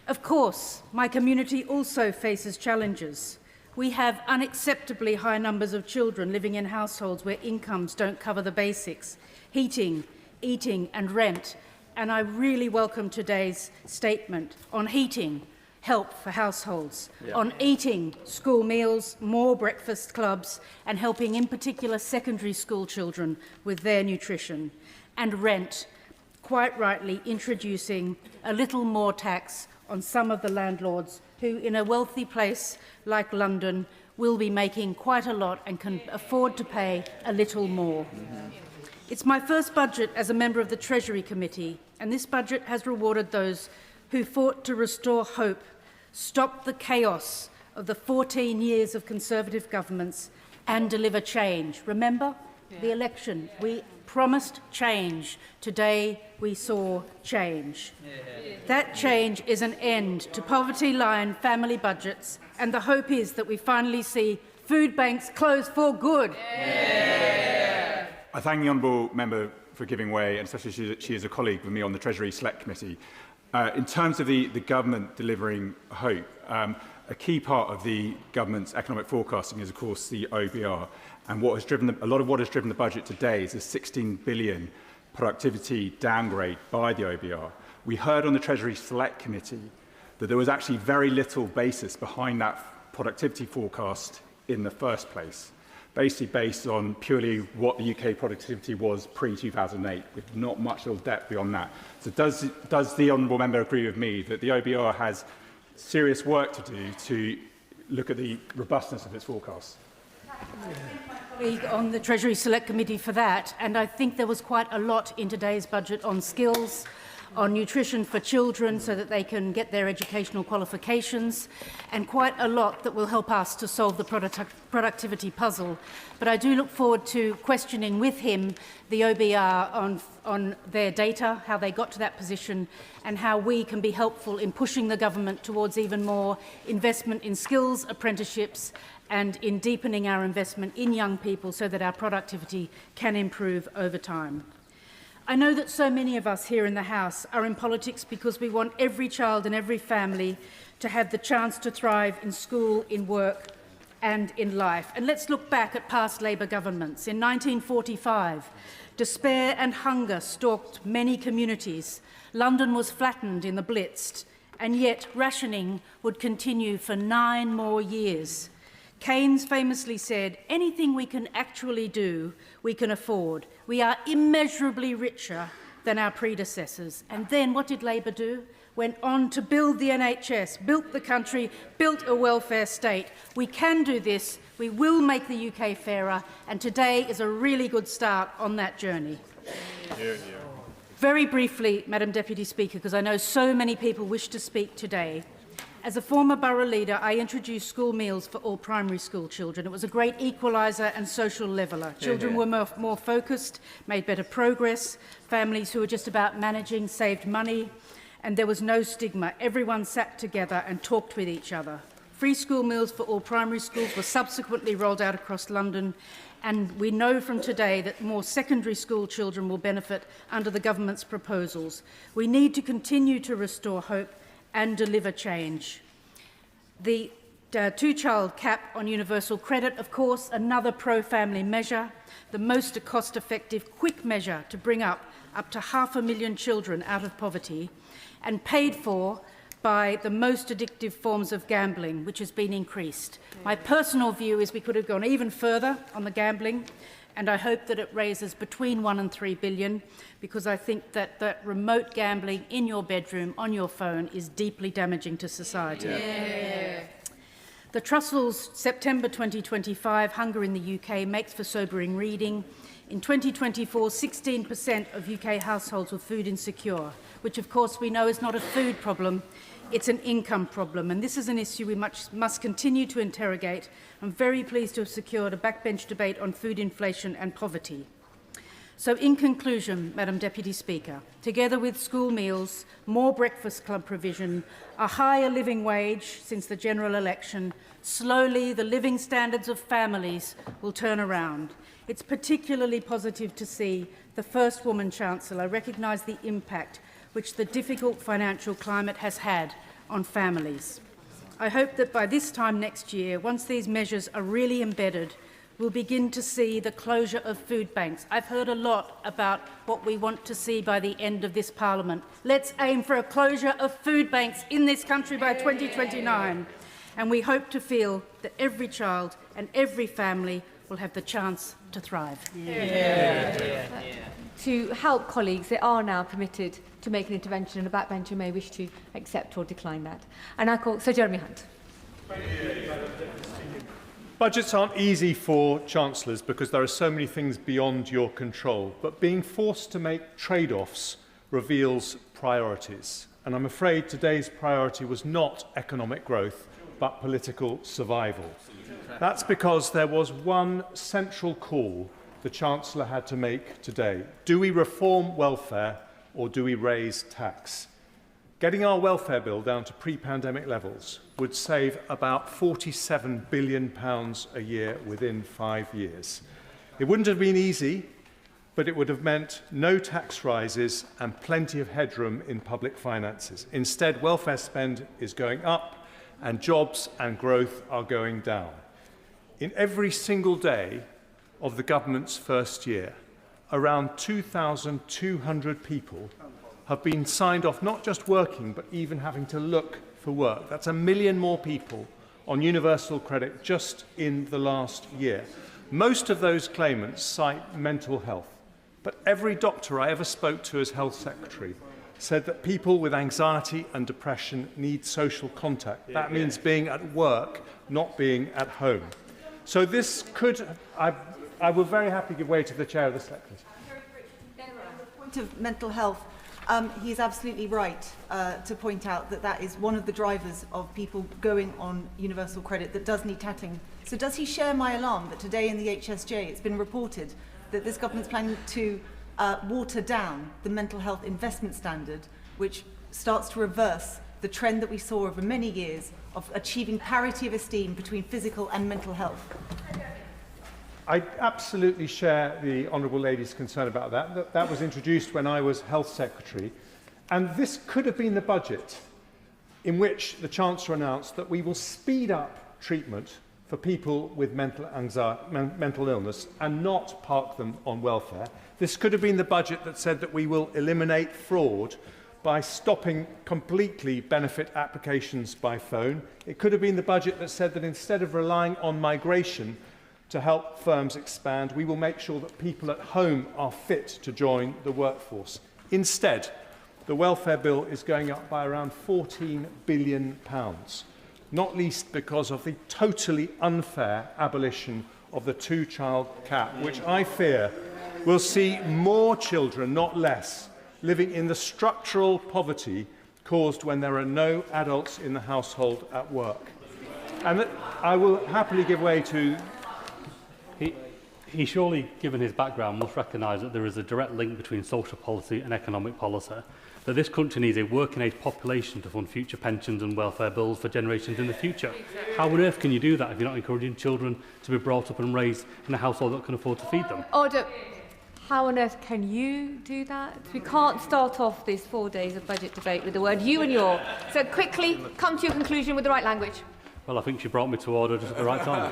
Of course, my community also faces challenges. We have unacceptably high numbers of children living in households where incomes don't cover the basics, heating, eating and rent. And I really welcome today's statement on heating, help for households, on eating, school meals, more breakfast clubs, and helping in particular secondary school children with their nutrition, and rent, quite rightly introducing a little more tax on some of the landlords who, in a wealthy place like London, will be making quite a lot and can afford to pay a little more. It's my first budget as a member of the Treasury Committee, and this budget has rewarded those who fought to restore hope, stop the chaos of the 14 years of Conservative governments and deliver change. Remember the election? We promised change. Today we saw change. That change is an end to poverty-line family budgets, and the hope is that we finally see food banks close for good. I thank the honourable member for giving way, and especially she is a colleague with me on the Treasury Select Committee. In terms of the government delivering hope, a key part of the government's economic forecasting is, of course, the OBR. And what has driven a lot of what has driven the budget today is a 16 billion productivity downgrade by the OBR. We heard on the Treasury Select Committee that there was actually very little basis behind that productivity forecast in the first place, basically based on purely what the UK productivity was pre-2008, with not much real depth beyond that. So does the honourable member agree with me that the OBR has serious work to do to look at the robustness of its forecasts? On the Treasury Select Committee for that, and I think there was quite a lot in today's budget on skills, on nutrition for children so that they can get their educational qualifications, and quite a lot that will help us to solve the productivity puzzle. But I do look forward to questioning with him the OBR on their data, how they got to that position, and how we can be helpful in pushing the government towards even more investment in skills, apprenticeships, and in deepening our investment in young people so that our productivity can improve over time. I know that so many of us here in the House are in politics because we want every child and every family to have the chance to thrive in school, in work and in life. And let's look back at past Labour governments. In 1945, despair and hunger stalked many communities. London was flattened in the Blitz, and yet rationing would continue for 9 more years. Keynes famously said, anything we can actually do, we can afford. We are immeasurably richer than our predecessors. And then what did Labour do? Went on to build the NHS, built the country, built a welfare state. We can do this. We will make the UK fairer. And today is a really good start on that journey. Very briefly, Madam Deputy Speaker, because I know so many people wish to speak today. As a former borough leader, I introduced school meals for all primary school children. It was a great equaliser and social leveller. Children were more focused, made better progress. Families who were just about managing saved money, and there was no stigma. Everyone sat together and talked with each other. Free school meals for all primary schools were subsequently rolled out across London, and we know from today that more secondary school children will benefit under the government's proposals. We need to continue to restore hope and deliver change. The two-child cap on universal credit, of course, another pro-family measure, the most cost-effective, quick measure to bring up to 500,000 children out of poverty, and paid for by the most addictive forms of gambling, which has been increased. My personal view is we could have gone even further on the gambling, and I hope that it raises between 1 and 3 billion, because I think that the remote gambling in your bedroom, on your phone, is deeply damaging to society. The Trussell's September 2025 Hunger in the UK makes for sobering reading. In 2024, 16% of UK households were food insecure, which of course we know is not a food problem, it's an income problem, and this is an issue we must continue to interrogate. I'm very pleased to have secured a backbench debate on food inflation and poverty. So in conclusion, Madam Deputy Speaker, together with school meals, more breakfast club provision, a higher living wage since the general election, slowly the living standards of families will turn around. It's particularly positive to see the first woman Chancellor recognise the impact which the difficult financial climate has had on families. I hope that by this time next year, once these measures are really embedded, we'll begin to see the closure of food banks. I've heard a lot about what we want to see by the end of this Parliament. Let's aim for a closure of food banks in this country by 2029. And we hope to feel that every child and every family will have the chance to thrive. To help colleagues, they are now permitted to make an intervention, and a backbencher may wish to accept or decline that. And I call Sir Jeremy Hunt. Budgets aren't easy for chancellors because there are so many things beyond your control, but being forced to make trade-offs reveals priorities. And I'm afraid today's priority was not economic growth, but political survival. That's because there was one central call the Chancellor had to make today. Do we reform welfare or do we raise tax? Getting our welfare bill down to pre-pandemic levels would save about £47 billion a year within 5 years. It wouldn't have been easy, but it would have meant no tax rises and plenty of headroom in public finances. Instead, welfare spend is going up and jobs and growth are going down. In every single day of the government's first year, around 2,200 people have been signed off not just working but even having to look for work. That's 1 million more people on universal credit just in the last year. Most of those claimants cite mental health, but every doctor I ever spoke to as Health Secretary said that people with anxiety and depression need social contact. That means being at work, not being at home. So this could, I will very happily give way to the Chair of the Select Committee. On the point of mental health, he is absolutely right to point out that that is one of the drivers of people going on universal credit that does need tackling. So does he share my alarm that today in the HSJ it's been reported that this government's planning to water down the mental health investment standard, which starts to reverse the trend that we saw over many years of achieving parity of esteem between physical and mental health? I absolutely share the Honourable Lady's concern about that. That was introduced when I was Health Secretary. And this could have been the budget in which the Chancellor announced that we will speed up treatment for people with mental illness and not park them on welfare. This could have been the budget that said that we will eliminate fraud by stopping completely benefit applications by phone. It could have been the budget that said that instead of relying on migration to help firms expand, we will make sure that people at home are fit to join the workforce. Instead, the welfare bill is going up by around £14 billion, not least because of the totally unfair abolition of the two-child cap, which I fear will see more children, not less, living in the structural poverty caused when there are no adults in the household at work. And that I will happily give way to... He surely, given his background, must recognise that there is a direct link between social policy and economic policy, that this country needs a working-age population to fund future pensions and welfare bills for generations in the future. How on earth can you do that if you're not encouraging children to be brought up and raised in a household that can afford to feed them? Order. How on earth can you do that? We can't start off this 4 days of budget debate with the word you and your. So quickly, come to your conclusion with the right language. Well, I think she brought me to order just at the right time.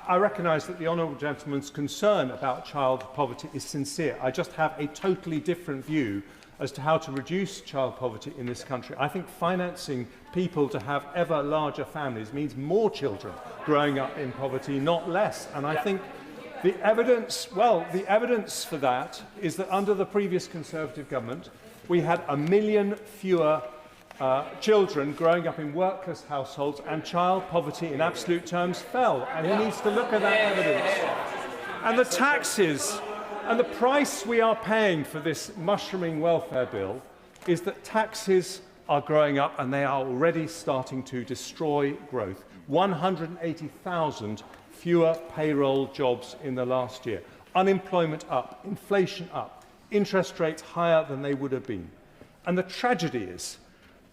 I recognise that the honourable gentleman's concern about child poverty is sincere. I just have a totally different view as to how to reduce child poverty in this country. I think financing people to have ever larger families means more children growing up in poverty, not less. And I think the evidence for that is that under the previous Conservative government, we had 1 million fewer children growing up in workless households, and child poverty in absolute terms fell. And he needs to look at that evidence. And the taxes and the price we are paying for this mushrooming welfare bill is that taxes are growing up and they are already starting to destroy growth. 180,000 fewer payroll jobs in the last year. Unemployment up, inflation up, interest rates higher than they would have been. And the tragedy is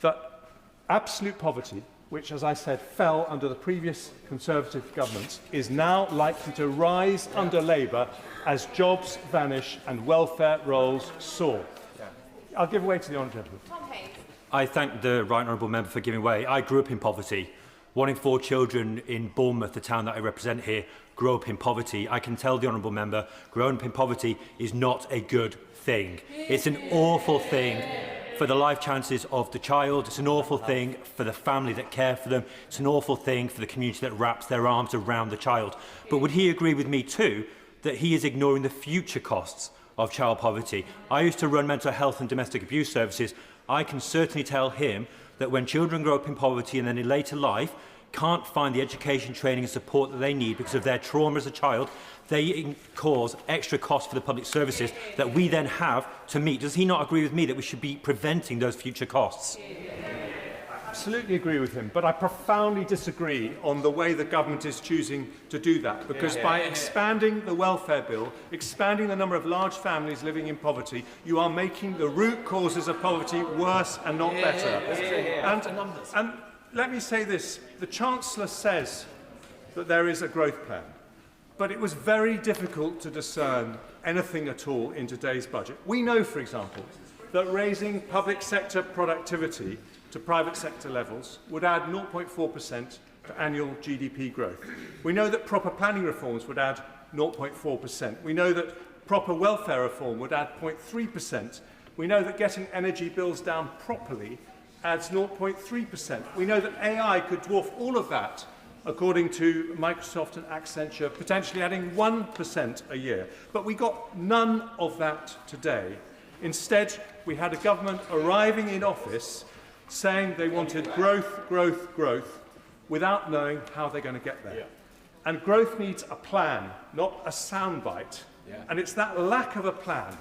that absolute poverty, which, as I said, fell under the previous Conservative governments, is now likely to rise under Labour as jobs vanish and welfare rolls soar. I'll give way to the honourable gentleman. I thank the right honourable member for giving way. I grew up in poverty. 1 in 4 children in Bournemouth, the town that I represent here, grew up in poverty. I can tell the honourable member, growing up in poverty is not a good thing. It's an awful thing for the life chances of the child. It's an awful thing for the family that care for them. It's an awful thing for the community that wraps their arms around the child. But would he agree with me too that he is ignoring the future costs of child poverty? I used to run mental health and domestic abuse services. I can certainly tell him that when children grow up in poverty and then in later life can't find the education, training and support that they need because of their trauma as a child, they cause extra costs for the public services that we then have to meet. Does he not agree with me that we should be preventing those future costs? I absolutely agree with him, but I profoundly disagree on the way the government is choosing to do that, because by expanding the welfare bill, expanding the number of large families living in poverty, you are making the root causes of poverty worse and not better. And let me say this, the Chancellor says that there is a growth plan, but it was very difficult to discern anything at all in today's budget. We know, for example, that raising public sector productivity to private sector levels would add 0.4% to annual GDP growth. We know that proper planning reforms would add 0.4%. We know that proper welfare reform would add 0.3%. We know that getting energy bills down properly adds 0.3%. We know that AI could dwarf all of that, according to Microsoft and Accenture, potentially adding 1% a year. But we got none of that today. Instead, we had a government arriving in office saying they wanted growth, growth, growth, without knowing how they're going to get there. And growth needs a plan, not a soundbite. And it's that lack of a plan,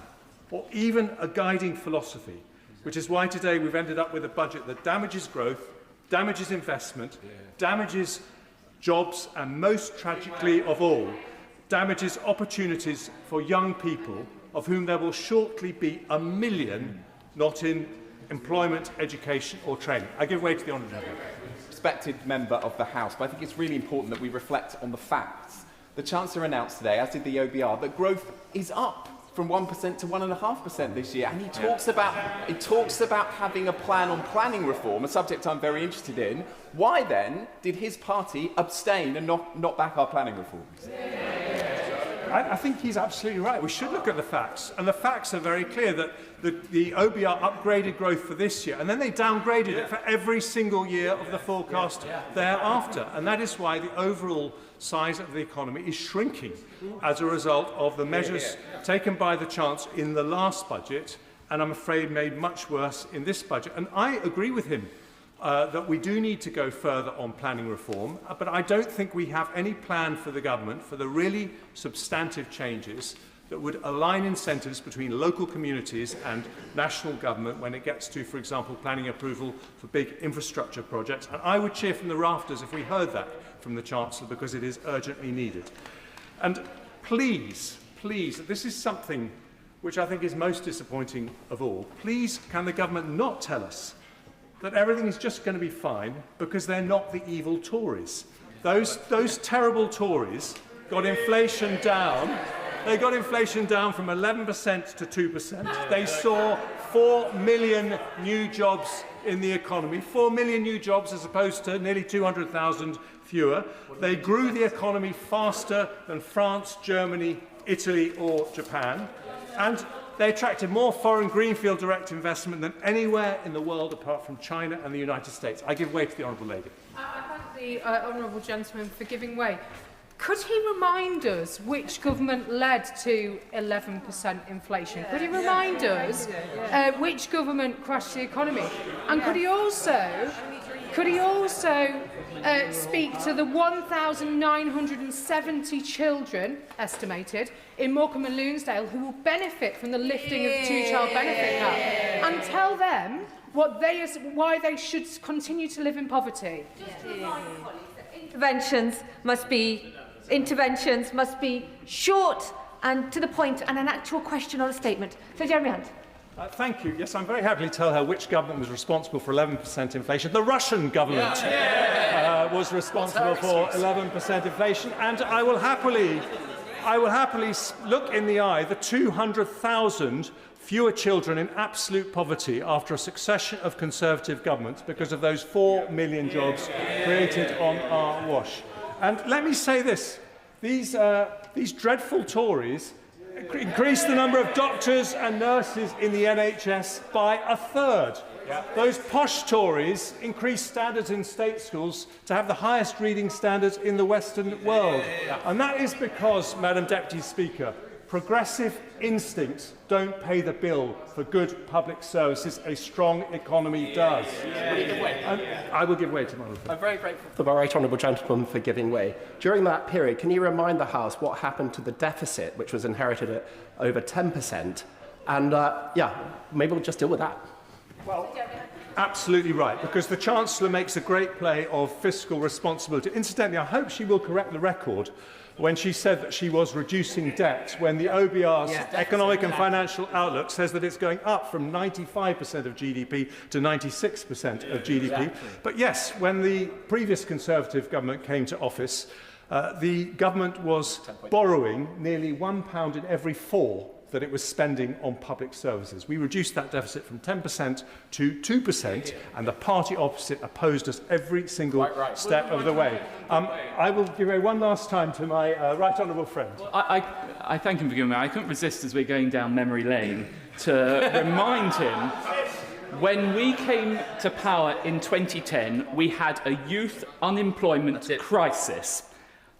or even a guiding philosophy, which is why today we've ended up with a budget that damages growth, damages investment, damages jobs, and most tragically of all, damages opportunities for young people, of whom there will shortly be 1 million not in employment, education or training. I give way to the honourable member. Respected member of the House, but I think it's really important that we reflect on the facts. The Chancellor announced today, as did the OBR, that growth is up from 1% to 1.5% this year, and he talks about having a plan on planning reform, a subject I'm very interested in. Why then did his party abstain and not back our planning reforms? I think he's absolutely right. We should look at the facts, and the facts are very clear that the OBR upgraded growth for this year, and then they downgraded it for every single year of the forecast thereafter, and that is why the overall size of the economy is shrinking as a result of the measures taken by the Chancellor in the last budget, and I'm afraid made much worse in this budget. And I agree with him that we do need to go further on planning reform, but I don't think we have any plan for the government for the really substantive changes that would align incentives between local communities and national government when it gets to, for example, planning approval for big infrastructure projects. And I would cheer from the rafters if we heard that from the Chancellor, because it is urgently needed. And please, this is something which I think is most disappointing of all. Please, can the government not tell us that everything is just going to be fine because they're not the evil Tories? Those terrible Tories got inflation down. They got inflation down from 11% to 2%. They saw 4 million new jobs in the economy, 4 million new jobs as opposed to nearly 200,000 fewer. They grew the economy faster than France, Germany, Italy or Japan. And they attracted more foreign greenfield direct investment than anywhere in the world apart from China and the United States. I give way to the Honourable Lady. I thank the Honourable Gentleman for giving way. Could he remind us which government led to 11% inflation? Could he remind us which government crashed the economy? And could he also speak to the 1,970 children, estimated, in Morecambe and Loonsdale who will benefit from the lifting of the two-child benefit cap, and tell them why they should continue to live in poverty? Interventions must be short and to the point, and an actual question or a statement. So, Jeremy Hunt. Thank you. Yes, I'm very happy to tell her which government was responsible for 11% inflation. The Russian government was responsible for 11% inflation, and I will happily look in the eye the 200,000 fewer children in absolute poverty after a succession of Conservative governments because of those 4 million jobs created on our wash. And let me say this, these dreadful Tories increased the number of doctors and nurses in the NHS by a third. Those posh Tories increased standards in state schools to have the highest reading standards in the Western world. And that is because, Madam Deputy Speaker, progressive instincts don't pay the bill for good public services. A strong economy does. And I will give way to my friend. I'm very grateful to the right honourable gentleman for giving way. During that period, can you remind the House what happened to the deficit, which was inherited at over 10%? And maybe we'll just deal with that. Well, absolutely right, because the Chancellor makes a great play of fiscal responsibility. Incidentally, I hope she will correct the record when she said that she was reducing debt, when the OBR's Economic and Financial Outlook says that it's going up from 95% of GDP to 96% of GDP. Exactly. But yes, when the previous Conservative government came to office, the government was borrowing nearly £1 in every 4 that it was spending on public services. We reduced that deficit from 10% to 2%, and the party opposite opposed us every single step of the way. I will give way one last time to my right honourable friend. Well, I thank him for giving me. I couldn't resist, as we're going down memory lane, to remind him when we came to power in 2010, we had a youth unemployment crisis.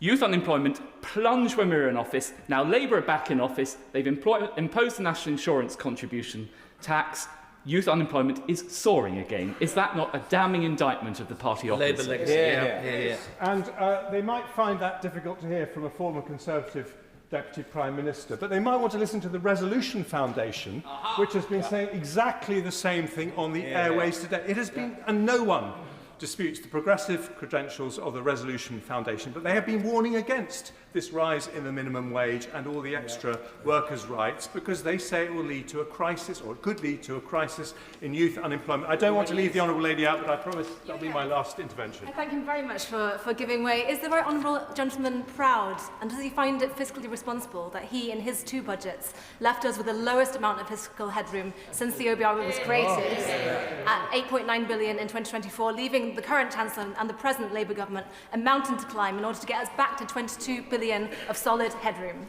Youth unemployment plunged when we were in office. Now Labour are back in office. They've imposed the national insurance contribution tax. Youth unemployment is soaring again. Is that not a damning indictment of the party office? Labour legacy. And they might find that difficult to hear from a former Conservative Deputy Prime Minister, but they might want to listen to the Resolution Foundation, which has been saying exactly the same thing on the airways today. It has been, and no one disputes the progressive credentials of the Resolution Foundation, but they have been warning against this rise in the minimum wage and all the extra workers' rights because they say it will lead to a crisis, or it could lead to a crisis in youth unemployment. I don't want to leave the Honourable Lady out, but I promise that will be my last intervention. I thank him very much for giving way. Is the right honourable gentleman proud, and does he find it fiscally responsible that he, in his 2 budgets, left us with the lowest amount of fiscal headroom since the OBR was created, at £8.9 billion in 2024, leaving the current Chancellor and the present Labour government a mountain to climb in order to get us back to £22 billion of solid headroom?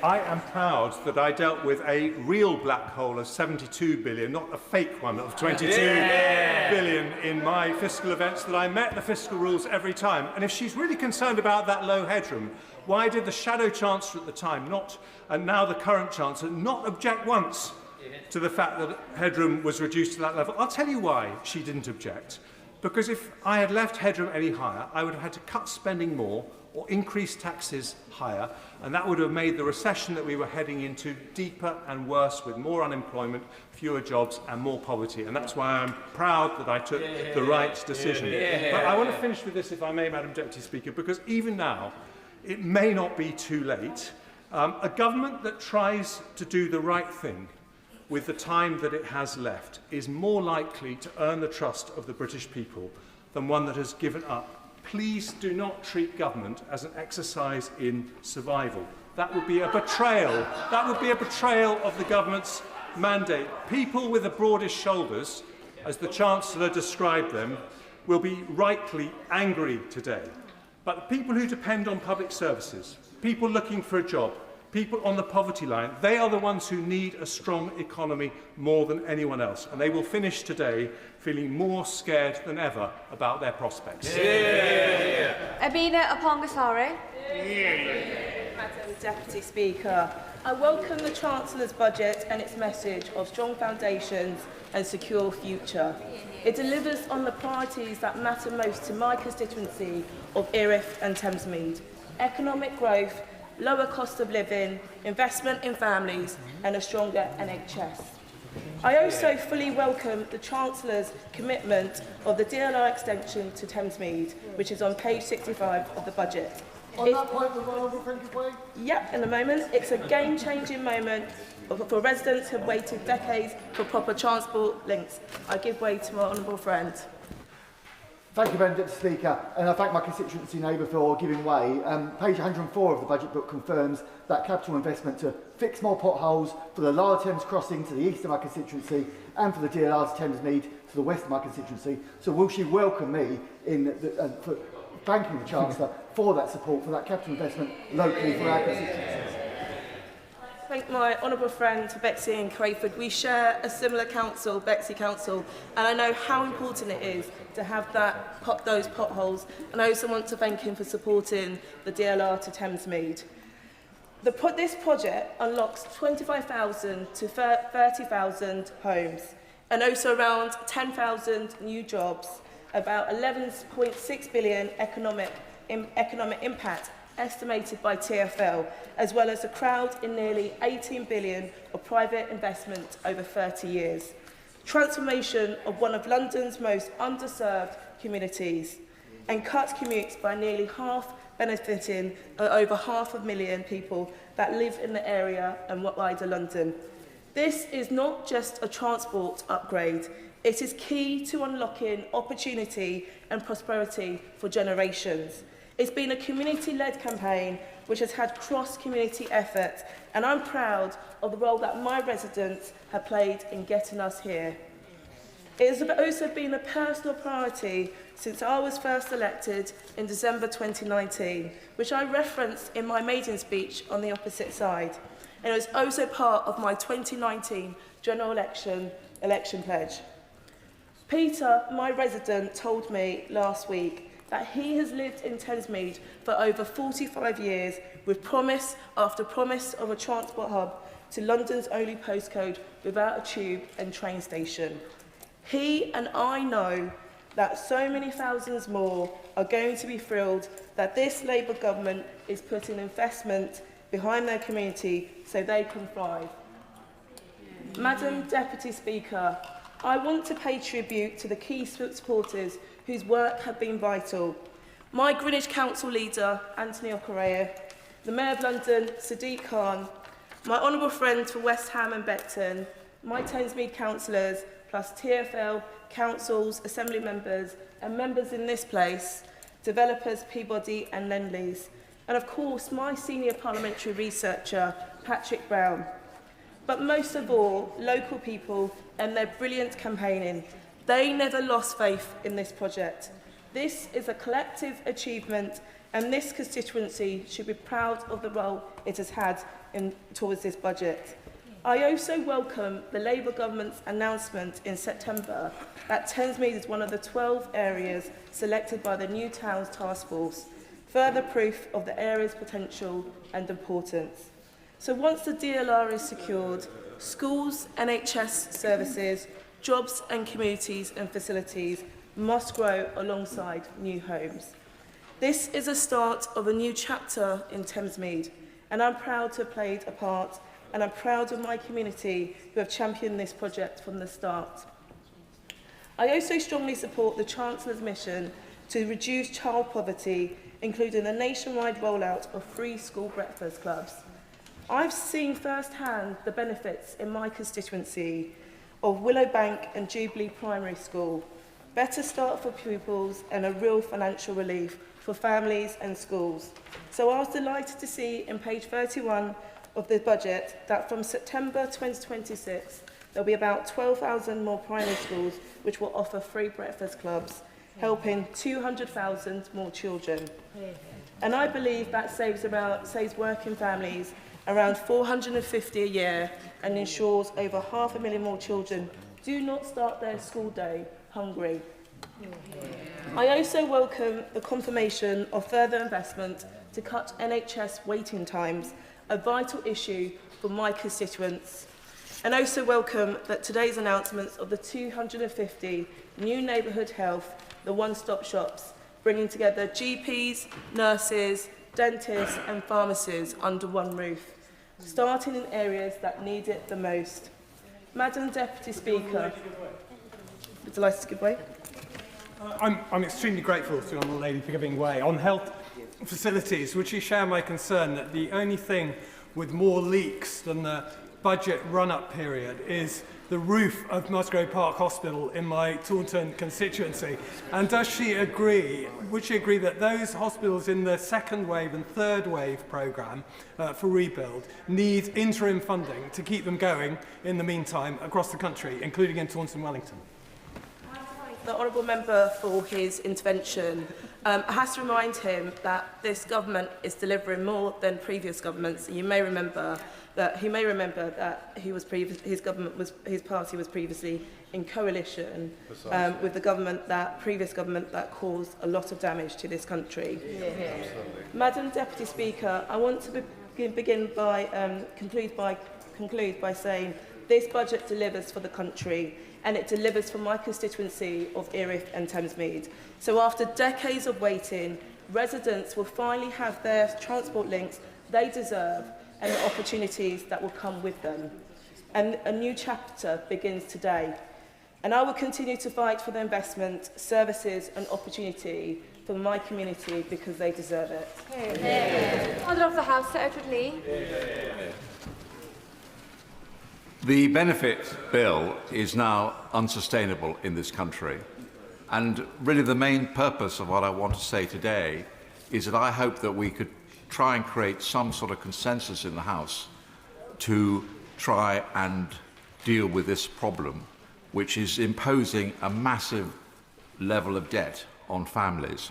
I am proud that I dealt with a real black hole of 72 billion, not a fake one of 22 billion in my fiscal events, that I met the fiscal rules every time. And if she's really concerned about that low headroom, why did the Shadow Chancellor at the time, and now the current Chancellor, not object once to the fact that headroom was reduced to that level? I'll tell you why she didn't object. Because if I had left headroom any higher, I would have had to cut spending more or increase taxes higher, and that would have made the recession that we were heading into deeper and worse, with more unemployment, fewer jobs and more poverty. And that's why I'm proud that I took the right decision. But I want to finish with this, if I may, Madam Deputy Speaker, because even now, it may not be too late. A government that tries to do the right thing with the time that it has left is more likely to earn the trust of the British people than one that has given up. Please do not treat government as an exercise in survival. That would be a betrayal. That would be a betrayal of the government's mandate. People with the broadest shoulders, as the Chancellor described them, will be rightly angry today. But the people who depend on public services, people looking for a job, people on the poverty line, they are the ones who need a strong economy more than anyone else. And they will finish today feeling more scared than ever about their prospects. Abina Apongasari. Madam Deputy Speaker, I welcome the Chancellor's budget and its message of strong foundations and secure future. It delivers on the priorities that matter most to my constituency of Erith and Thamesmead: economic growth, lower cost of living, investment in families and a stronger NHS. I also fully welcome the Chancellor's commitment of the DLR extension to Thamesmead, which is on page 65 of the budget. On that point, the Honourable Frankie. Yep, in a moment. It's a game-changing moment for residents who have waited decades for proper transport links. I give way to my honourable friend. Thank you, Madam Deputy Speaker, and I thank my constituency neighbour for giving way. Page 104 of the budget book confirms that capital investment to fix more potholes for the Lower Thames crossing to the east of my constituency and for the DLR to Thamesmead to the west of my constituency. So will she welcome me in for thanking the Chancellor for that support, for that capital investment locally for our constituencies? Thank my honourable friend Betsy in Crayford. We share a similar council, Bexley Council, and I know how important it is to have those potholes, and I also want to thank him for supporting the DLR to Thamesmead. This project unlocks 25,000 to 30,000 homes, and also around 10,000 new jobs, about 11.6 billion economic impact estimated by TfL, as well as a crowd in nearly 18 billion of private investment over 30 years. Transformation of one of London's most underserved communities, and cut commutes by nearly half, benefiting over 500,000 people that live in the area and wider London. This is not just a transport upgrade, it is key to unlocking opportunity and prosperity for generations. It's been a community-led campaign which has had cross-community effort, and I'm proud of the role that my residents have played in getting us here. It has also been a personal priority since I was first elected in December 2019, which I referenced in my maiden speech on the opposite side. And it was also part of my 2019 general election pledge. Peter, my resident, told me last week that he has lived in Thamesmead for over 45 years with promise after promise of a transport hub to London's only postcode without a tube and train station. He and I know that so many thousands more are going to be thrilled that this Labour government is putting investment behind their community so they can thrive. Madam Deputy Speaker, I want to pay tribute to the key supporters whose work have been vital. My Greenwich Council leader, Anthony Okorea, the Mayor of London, Sadiq Khan, my honourable friends for West Ham and Beckton, my Thamesmead councillors, plus TfL, councils, assembly members and members in this place, developers Peabody and Lendlease, and of course my senior parliamentary researcher, Patrick Brown. But most of all, local people and their brilliant campaigning. They never lost faith in this project. This is a collective achievement, and this constituency should be proud of the role it has had towards this budget. I also welcome the Labour government's announcement in September that Thamesmead is one of the 12 areas selected by the New Towns Task Force, further proof of the area's potential and importance. So once the DLR is secured, schools, NHS services, jobs and communities and facilities must grow alongside new homes. This is a start of a new chapter in Thamesmead, and I'm proud to have played a part, and I'm proud of my community who have championed this project from the start. I also strongly support the Chancellor's mission to reduce child poverty, including a nationwide rollout of free school breakfast clubs. I've seen firsthand the benefits in my constituency of Willowbank and Jubilee Primary School, better start for pupils and a real financial relief for families and schools. So I was delighted to see in page 31 of the budget that from September 2026 there'll be about 12,000 more primary schools which will offer free breakfast clubs, helping 200,000 more children. And I believe that saves working families around $450 a year and ensures over 500,000 more children do not start their school day hungry. I also welcome the confirmation of further investment to cut NHS waiting times, a vital issue for my constituents, and also welcome that today's announcements of the 250 new neighbourhood health, the one-stop shops, bringing together GPs, nurses, dentists and pharmacists under one roof, starting in areas that need it the most. Madam Deputy Speaker, would you like to give way? I'm extremely grateful to the Honourable Lady for giving way. On health facilities, would you share my concern that the only thing with more leaks than the budget run-up period is the roof of Musgrave Park Hospital in my Taunton constituency? And does she agree, would she agree that those hospitals in the second wave and third wave programme for rebuild need interim funding to keep them going in the meantime across the country, including in Taunton Wellington? The Honourable Member for his intervention. I have to remind him that this government is delivering more than previous governments. You may remember that his party was previously in coalition with the previous government that caused a lot of damage to this country. Yeah. Madam Deputy Speaker, I want to conclude by saying this budget delivers for the country, and it delivers for my constituency of Erith and Thamesmead. So after decades of waiting, residents will finally have their transport links they deserve and the opportunities that will come with them. And a new chapter begins today. And I will continue to fight for the investment, services and opportunity for my community because they deserve it. Order of the House, Sir Edward Lee. The benefit bill is now unsustainable in this country. And really the main purpose of what I want to say today is that I hope that we could try and create some sort of consensus in the House to try and deal with this problem, which is imposing a massive level of debt on families.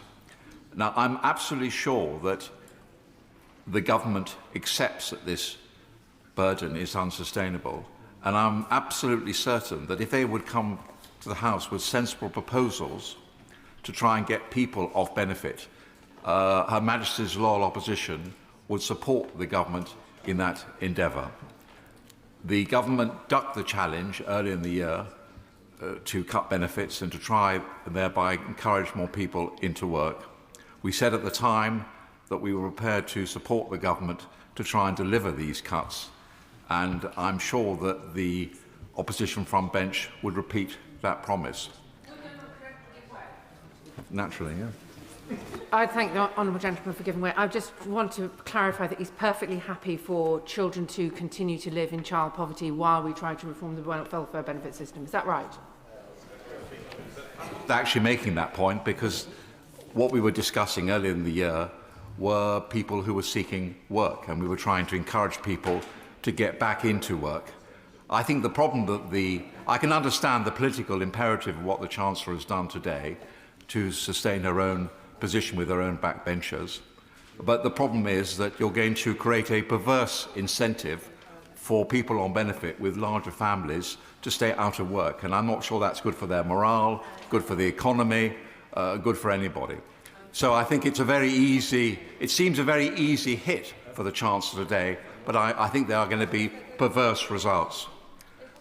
Now, I'm absolutely sure that the government accepts that this burden is unsustainable, and I'm absolutely certain that if they would come to the House with sensible proposals to try and get people off benefit, Her Majesty's loyal opposition would support the government in that endeavour. The government ducked the challenge early in the year to cut benefits and to try and thereby encourage more people into work. We said at the time that we were prepared to support the government to try and deliver these cuts, and I'm sure that the opposition front bench would repeat that promise. Naturally, yeah. I thank the honourable gentleman for giving way. I just want to clarify that he's perfectly happy for children to continue to live in child poverty while we try to reform the welfare benefit system. Is that right? Actually making that point because what we were discussing earlier in the year were people who were seeking work, and we were trying to encourage people to get back into work. I think the problem that I can understand the political imperative of what the Chancellor has done today to sustain her own position with her own backbenchers. But the problem is that you're going to create a perverse incentive for people on benefit with larger families to stay out of work. And I'm not sure that's good for their morale, good for the economy, good for anybody. So I think it seems a very easy hit for the Chancellor today, but I think there are going to be perverse results.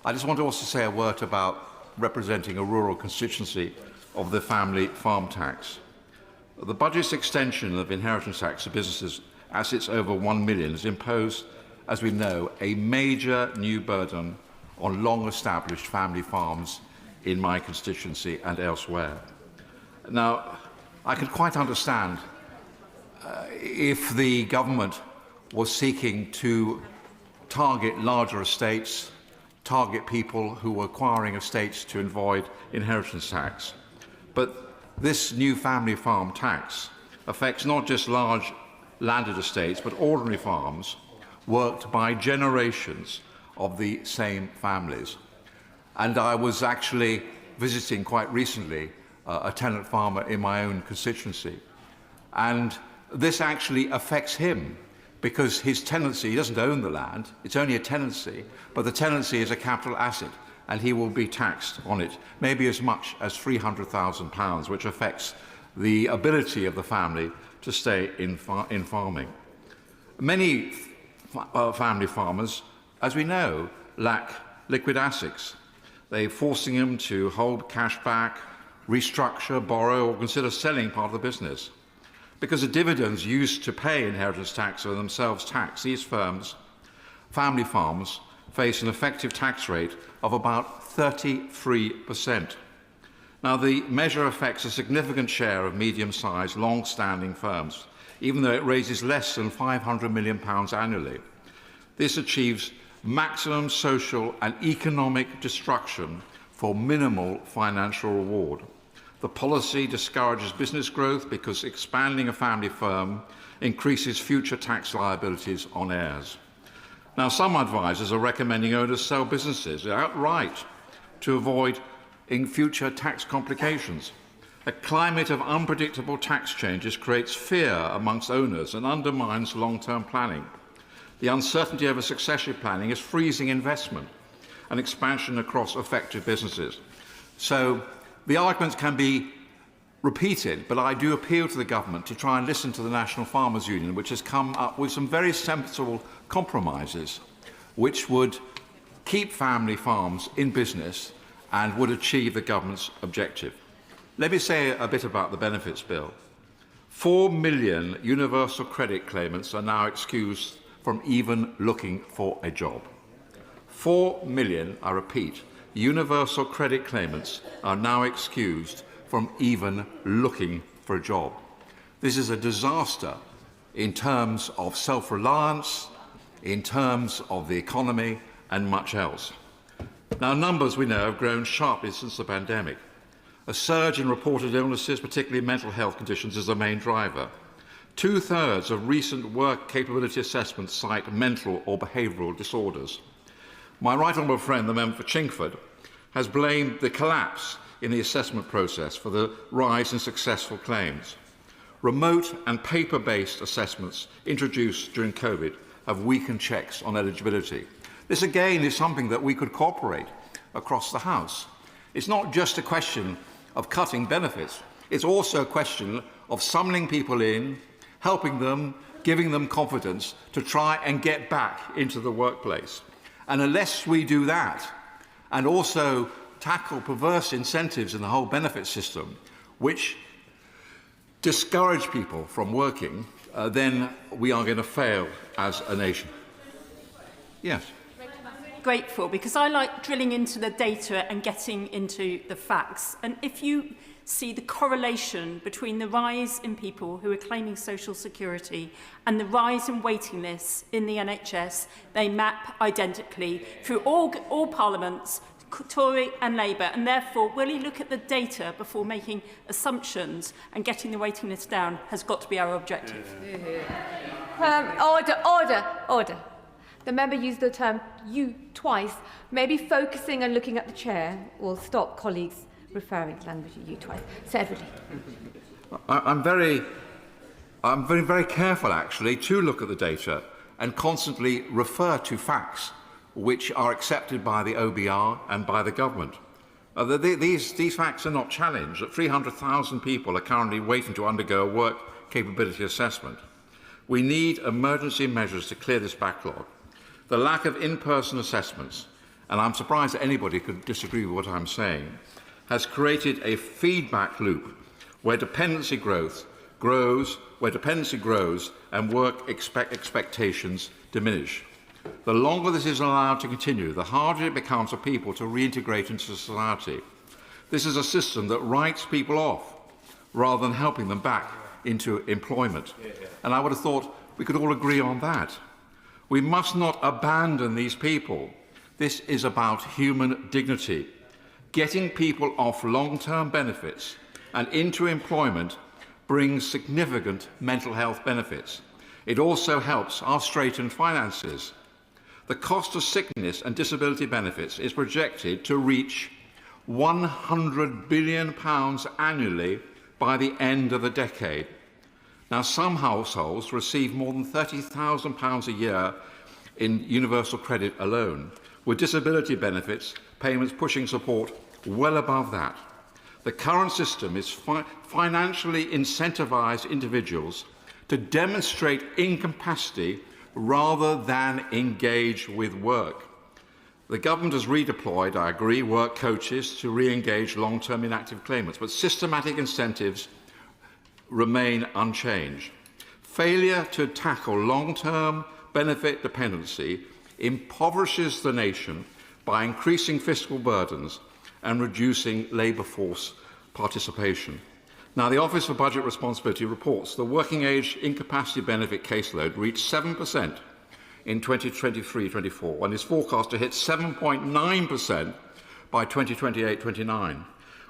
I just want to also say a word about representing a rural constituency of the family farm tax. The budget's extension of inheritance tax to businesses assets over 1 million has imposed, as we know, a major new burden on long-established family farms in my constituency and elsewhere. Now, I could quite understand if the government was seeking to target larger estates, target people who were acquiring estates to avoid inheritance tax. But this new family farm tax affects not just large landed estates, but ordinary farms worked by generations of the same families. And I was actually visiting quite recently a tenant farmer in my own constituency. And this actually affects him because his tenancy, he doesn't own the land, it's only a tenancy, but the tenancy is a capital asset and he will be taxed on it, maybe as much as £300,000, which affects the ability of the family to stay in farming. Many family farmers, as we know, lack liquid assets. They're forcing them to hold cash back, restructure, borrow, or consider selling part of the business. Because the dividends used to pay inheritance tax are themselves taxed, these family farms, face an effective tax rate of about 33%. Now, the measure affects a significant share of medium-sized, long-standing firms, even though it raises less than £500 million annually. This achieves maximum social and economic destruction for minimal financial reward. The policy discourages business growth because expanding a family firm increases future tax liabilities on heirs. Now, some advisers are recommending owners sell businesses outright to avoid future tax complications. A climate of unpredictable tax changes creates fear amongst owners and undermines long-term planning. The uncertainty over succession planning is freezing investment and expansion across affected businesses. So the arguments can be repeated, but I do appeal to the government to try and listen to the National Farmers Union, which has come up with some very sensible compromises which would keep family farms in business and would achieve the government's objective. Let me say a bit about the benefits bill. 4 million universal credit claimants are now excused from even looking for a job. 4 million, I repeat, universal credit claimants are now excused from even looking for a job. This is a disaster in terms of self-reliance, in terms of the economy, and much else. Now, numbers, we know, have grown sharply since the pandemic. A surge in reported illnesses, particularly mental health conditions, is the main driver. 2/3 of recent work capability assessments cite mental or behavioural disorders. My right honourable friend, the member for Chingford, has blamed the collapse in the assessment process for the rise in successful claims. Remote and paper-based assessments introduced during COVID have weakened checks on eligibility. This, again, is something that we could cooperate across the House. It's not just a question of cutting benefits. It's also a question of summoning people in, helping them, giving them confidence to try and get back into the workplace. And unless we do that, and also tackle perverse incentives in the whole benefit system, which discourage people from working, then we are going to fail as a nation. Yes. Grateful, because I like drilling into the data and getting into the facts. And if you see the correlation between the rise in people who are claiming social security and the rise in waiting lists in the NHS, they map identically through all parliaments, Tory and Labour, and therefore will you look at the data before making assumptions, and getting the waiting list down has got to be our objective. Order. The member used the term you twice. Maybe focusing and looking at the chair will stop colleagues referring to language you twice. Severally. I'm very careful, actually, to look at the data and constantly refer to facts which are accepted by the OBR and by the government. These facts are not challenged. That 300,000 people are currently waiting to undergo a work capability assessment. We need emergency measures to clear this backlog. The lack of in-person assessments, and I'm surprised that anybody could disagree with what I'm saying, has created a feedback loop where dependency grows and work expectations diminish. The longer this is allowed to continue, the harder it becomes for people to reintegrate into society. This is a system that writes people off rather than helping them back into employment. And I would have thought we could all agree on that. We must not abandon these people. This is about human dignity. Getting people off long-term benefits and into employment brings significant mental health benefits. It also helps our straitened finances. The cost of sickness and disability benefits is projected to reach £100 billion annually by the end of the decade. Now, some households receive more than £30,000 a year in universal credit alone, with disability benefits payments pushing support well above that. The current system is financially incentivised individuals to demonstrate incapacity rather than engage with work. The government has redeployed, I agree, work coaches to re-engage long-term inactive claimants, but systematic incentives remain unchanged. Failure to tackle long-term benefit dependency impoverishes the nation by increasing fiscal burdens and reducing labour force participation. Now, the Office for Budget Responsibility reports the working age incapacity benefit caseload reached 7% in 2023-24 and is forecast to hit 7.9% by 2028-29.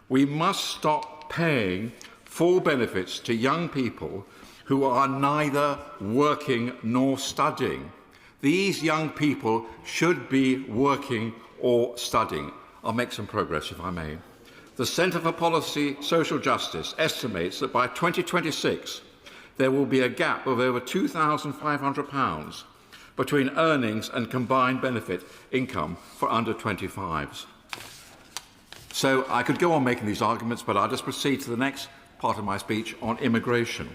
We must stop paying full benefits to young people who are neither working nor studying. These young people should be working or studying. I'll make some progress, if I may. The Centre for Policy Social Justice estimates that by 2026 there will be a gap of over £2,500 between earnings and combined benefit income for under 25s. So I could go on making these arguments, but I'll just proceed to the next part of my speech on immigration.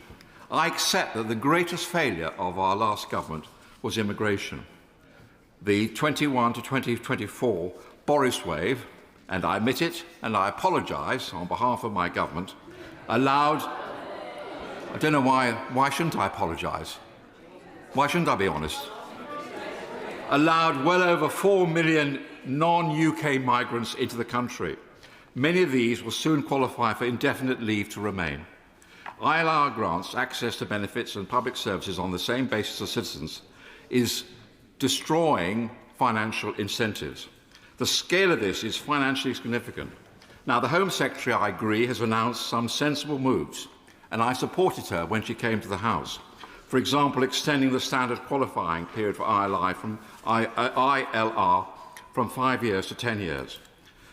I accept that the greatest failure of our last government was immigration. The 21 to 2024 Boris wave, and I admit it, and I apologise on behalf of my government, allowed... I don't know why shouldn't I apologise? Why shouldn't I be honest? Allowed well over 4 million non-UK migrants into the country. Many of these will soon qualify for indefinite leave to remain. ILR grants access to benefits and public services on the same basis as citizens is destroying financial incentives. The scale of this is financially significant. Now, the Home Secretary, I agree, has announced some sensible moves, and I supported her when she came to the House. For example, extending the standard qualifying period for ILR from 5 years to 10 years.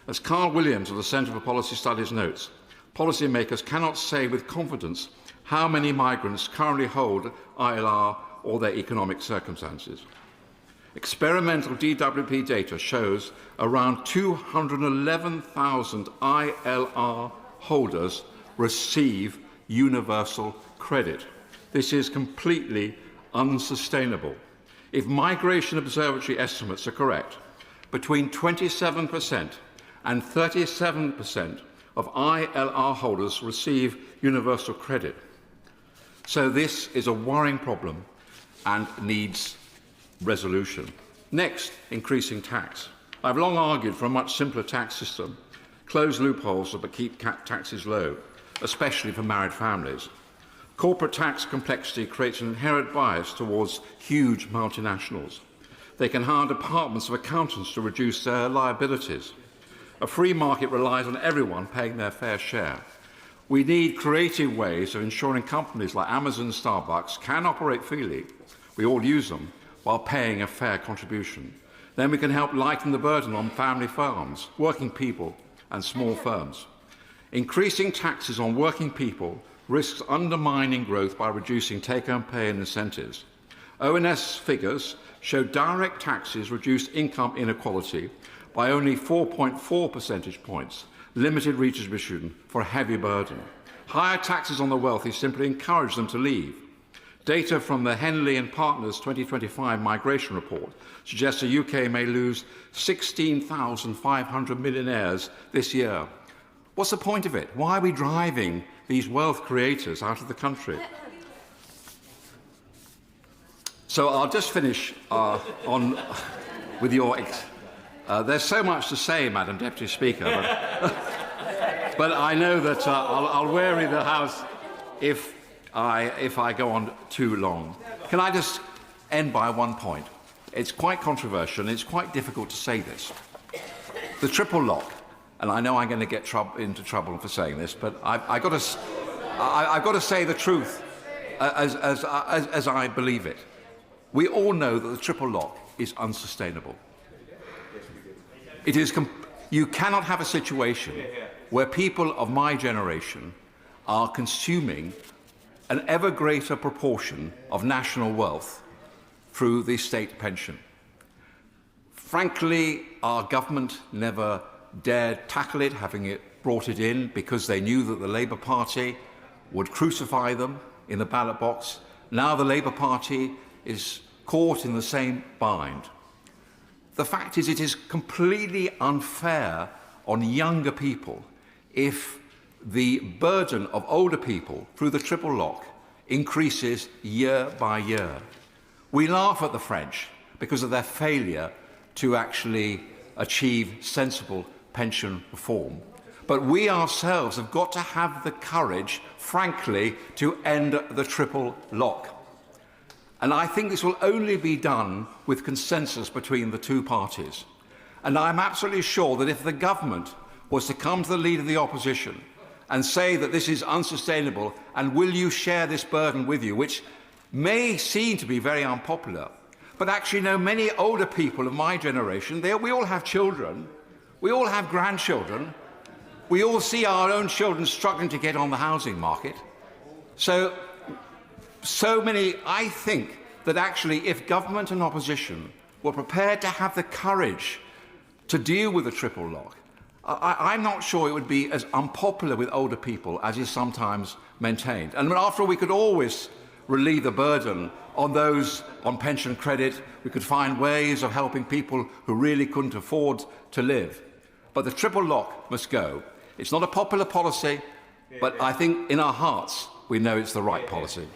As Carl Williams of the Centre for Policy Studies notes, policymakers cannot say with confidence how many migrants currently hold ILR or their economic circumstances. Experimental DWP data shows around 211,000 ILR holders receive universal credit. This is completely unsustainable. If Migration Observatory estimates are correct, between 27% and 37% of ILR holders receive universal credit. So this is a worrying problem and needs resolution. Next, increasing tax. I've long argued for a much simpler tax system, close loopholes that keep taxes low, especially for married families. Corporate tax complexity creates an inherent bias towards huge multinationals. They can hire departments of accountants to reduce their liabilities. A free market relies on everyone paying their fair share. We need creative ways of ensuring companies like Amazon and Starbucks can operate freely, we all use them, while paying a fair contribution. Then we can help lighten the burden on family farms, working people and small firms. Increasing taxes on working people risks undermining growth by reducing take-home pay and incentives. ONS figures show direct taxes reduce income inequality by only 4.4 percentage points, limited redistribution for a heavy burden. Higher taxes on the wealthy simply encourage them to leave. Data from the Henley and Partners 2025 migration report suggests the UK may lose 16,500 millionaires this year, What's the point of it? Why are we driving these wealth creators out of the country? So I'll just finish with your... there's so much to say, Madam Deputy Speaker, but I know that I'll weary the House if I go on too long. Can I just end by one point? It's quite controversial and it's quite difficult to say this. The triple lock, and I know I'm going to get into trouble for saying this, but I've got to say the truth as I believe it. We all know that the triple lock is unsustainable. You cannot have a situation where people of my generation are consuming an ever greater proportion of national wealth through the state pension. Frankly, our government never dared tackle it, having it brought it in because they knew that the Labour Party would crucify them in the ballot box. Now the Labour Party is caught in the same bind. The fact is, it is completely unfair on younger people if the burden of older people through the triple lock increases year by year. We laugh at the French because of their failure to actually achieve sensible pension reform. But we ourselves have got to have the courage, frankly, to end the triple lock. And I think this will only be done with consensus between the two parties. And I'm absolutely sure that if the government was to come to the lead of the opposition and say that this is unsustainable and will you share this burden with you, which may seem to be very unpopular, but actually know many older people of my generation, we all have children, we all have grandchildren, we all see our own children struggling to get on the housing market. So many, I think that actually if government and opposition were prepared to have the courage to deal with the triple lock, I'm not sure it would be as unpopular with older people as is sometimes maintained. And after all, we could always relieve the burden on those on pension credit. We could find ways of helping people who really couldn't afford to live. But the triple lock must go. It's not a popular policy, but I think in our hearts we know it's the right policy.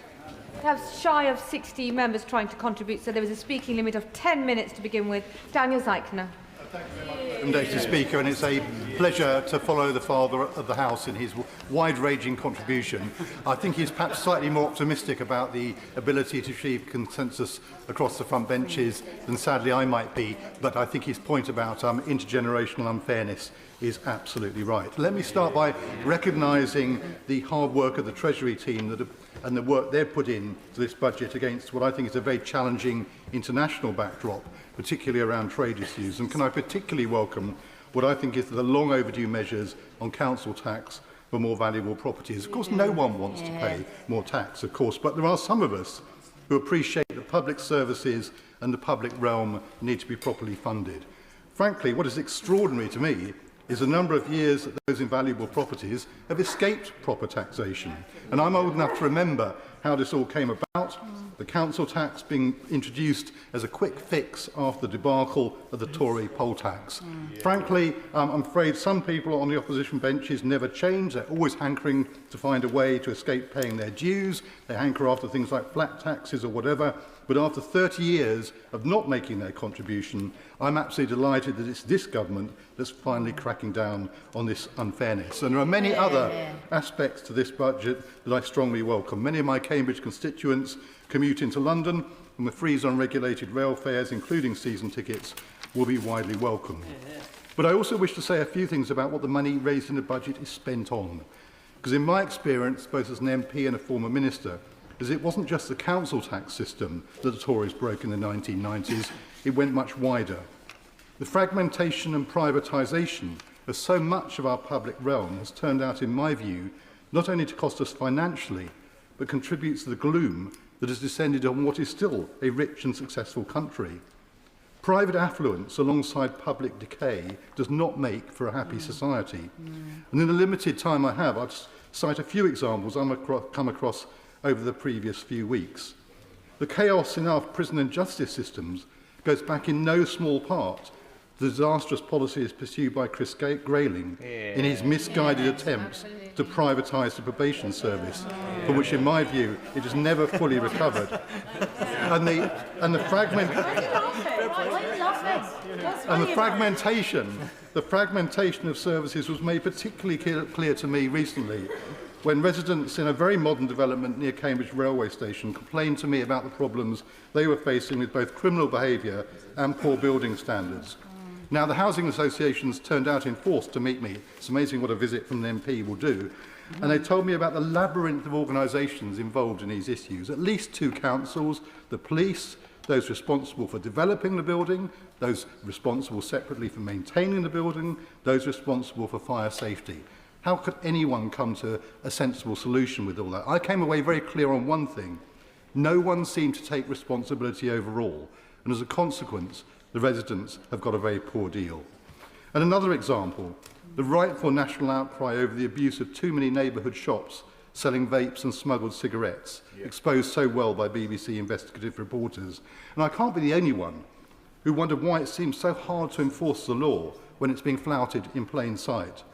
We have shy of 60 members trying to contribute, so there is a speaking limit of 10 minutes to begin with. Daniel Zeichner. Madam Deputy Speaker, and it's a pleasure to follow the Father of the House in his wide-ranging contribution. I think he's perhaps slightly more optimistic about the ability to achieve consensus across the front benches than sadly I might be, but I think his point about intergenerational unfairness is absolutely right. Let me start by recognising the hard work of the Treasury team and the work they've put in to this budget against what I think is a very challenging international backdrop, particularly around trade issues. And can I particularly welcome what I think is the long overdue measures on council tax for more valuable properties. Of course, no one wants to pay more tax, of course, but there are some of us who appreciate that public services and the public realm need to be properly funded. Frankly, what is extraordinary to me is the number of years that those invaluable properties have escaped proper taxation. And I'm old enough to remember how this all came about, the council tax being introduced as a quick fix after the debacle of the Tory poll tax. Frankly, I'm afraid some people on the opposition benches never change. They're always hankering to find a way to escape paying their dues. They hanker after things like flat taxes or whatever. But after 30 years of not making their contribution, I'm absolutely delighted that it's this government that's finally cracking down on this unfairness. And there are many other aspects to this budget that I strongly welcome. Many of my Cambridge constituents commute into London, and the freeze on regulated rail fares, including season tickets, will be widely welcome. But I also wish to say a few things about what the money raised in the budget is spent on. Because in my experience, both as an MP and a former minister, is it wasn't just the council tax system that the Tories broke in the 1990s, it went much wider. The fragmentation and privatisation of so much of our public realm has turned out, in my view, not only to cost us financially, but contributes to the gloom that has descended on what is still a rich and successful country. Private affluence alongside public decay does not make for a happy society. And in the limited time I have, I'll cite a few examples I've come across over the previous few weeks. The chaos in our prison and justice systems goes back in no small part to the disastrous policies pursued by Chris Grayling in his misguided attempts to privatise the probation service, from which, in my view, it has never fully recovered. And the fragmentation of services was made particularly clear to me recently when residents in a very modern development near Cambridge railway station complained to me about the problems they were facing with both criminal behaviour and poor building standards. Now, the housing associations turned out in force to meet me. It's amazing what a visit from an MP will do. And they told me about the labyrinth of organisations involved in these issues. At least 2 councils, the police, those responsible for developing the building, those responsible separately for maintaining the building, those responsible for fire safety. How could anyone come to a sensible solution with all that? I came away very clear on one thing. No one seemed to take responsibility overall. And as a consequence, the residents have got a very poor deal. And another example, the rightful national outcry over the abuse of too many neighbourhood shops selling vapes and smuggled cigarettes, exposed so well by BBC investigative reporters. And I can't be the only one who wondered why it seems so hard to enforce the law when it's being flouted in plain sight.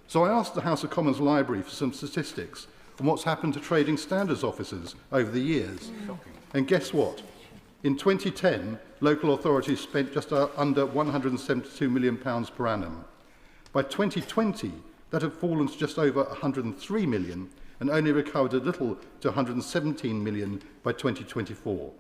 So I asked the House of Commons Library for some statistics on what's happened to trading standards officers over the years. And guess what? In 2010, local authorities spent just under £172 million per annum. By 2020, that had fallen to just over £103 million and only recovered a little to £117 million by 2024.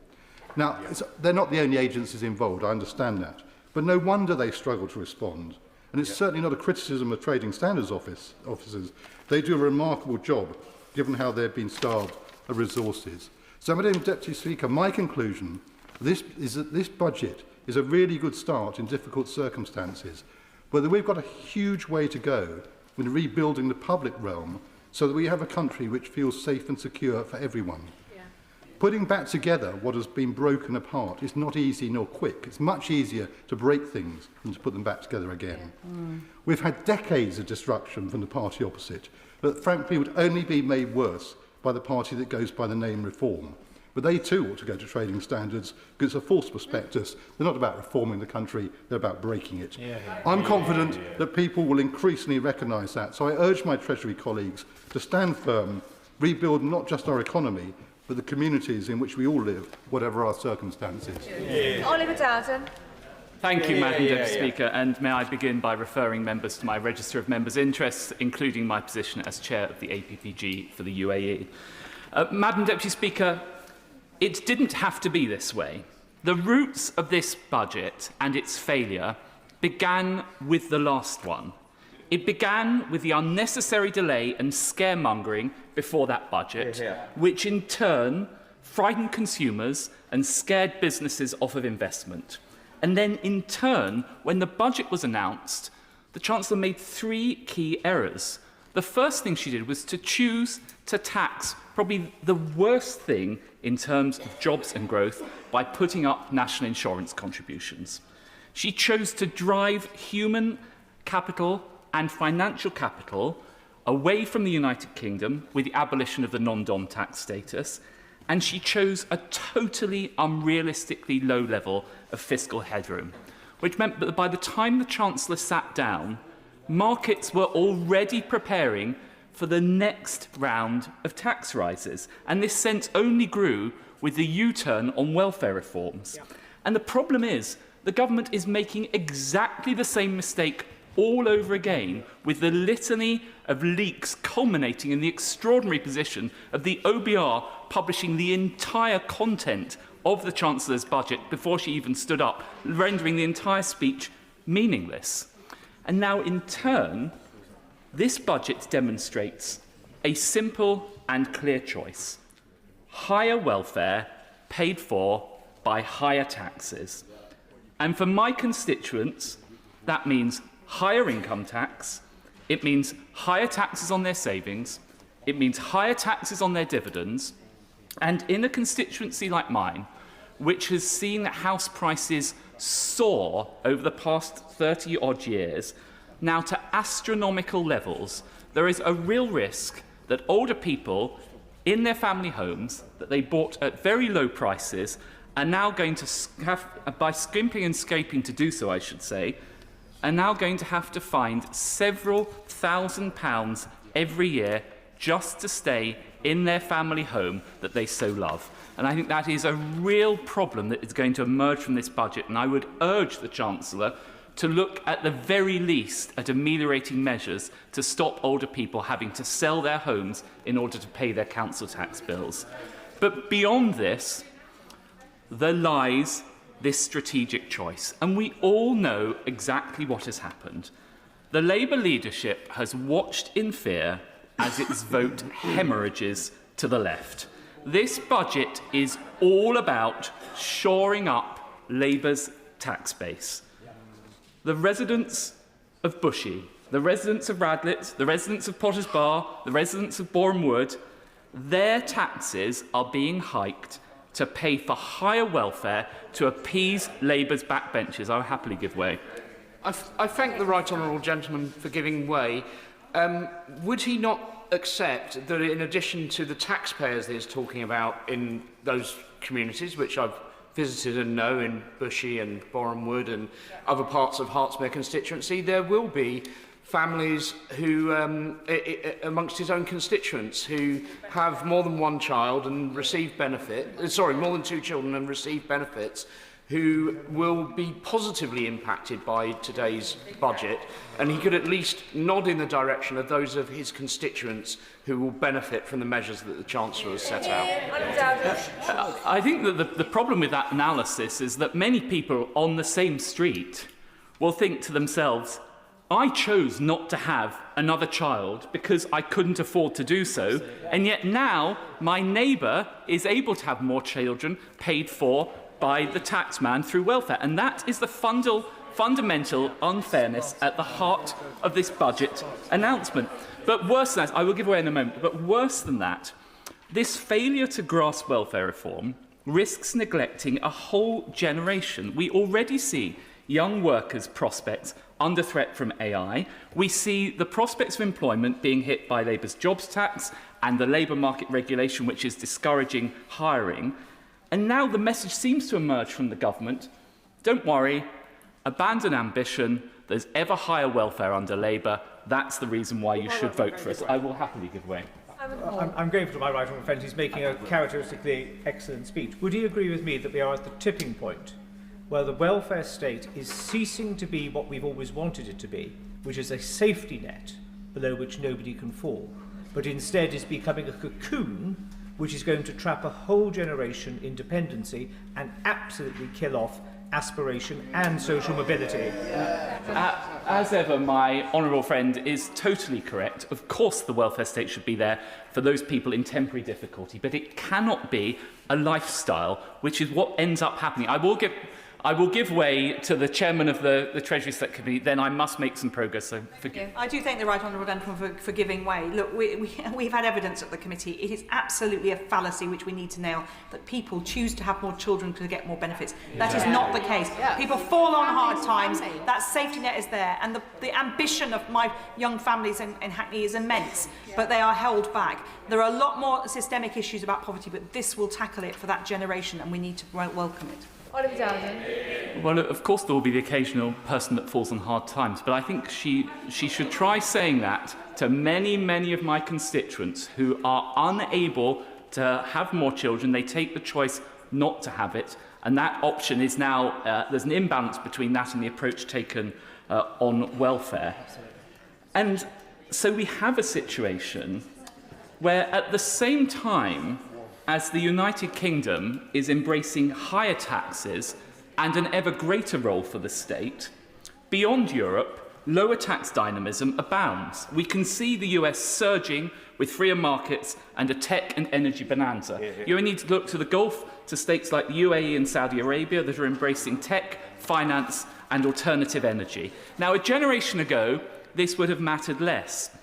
Now, they're not the only agencies involved, I understand that, but no wonder they struggle to respond. And it's certainly not a criticism of trading standards officers. They do a remarkable job, given how they've been starved of resources. So, Madam Deputy Speaker, my conclusion is that this budget is a really good start in difficult circumstances, but that we've got a huge way to go in rebuilding the public realm so that we have a country which feels safe and secure for everyone. Putting back together what has been broken apart is not easy nor quick. It's much easier to break things than to put them back together again. We've had decades of disruption from the party opposite, that frankly would only be made worse by the party that goes by the name Reform. But they too ought to go to trading standards because it's a false prospectus. They're not about reforming the country, they're about breaking it. I'm confident that people will increasingly recognise that. So I urge my Treasury colleagues to stand firm, rebuild not just our economy, but the communities in which we all live, whatever our circumstances. Oliver Dowden. Thank you, Madam Deputy Speaker, and may I begin by referring members to my register of members' interests, including my position as chair of the APPG for the UAE. Madam Deputy Speaker, it didn't have to be this way. The roots of this budget and its failure began with the last one. It began with the unnecessary delay and scaremongering before that budget, which in turn frightened consumers and scared businesses off of investment. And then in turn, when the budget was announced, the Chancellor made 3 key errors. The first thing she did was to choose to tax probably the worst thing in terms of jobs and growth by putting up national insurance contributions. She chose to drive human capital and financial capital away from the United Kingdom with the abolition of the non-dom tax status, and she chose a totally unrealistically low level of fiscal headroom, which meant that by the time the Chancellor sat down, markets were already preparing for the next round of tax rises, and this sense only grew with the U-turn on welfare reforms. And the problem is, the government is making exactly the same mistake all over again, with the litany of leaks culminating in the extraordinary position of the OBR publishing the entire content of the Chancellor's budget before she even stood up, rendering the entire speech meaningless. And now, in turn, this budget demonstrates a simple and clear choice: higher welfare paid for by higher taxes. And for my constituents, that means higher income tax, it means higher taxes on their savings, it means higher taxes on their dividends, and in a constituency like mine, which has seen house prices soar over the past 30-odd years, now to astronomical levels, there is a real risk that older people in their family homes that they bought at very low prices are now going to by skimping and scraping to do so, I should say, are now going to have to find several £1,000s every year just to stay in their family home that they so love. And I think that is a real problem that is going to emerge from this budget. And I would urge the Chancellor to look at the very least at ameliorating measures to stop older people having to sell their homes in order to pay their council tax bills. But beyond this, there lies this strategic choice. And we all know exactly what has happened. The Labour leadership has watched in fear as its vote hemorrhages to the left. This budget is all about shoring up Labour's tax base. The residents of Bushy, the residents of Radlett, the residents of Potters Bar, the residents of Boreham Wood, their taxes are being hiked to pay for higher welfare to appease Labour's backbenchers. I will happily give way. I thank the right honourable gentleman for giving way. Would he not accept that in addition to the taxpayers that he's talking about in those communities, which I've visited and know in Bushy and Boreham Wood and other parts of Hertsmere constituency, there will be families who, amongst his own constituents, who have more than one child and receive more than two children and receive benefits, who will be positively impacted by today's budget, and he could at least nod in the direction of those of his constituents who will benefit from the measures that the Chancellor has set out. I think that the problem with that analysis is that many people on the same street will think to themselves, I chose not to have another child because I couldn't afford to do so, and yet now my neighbour is able to have more children paid for by the taxman through welfare. And that is the fundamental unfairness at the heart of this budget announcement. But worse than that, I will give away in a moment, but worse than that, this failure to grasp welfare reform risks neglecting a whole generation. We already see young workers' prospects under threat from AI. We see the prospects of employment being hit by Labour's jobs tax and the labour market regulation, which is discouraging hiring. And now the message seems to emerge from the government, don't worry, abandon ambition, there's ever higher welfare under Labour, that's the reason why you should vote for us. I will happily give way. I'm grateful to my right honourable friend. He's making a characteristically excellent speech. Would he agree with me that we are at the tipping point where the welfare state is ceasing to be what we've always wanted it to be, which is a safety net below which nobody can fall, but instead is becoming a cocoon which is going to trap a whole generation in dependency and absolutely kill off aspiration and social mobility? As ever, my honourable friend is totally correct. Of course the welfare state should be there for those people in temporary difficulty, but it cannot be a lifestyle, which is what ends up happening. I will give way to the chairman of the Treasury Select Committee, then I must make some progress, so forgive. I do thank the right honourable gentleman for giving way. Look, we've had evidence at the committee. It is absolutely a fallacy which we need to nail, that people choose to have more children to get more benefits. That is not the case. People fall on hard times. That safety net is there, and the ambition of my young families in Hackney is immense, but they are held back. There are a lot more systemic issues about poverty, but this will tackle it for that generation, and we need to welcome it. Well, of course there will be the occasional person that falls on hard times, but I think she should try saying that to many, many of my constituents who are unable to have more children. They take the choice not to have it, and that option is now, there's an imbalance between that and the approach taken on welfare. And so we have a situation where at the same time as the United Kingdom is embracing higher taxes and an ever greater role for the state, beyond Europe, lower tax dynamism abounds. We can see the US surging with freer markets and a tech and energy bonanza. You only need to look to the Gulf, to states like the UAE and Saudi Arabia that are embracing tech, finance and alternative energy. Now, a generation ago, this would have mattered less.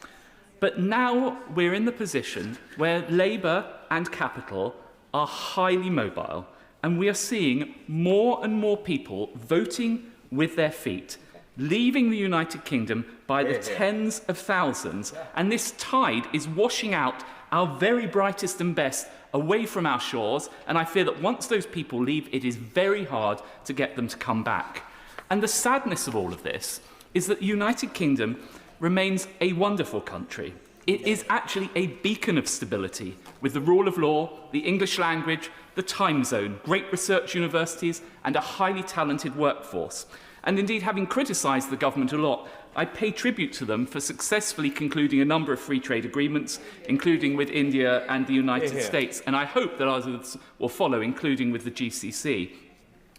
But now we're in the position where Labour and capital are highly mobile, and we are seeing more and more people voting with their feet. leaving the United Kingdom by the tens of thousands. And this tide is washing out our very brightest and best away from our shores. And I fear that once those people leave, it is very hard to get them to come back. And the sadness of all of this is that the United Kingdom remains a wonderful country. It is actually a beacon of stability with the rule of law, the English language, the time zone, great research universities, and a highly talented workforce. And indeed, having criticised the government a lot, I pay tribute to them for successfully concluding a number of free trade agreements, including with India and the United States. And I hope that others will follow, including with the GCC.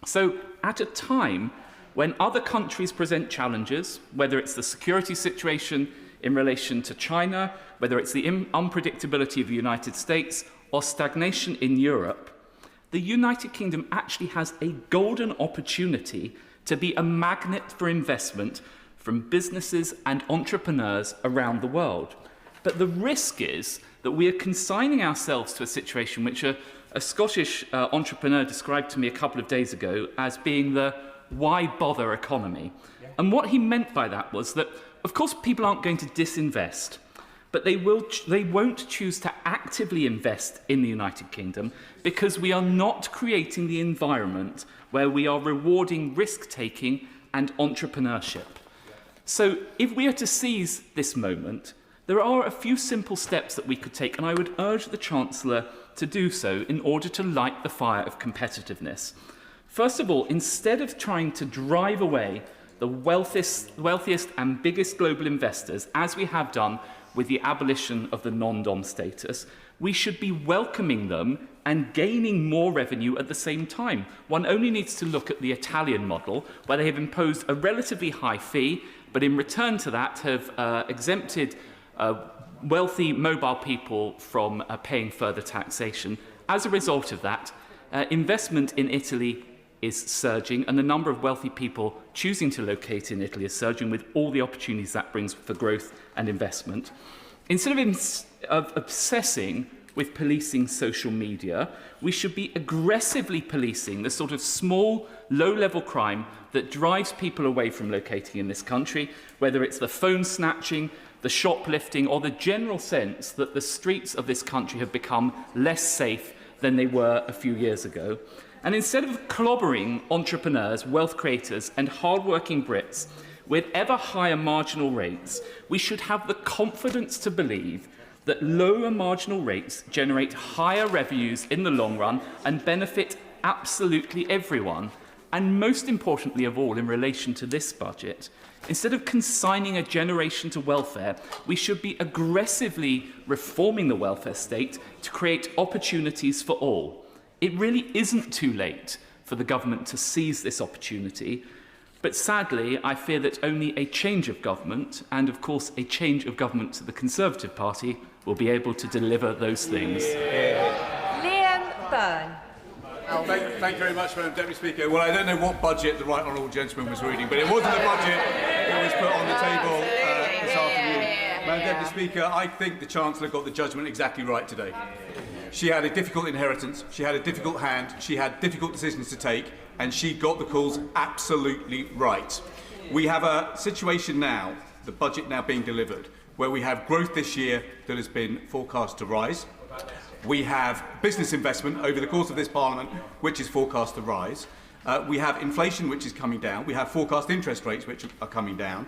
So, at a time when other countries present challenges, whether it's the security situation in relation to China, whether it's the unpredictability of the United States, or stagnation in Europe, the United Kingdom actually has a golden opportunity to be a magnet for investment from businesses and entrepreneurs around the world. But the risk is that we are consigning ourselves to a situation which a Scottish entrepreneur described to me a couple of days ago as being the why bother economy. And what he meant by that was that, of course, people aren't going to disinvest, but they won't choose to actively invest in the United Kingdom because we are not creating the environment where we are rewarding risk-taking and entrepreneurship. So if we are to seize this moment, there are a few simple steps that we could take, and I would urge the Chancellor to do so in order to light the fire of competitiveness. First of all, instead of trying to drive away the wealthiest and biggest global investors, as we have done with the abolition of the non-dom status, we should be welcoming them and gaining more revenue at the same time. One only needs to look at the Italian model, where they have imposed a relatively high fee, but in return to that have exempted wealthy mobile people from paying further taxation. As a result of that, investment in Italy is surging, and the number of wealthy people choosing to locate in Italy is surging, with all the opportunities that brings for growth and investment. Instead of obsessing with policing social media, we should be aggressively policing the sort of small, low-level crime that drives people away from locating in this country, whether it's the phone snatching, the shoplifting, or the general sense that the streets of this country have become less safe than they were a few years ago. And instead of clobbering entrepreneurs, wealth creators, and hard-working Brits with ever higher marginal rates, we should have the confidence to believe that lower marginal rates generate higher revenues in the long run and benefit absolutely everyone. And most importantly of all, in relation to this budget, instead of consigning a generation to welfare, we should be aggressively reforming the welfare state to create opportunities for all. It really isn't too late for the government to seize this opportunity, but sadly, I fear that only a change of government, and of course a change of government to the Conservative Party, will be able to deliver those things. Liam Byrne. Well, thank you very much, Madam Deputy Speaker. Well, I don't know what budget the Right Honourable Gentleman was reading, but it wasn't the budget that was put on the table this afternoon. Madam Deputy Speaker, I think the Chancellor got the judgment exactly right today. She had a difficult inheritance, she had a difficult hand, she had difficult decisions to take, and she got the calls absolutely right. We have a situation now, the budget now being delivered, where we have growth this year that has been forecast to rise. We have business investment over the course of this Parliament, which is forecast to rise. We have inflation, which is coming down. We have forecast interest rates, which are coming down.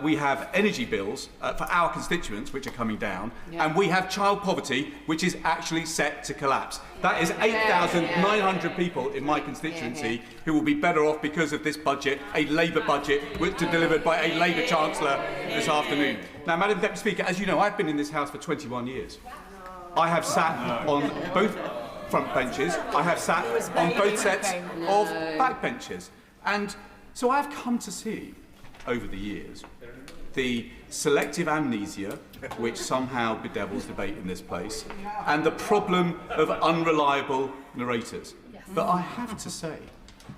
We have energy bills for our constituents, which are coming down. Yeah. And we have child poverty, which is actually set to collapse. That is 8,900 people in my constituency who will be better off because of this budget, a Labour budget, which is delivered by a Labour Chancellor this afternoon. Now, Madam Deputy Speaker, as you know, I've been in this House for 21 years. I have sat on both front benches. I have sat on both sets of backbenches. And so I've come to see, over the years, the selective amnesia which somehow bedevils debate in this place, and the problem of unreliable narrators. But I have to say,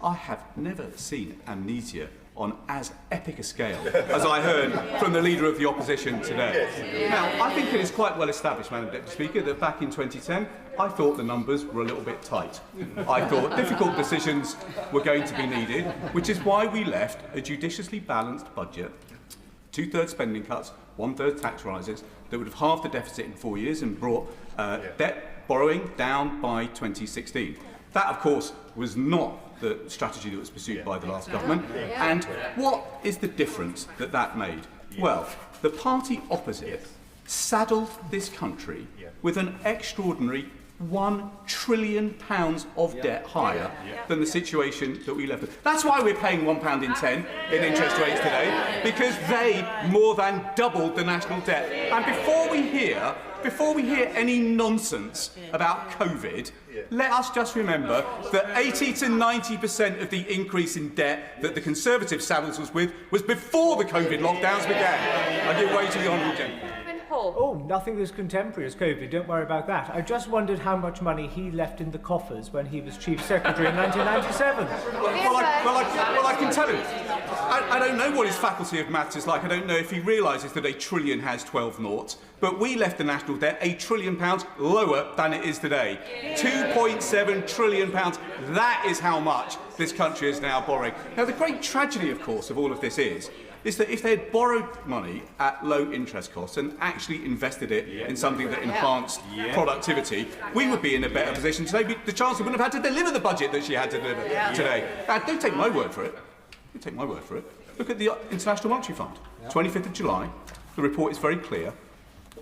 I have never seen amnesia on as epic a scale as I heard from the Leader of the Opposition today. Now, I think it is quite well established, Madam Deputy Speaker, that back in 2010, I thought the numbers were a little bit tight. I thought difficult decisions were going to be needed, which is why we left a judiciously balanced budget, 2/3 spending cuts, 1/3 tax rises, that would have halved the deficit in 4 years and brought debt borrowing down by 2016. That, of course, was not the strategy that was pursued by the last government. And what is the difference that that made? Well, the party opposite saddled this country with an extraordinary £1 trillion of debt higher than the situation that we left. That's why we're paying £1.10 in interest rates today, because they more than doubled the national debt. And before we hear any nonsense about COVID, let us just remember that 80 to 90% of the increase in debt that the Conservative saddles us with was before the COVID lockdowns began. I give way to the honourable gentleman. Oh, nothing as contemporary as COVID, don't worry about that. I just wondered how much money he left in the coffers when he was Chief Secretary in 1997. Well, I can tell him. I don't know what his faculty of maths is like. I don't know if he realises that a trillion has 12 noughts. But we left the national debt £1 trillion lower than it is today. £2.7 trillion. That is how much this country is now borrowing. Now, the great tragedy, of course, of all of this is that if they had borrowed money at low interest costs and actually invested it in something that enhanced productivity, we would be in a better position today. The Chancellor wouldn't have had to deliver the budget that she had to deliver today. Don't take my word for it. Don't take my word for it. Look at the International Monetary Fund. 25th of July, the report is very clear.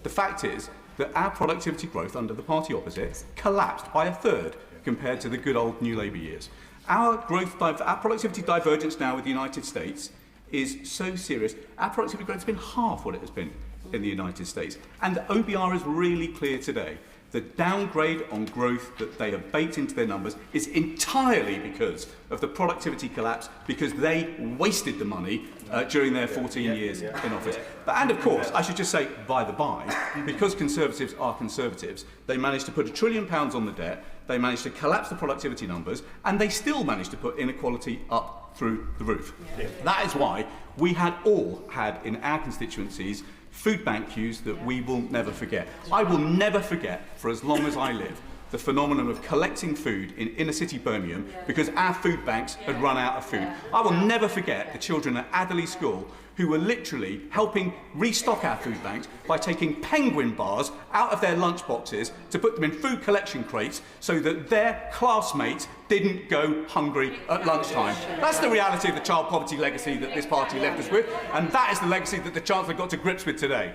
The fact is that our productivity growth under the party opposite collapsed by 1/3 compared to the good old New Labour years. Our productivity divergence now with the United States is so serious. Our productivity growth has been half what it has been in the United States. And the OBR is really clear today. The downgrade on growth that they have baked into their numbers is entirely because of the productivity collapse, because they wasted the money during their 14 years in office. And of course, I should just say, by the by, because Conservatives are Conservatives, they managed to put £1 trillion on the debt, they managed to collapse the productivity numbers, and they still managed to put inequality up through the roof. That is why we all had in our constituencies food bank queues that we will never forget. I will never forget, for as long as I live, the phenomenon of collecting food in inner city Birmingham because our food banks had run out of food. I will never forget the children at Adderley School who were literally helping restock our food banks by taking penguin bars out of their lunch boxes to put them in food collection crates so that their classmates didn't go hungry at lunchtime. That's the reality of the child poverty legacy that this party left us with, and that is the legacy that the Chancellor got to grips with today.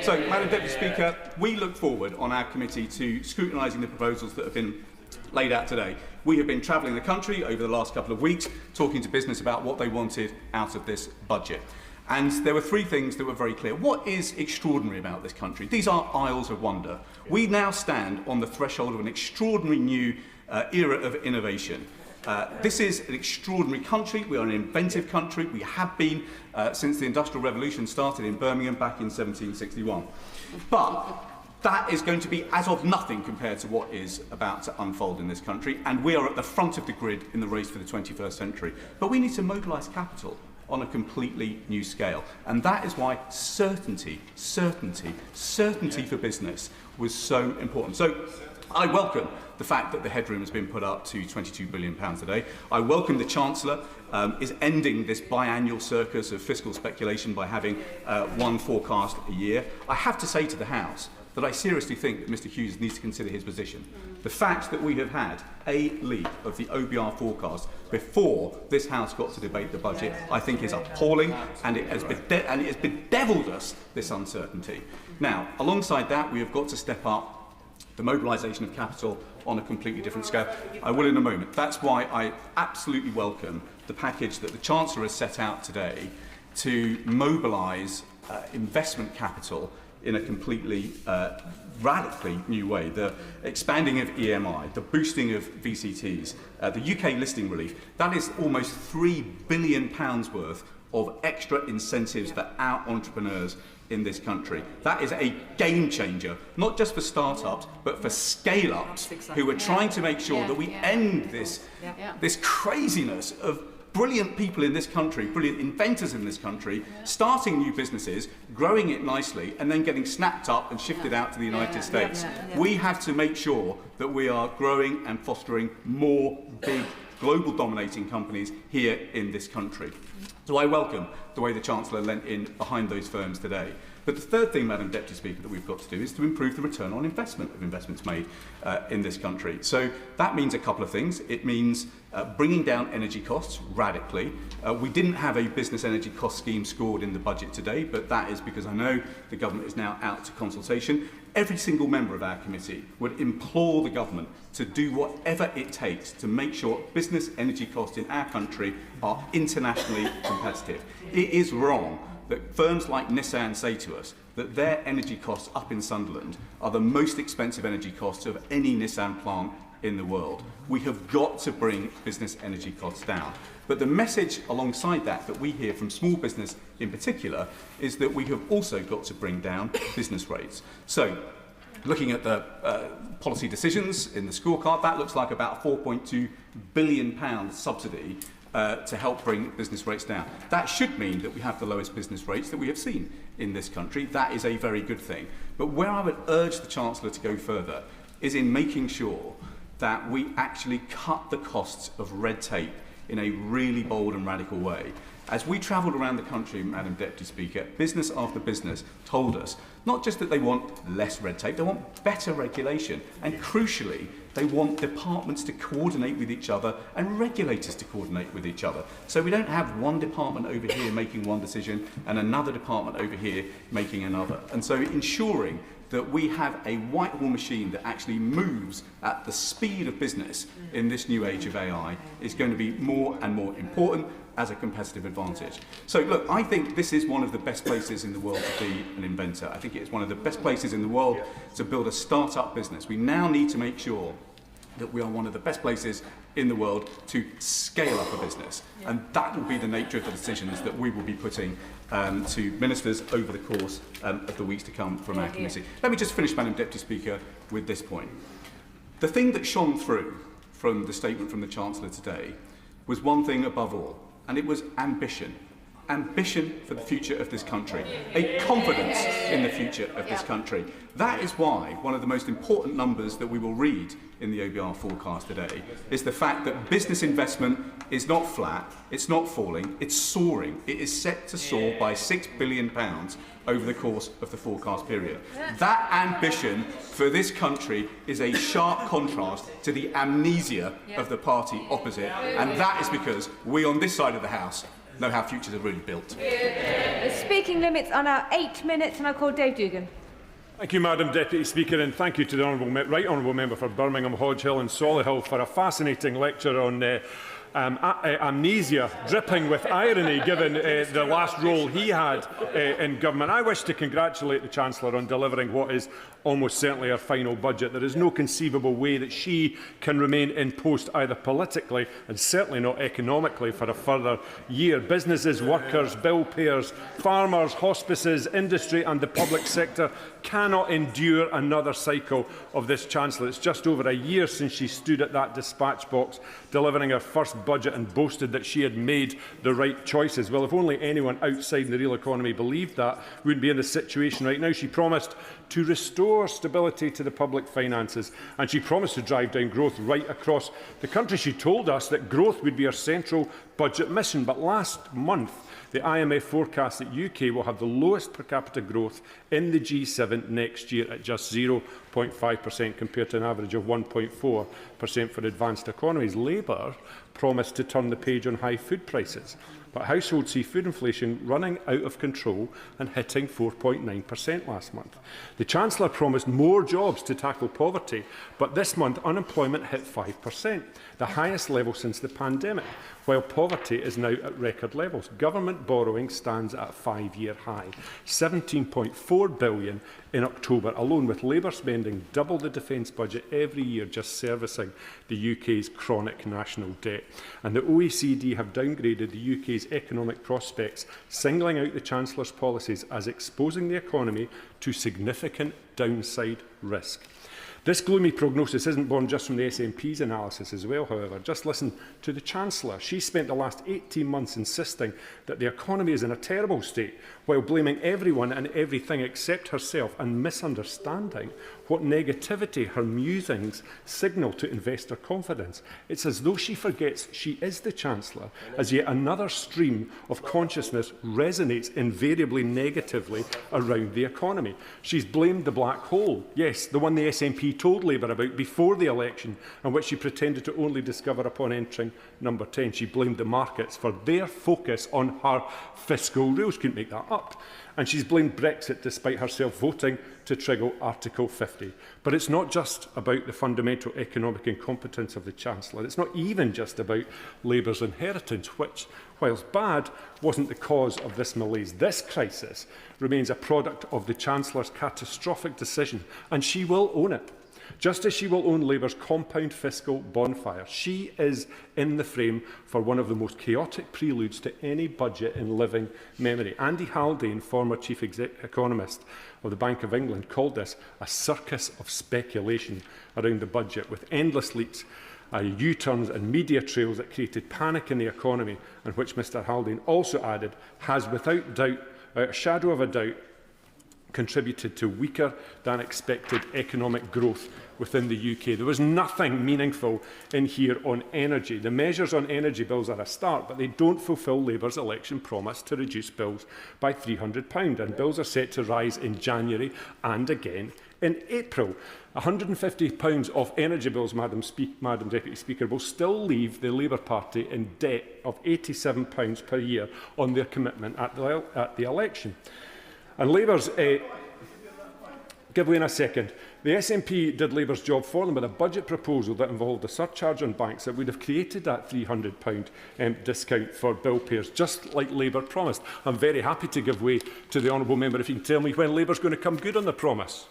So, Madam Deputy Speaker, we look forward on our committee to scrutinising the proposals that have been laid out today. We have been travelling the country over the last couple of weeks, talking to business about what they wanted out of this budget. And there were three things that were very clear. What is extraordinary about this country? These are aisles of wonder. We now stand on the threshold of an extraordinary new era of innovation. This is an extraordinary country. We are an inventive country. We have been since the Industrial Revolution started in Birmingham back in 1761. But that is going to be as of nothing compared to what is about to unfold in this country, and we are at the front of the grid in the race for the 21st century. But we need to mobilise capital on a completely new scale. And that is why certainty for business was so important. So I welcome the fact that the headroom has been put up to £22 billion today. I welcome the Chancellor is ending this biannual circus of fiscal speculation by having one forecast a year. I have to say to the House that I seriously think that Mr Hughes needs to consider his position. The fact that we have had a leak of the OBR forecast before this House got to debate the budget, I think is appalling, and it has bedevilled us, this uncertainty. Now, alongside that, we have got to step up the mobilisation of capital on a completely different scale. I will in a moment. That's why I absolutely welcome the package that the Chancellor has set out today to mobilise investment capital in a completely radically new way. The expanding of EMI, the boosting of VCTs, the UK listing relief, that is almost £3 billion worth of extra incentives for our entrepreneurs in this country. That is a game changer, not just for start-ups, but for scale-ups who are trying to make sure that we end this craziness of brilliant people in this country, brilliant inventors in this country, starting new businesses, growing it nicely, and then getting snapped up and shifted out to the United States. We have to make sure that we are growing and fostering more big, global dominating companies here in this country. So I welcome the way the Chancellor lent in behind those firms today. But the third thing, Madam Deputy Speaker, that we've got to do is to improve the return on investment of investments made in this country. So that means a couple of things. It means bringing down energy costs radically. We didn't have a business energy cost scheme scored in the budget today, but that is because I know the government is now out to consultation. Every single member of our committee would implore the government to do whatever it takes to make sure business energy costs in our country are internationally competitive. It is wrong that firms like Nissan say to us that their energy costs up in Sunderland are the most expensive energy costs of any Nissan plant in the world. We have got to bring business energy costs down. But the message alongside that we hear from small business in particular is that we have also got to bring down business rates. So, looking at the policy decisions in the scorecard, that looks like about a £4.2 billion subsidy to help bring business rates down. That should mean that we have the lowest business rates that we have seen in this country. That is a very good thing. But where I would urge the Chancellor to go further is in making sure that we actually cut the costs of red tape in a really bold and radical way. As we travelled around the country, Madam Deputy Speaker, business after business told us not just that they want less red tape, they want better regulation. And crucially, they want departments to coordinate with each other and regulators to coordinate with each other. So we don't have one department over here making one decision and another department over here making another. And so ensuring that we have a Whitehall machine that actually moves at the speed of business in this new age of AI is going to be more and more important as a competitive advantage. So look, I think this is one of the best places in the world to be an inventor. I think it's one of the best places in the world to build a start-up business. We now need to make sure that we are one of the best places in the world to scale up a business. And that will be the nature of the decisions that we will be putting to ministers over the course of the weeks to come from our committee. Let me just finish, Madam Deputy Speaker, with this point. The thing that shone through from the statement from the Chancellor today was one thing above all, and it was ambition. Ambition for the future of this country, a confidence in the future of this country. That is why one of the most important numbers that we will read in the OBR forecast today is the fact that business investment is not flat, it's not falling, it's soaring. It is set to soar by £6 billion over the course of the forecast period. That ambition for this country is a sharp contrast to the amnesia of the party opposite, and that is because we on this side of the House know how futures are really built. Speaking limits are now 8 minutes, and I call Dave Dugan. Thank you, Madam Deputy Speaker, and thank you to the Right Honourable Member for Birmingham, Hodge Hill and Solihull for a fascinating lecture on amnesia, dripping with irony, given the last role he had in government. I wish to congratulate the Chancellor on delivering what is almost certainly her final budget. There is no conceivable way that she can remain in post either politically and certainly not economically for a further year. Businesses, workers, bill payers, farmers, hospices, industry and the public sector cannot endure another cycle of this Chancellor. It's just over a year since she stood at that dispatch box delivering her first budget and boasted that she had made the right choices. Well, if only anyone outside the real economy believed that, we wouldn't be in this situation right now. She promised to restore stability to the public finances, and she promised to drive down growth right across the country. She told us that growth would be her central budget mission, but last month the IMF forecast that UK will have the lowest per capita growth in the G7 next year at just 0.5% compared to an average of 1.4% for advanced economies. Labour promised to turn the page on high food prices, but households see food inflation running out of control and hitting 4.9% last month. The Chancellor promised more jobs to tackle poverty, but this month unemployment hit 5%, the highest level since the pandemic, while poverty is now at record levels. Government borrowing stands at a 5-year high, £17.4 billion in October alone, with Labour spending double the defence budget every year just servicing the UK's chronic national debt. And the OECD have downgraded the UK's economic prospects, singling out the Chancellor's policies as exposing the economy to significant downside risk. This gloomy prognosis isn't born just from the SNP's analysis as well, however. Just listen to the Chancellor. She spent the last 18 months insisting that the economy is in a terrible state, while blaming everyone and everything except herself and misunderstanding what negativity her musings signal to investor confidence. It's as though she forgets she is the Chancellor, as yet another stream of consciousness resonates invariably negatively around the economy. She's blamed the black hole, yes, the one the SNP told Labour about before the election, and which she pretended to only discover upon entering number 10. She blamed the markets for their focus on her fiscal rules. Couldn't make that up. And she's blamed Brexit despite herself voting to trigger Article 50. But it's not just about the fundamental economic incompetence of the Chancellor. It's not even just about Labour's inheritance, which, whilst bad, wasn't the cause of this malaise. This crisis remains a product of the Chancellor's catastrophic decision, and she will own it. Just as she will own Labour's compound fiscal bonfire, she is in the frame for one of the most chaotic preludes to any budget in living memory. Andy Haldane, former chief economist of the Bank of England, called this a circus of speculation around the budget, with endless leaks, U-turns and media trails that created panic in the economy, and which Mr Haldane also added has without doubt, a shadow of a doubt, contributed to weaker than expected economic growth within the UK. There was nothing meaningful in here on energy. The measures on energy bills are a start, but they don't fulfil Labour's election promise to reduce bills by £300, and bills are set to rise in January and again in April. £150 of energy bills, Madam Deputy Speaker, will still leave the Labour Party in debt of £87 per year on their commitment at the election. And Labour's... give way in a second. The SNP did Labour's job for them with a budget proposal that involved a surcharge on banks that would have created that £300 discount for bill payers, just like Labour promised. I'm very happy to give way to the honourable member if you can tell me when Labour's going to come good on the promise.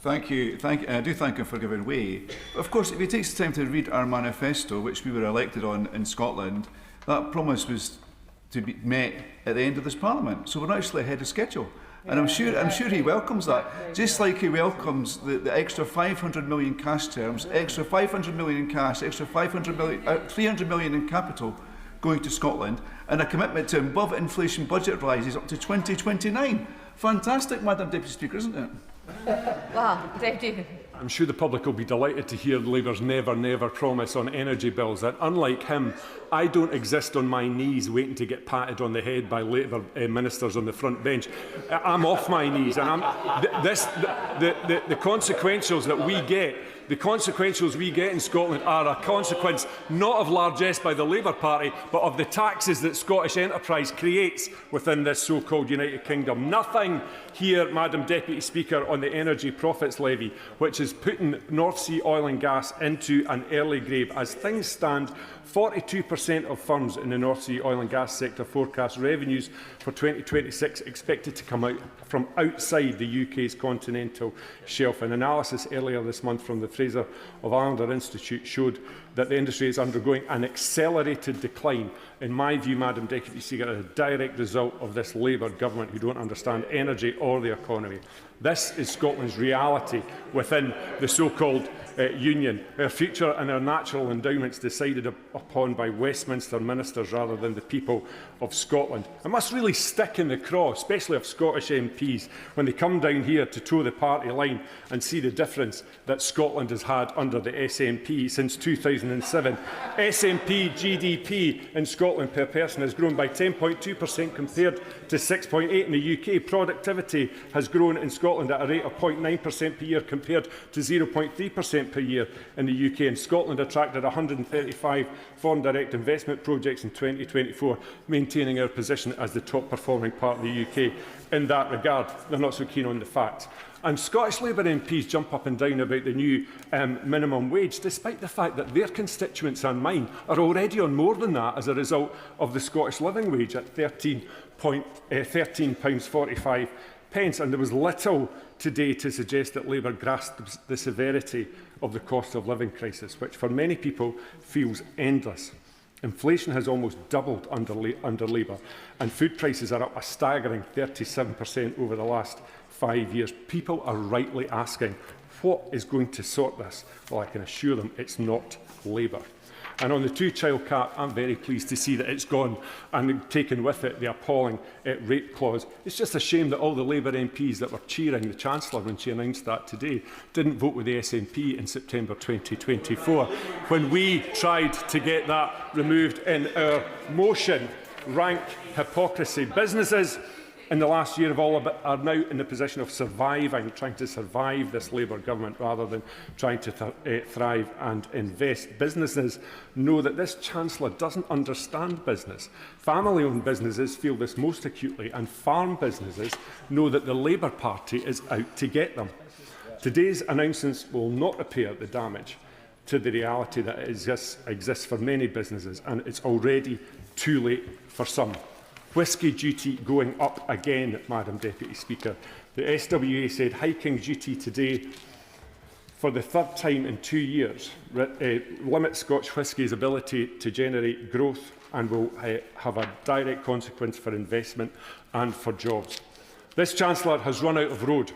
Thank you. I do thank him for giving way. Of course, if he takes the time to read our manifesto, which we were elected on in Scotland, that promise was to be met at the end of this Parliament. So we're actually ahead of schedule. And I'm sure he welcomes that, just like he welcomes the extra 500 million cash terms, extra 500 million in cash, extra 300 million in capital going to Scotland, and a commitment to above inflation budget rises up to 2029. Fantastic, Madam Deputy Speaker, isn't it? Wow, Deputy. I'm sure the public will be delighted to hear Labour's never, never promise on energy bills, that unlike him, I don't exist on my knees waiting to get patted on the head by Labour ministers on the front bench. I'm off my knees, and the consequentials that we get, the consequentials we get in Scotland are a consequence not of largesse by the Labour Party, but of the taxes that Scottish enterprise creates within this so-called United Kingdom. Nothing here, Madam Deputy Speaker, on the energy profits levy, which is putting North Sea oil and gas into an early grave. As things stand, 42% of firms in the North Sea oil and gas sector forecast revenues for 2026 expected to come out from outside the UK's continental shelf. An analysis earlier this month from the Fraser of Islander Institute showed that the industry is undergoing an accelerated decline. In my view, Madam Deputy Speaker, as a direct result of this Labour government who don't understand energy or the economy. This is Scotland's reality within the so-called union. Our future and our natural endowments decided upon by Westminster ministers rather than the people of Scotland. It must really stick in the craw, especially of Scottish MPs, when they come down here to toe the party line and see the difference that Scotland has had under the SNP since 2007. SNP GDP in Scotland per person has grown by 10.2% compared to 6.8% in the UK. Productivity has grown in Scotland at a rate of 0.9% per year compared to 0.3% per year in the UK. And Scotland attracted 135 foreign direct investment projects in 2024, maintaining our position as the top performing part of the UK in that regard. They're not so keen on the facts. And Scottish Labour MPs jump up and down about the new minimum wage, despite the fact that their constituents and mine are already on more than that as a result of the Scottish living wage at £13.45. And there was little today to suggest that Labour grasps the severity of the cost of living crisis, which for many people feels endless. Inflation has almost doubled under Labour, and food prices are up a staggering 37% over the last 5 years. People are rightly asking, what is going to sort this? Well, I can assure them it's not Labour. And on the two-child cap, I'm very pleased to see that it's gone and taken with it the appalling rape clause. It's just a shame that all the Labour MPs that were cheering the Chancellor when she announced that today didn't vote with the SNP in September 2024 when we tried to get that removed in our motion. Rank hypocrisy. Businesses in the last year are now in the position of surviving, trying to survive this Labour government rather than trying to thrive and invest. Businesses know that this Chancellor doesn't understand business. Family-owned businesses feel this most acutely, and farm businesses know that the Labour Party is out to get them. Today's announcements will not repair the damage to the reality that exists for many businesses, and it's already too late for some. Whisky duty going up again, Madam Deputy Speaker. The SWA said hiking duty today for the third time in 2 years limits Scotch whisky's ability to generate growth and will have a direct consequence for investment and for jobs. This Chancellor has run out of road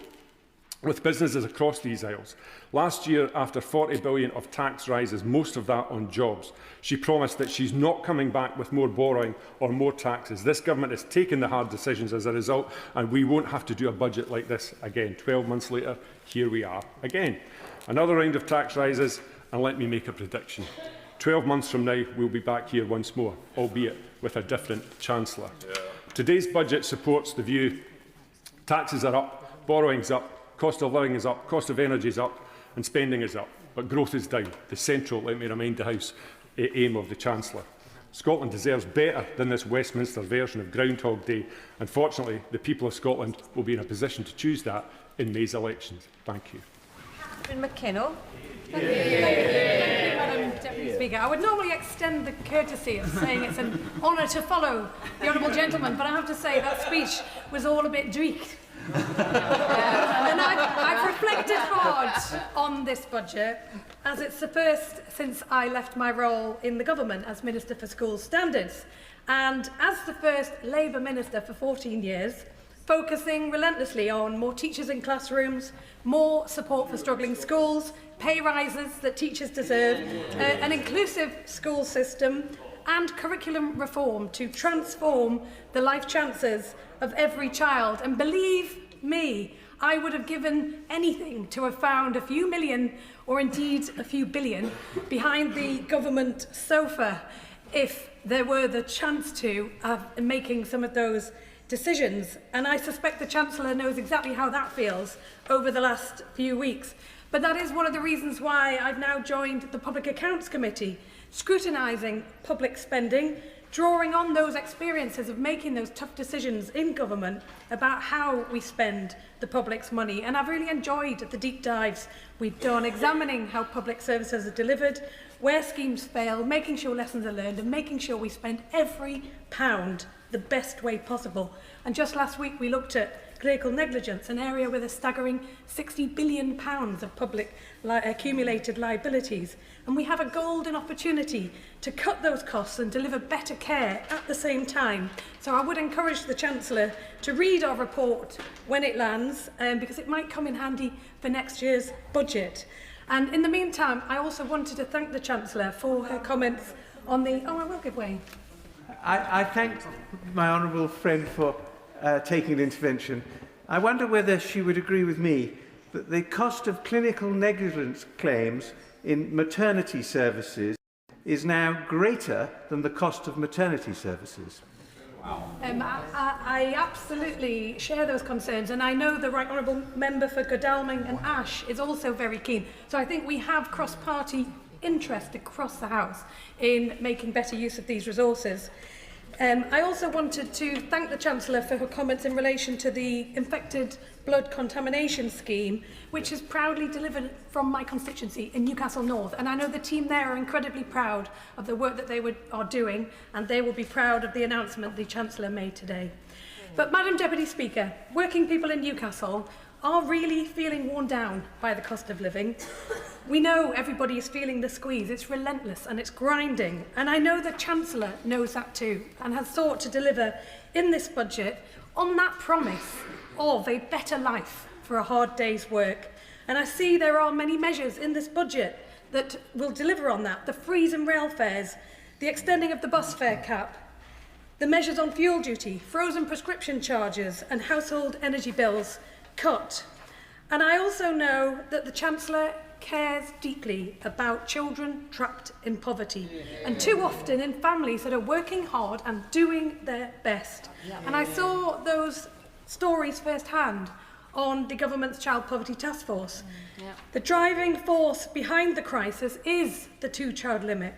with businesses across these aisles. Last year, after 40 billion of tax rises, most of that on jobs, she promised that she's not coming back with more borrowing or more taxes. This government has taken the hard decisions as a result, and we won't have to do a budget like this again. 12 months later, here we are again. Another round of tax rises, and let me make a prediction. 12 months from now, we'll be back here once more, albeit with a different Chancellor. Today's budget supports the view taxes are up, borrowing's up, cost of living is up, cost of energy is up, and spending is up, but growth is down. The central, let me remind the House, aim of the Chancellor. Scotland deserves better than this Westminster version of Groundhog Day, and fortunately, the people of Scotland will be in a position to choose that in May's elections. Thank you. Catherine McKinnell. Thank you, Madam Deputy Speaker. I would normally extend the courtesy of saying it's an honour to follow the Honourable Gentleman, but I have to say that speech was all a bit dreek. And I've reflected hard on this budget, as it's the first since I left my role in the government as Minister for School Standards, and as the first Labour Minister for 14 years, focusing relentlessly on more teachers in classrooms, more support for struggling schools, pay rises that teachers deserve, an inclusive school system, and curriculum reform to transform the life chances of every child. And believe me, I would have given anything to have found a few million, or indeed a few billion, behind the government sofa if there were the chance to making some of those decisions. And I suspect the Chancellor knows exactly how that feels over the last few weeks. But that is one of the reasons why I've now joined the Public Accounts Committee, scrutinising public spending, drawing on those experiences of making those tough decisions in government about how we spend the public's money. And I've really enjoyed the deep dives we've done, examining how public services are delivered, where schemes fail, making sure lessons are learned, and making sure we spend every pound the best way possible. And just last week we looked at clerical negligence, an area with a staggering £60 billion of public accumulated liabilities. And we have a golden opportunity to cut those costs and deliver better care at the same time. So I would encourage the Chancellor to read our report when it lands, because it might come in handy for next year's budget. And in the meantime, I also wanted to thank the Chancellor for her comments on the... Oh, I will give way. I thank my honourable friend for taking an intervention. I wonder whether she would agree with me that the cost of clinical negligence claims in maternity services is now greater than the cost of maternity services. I absolutely share those concerns, and I know the Right Honourable Member for Godalming and Ash is also very keen. So I think we have cross-party interest across the House in making better use of these resources. I also wanted to thank the Chancellor for her comments in relation to the infected blood contamination scheme, which is proudly delivered from my constituency in Newcastle North. And I know the team there are incredibly proud of the work that they are doing, and they will be proud of the announcement the Chancellor made today. But, Madam Deputy Speaker, working people in Newcastle are really feeling worn down by the cost of living. we know everybody is feeling the squeeze. It's relentless and it's grinding. And I know the Chancellor knows that too and has sought to deliver in this budget on that promise of a better life for a hard day's work. And I see there are many measures in this budget that will deliver on that. The freeze in rail fares, the extending of the bus fare cap, the measures on fuel duty, frozen prescription charges and household energy bills cut. And I also know that the Chancellor cares deeply about children trapped in poverty and too often in families that are working hard and doing their best. And I saw those stories firsthand on the government's Child Poverty Task Force. The driving force behind the crisis is the two-child limit.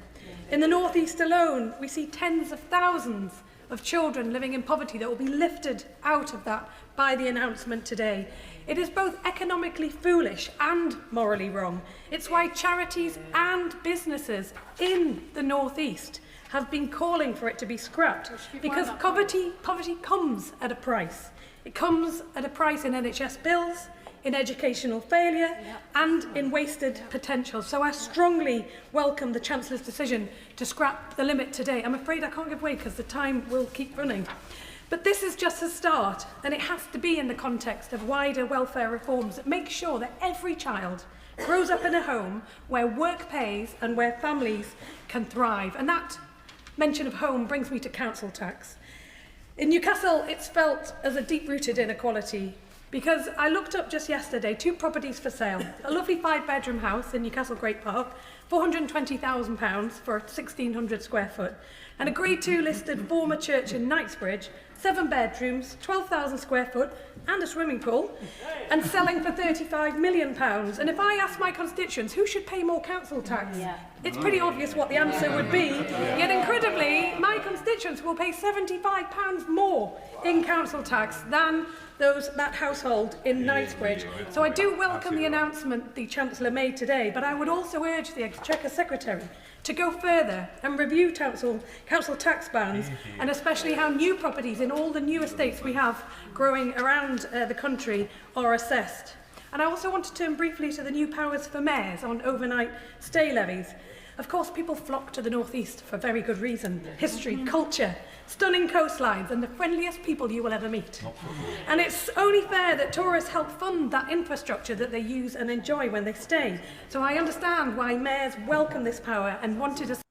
In the North East alone, we see tens of thousands of children living in poverty that will be lifted out of that by the announcement today. It is both economically foolish and morally wrong. It's why charities and businesses in the North East have been calling for it to be scrapped, because poverty comes at a price. It comes at a price in NHS bills, in educational failure and in wasted potential. So I strongly welcome the Chancellor's decision to scrap the limit today. I'm afraid I can't give way because the time will keep running. But this is just a start, and it has to be in the context of wider welfare reforms that make sure that every child grows up in a home where work pays and where families can thrive. And that mention of home brings me to council tax. In Newcastle, it's felt as a deep-rooted inequality, because I looked up just yesterday 2 properties for sale. A lovely 5-bedroom house in Newcastle Great Park, £420,000 for 1,600 square foot, and a Grade 2 listed former church in Knightsbridge, 7 bedrooms, 12,000 square foot, and a swimming pool, and selling for £35 million. And if I ask my constituents who should pay more council tax, it's pretty obvious what the answer would be. Yet incredibly, my constituents will pay £75 more in council tax than that household in Knightsbridge. So I do welcome the announcement the Chancellor made today, but I would also urge the Exchequer Secretary to go further and review council tax bans, and especially how new properties in all the new estates we have growing around the country are assessed. And I also want to turn briefly to the new powers for mayors on overnight stay levies. Of course, people flock to the North East for very good reason. History, culture, stunning coastlines and the friendliest people you will ever meet. And it's only fair that tourists help fund that infrastructure that they use and enjoy when they stay. So I understand why mayors welcome this power and wanted us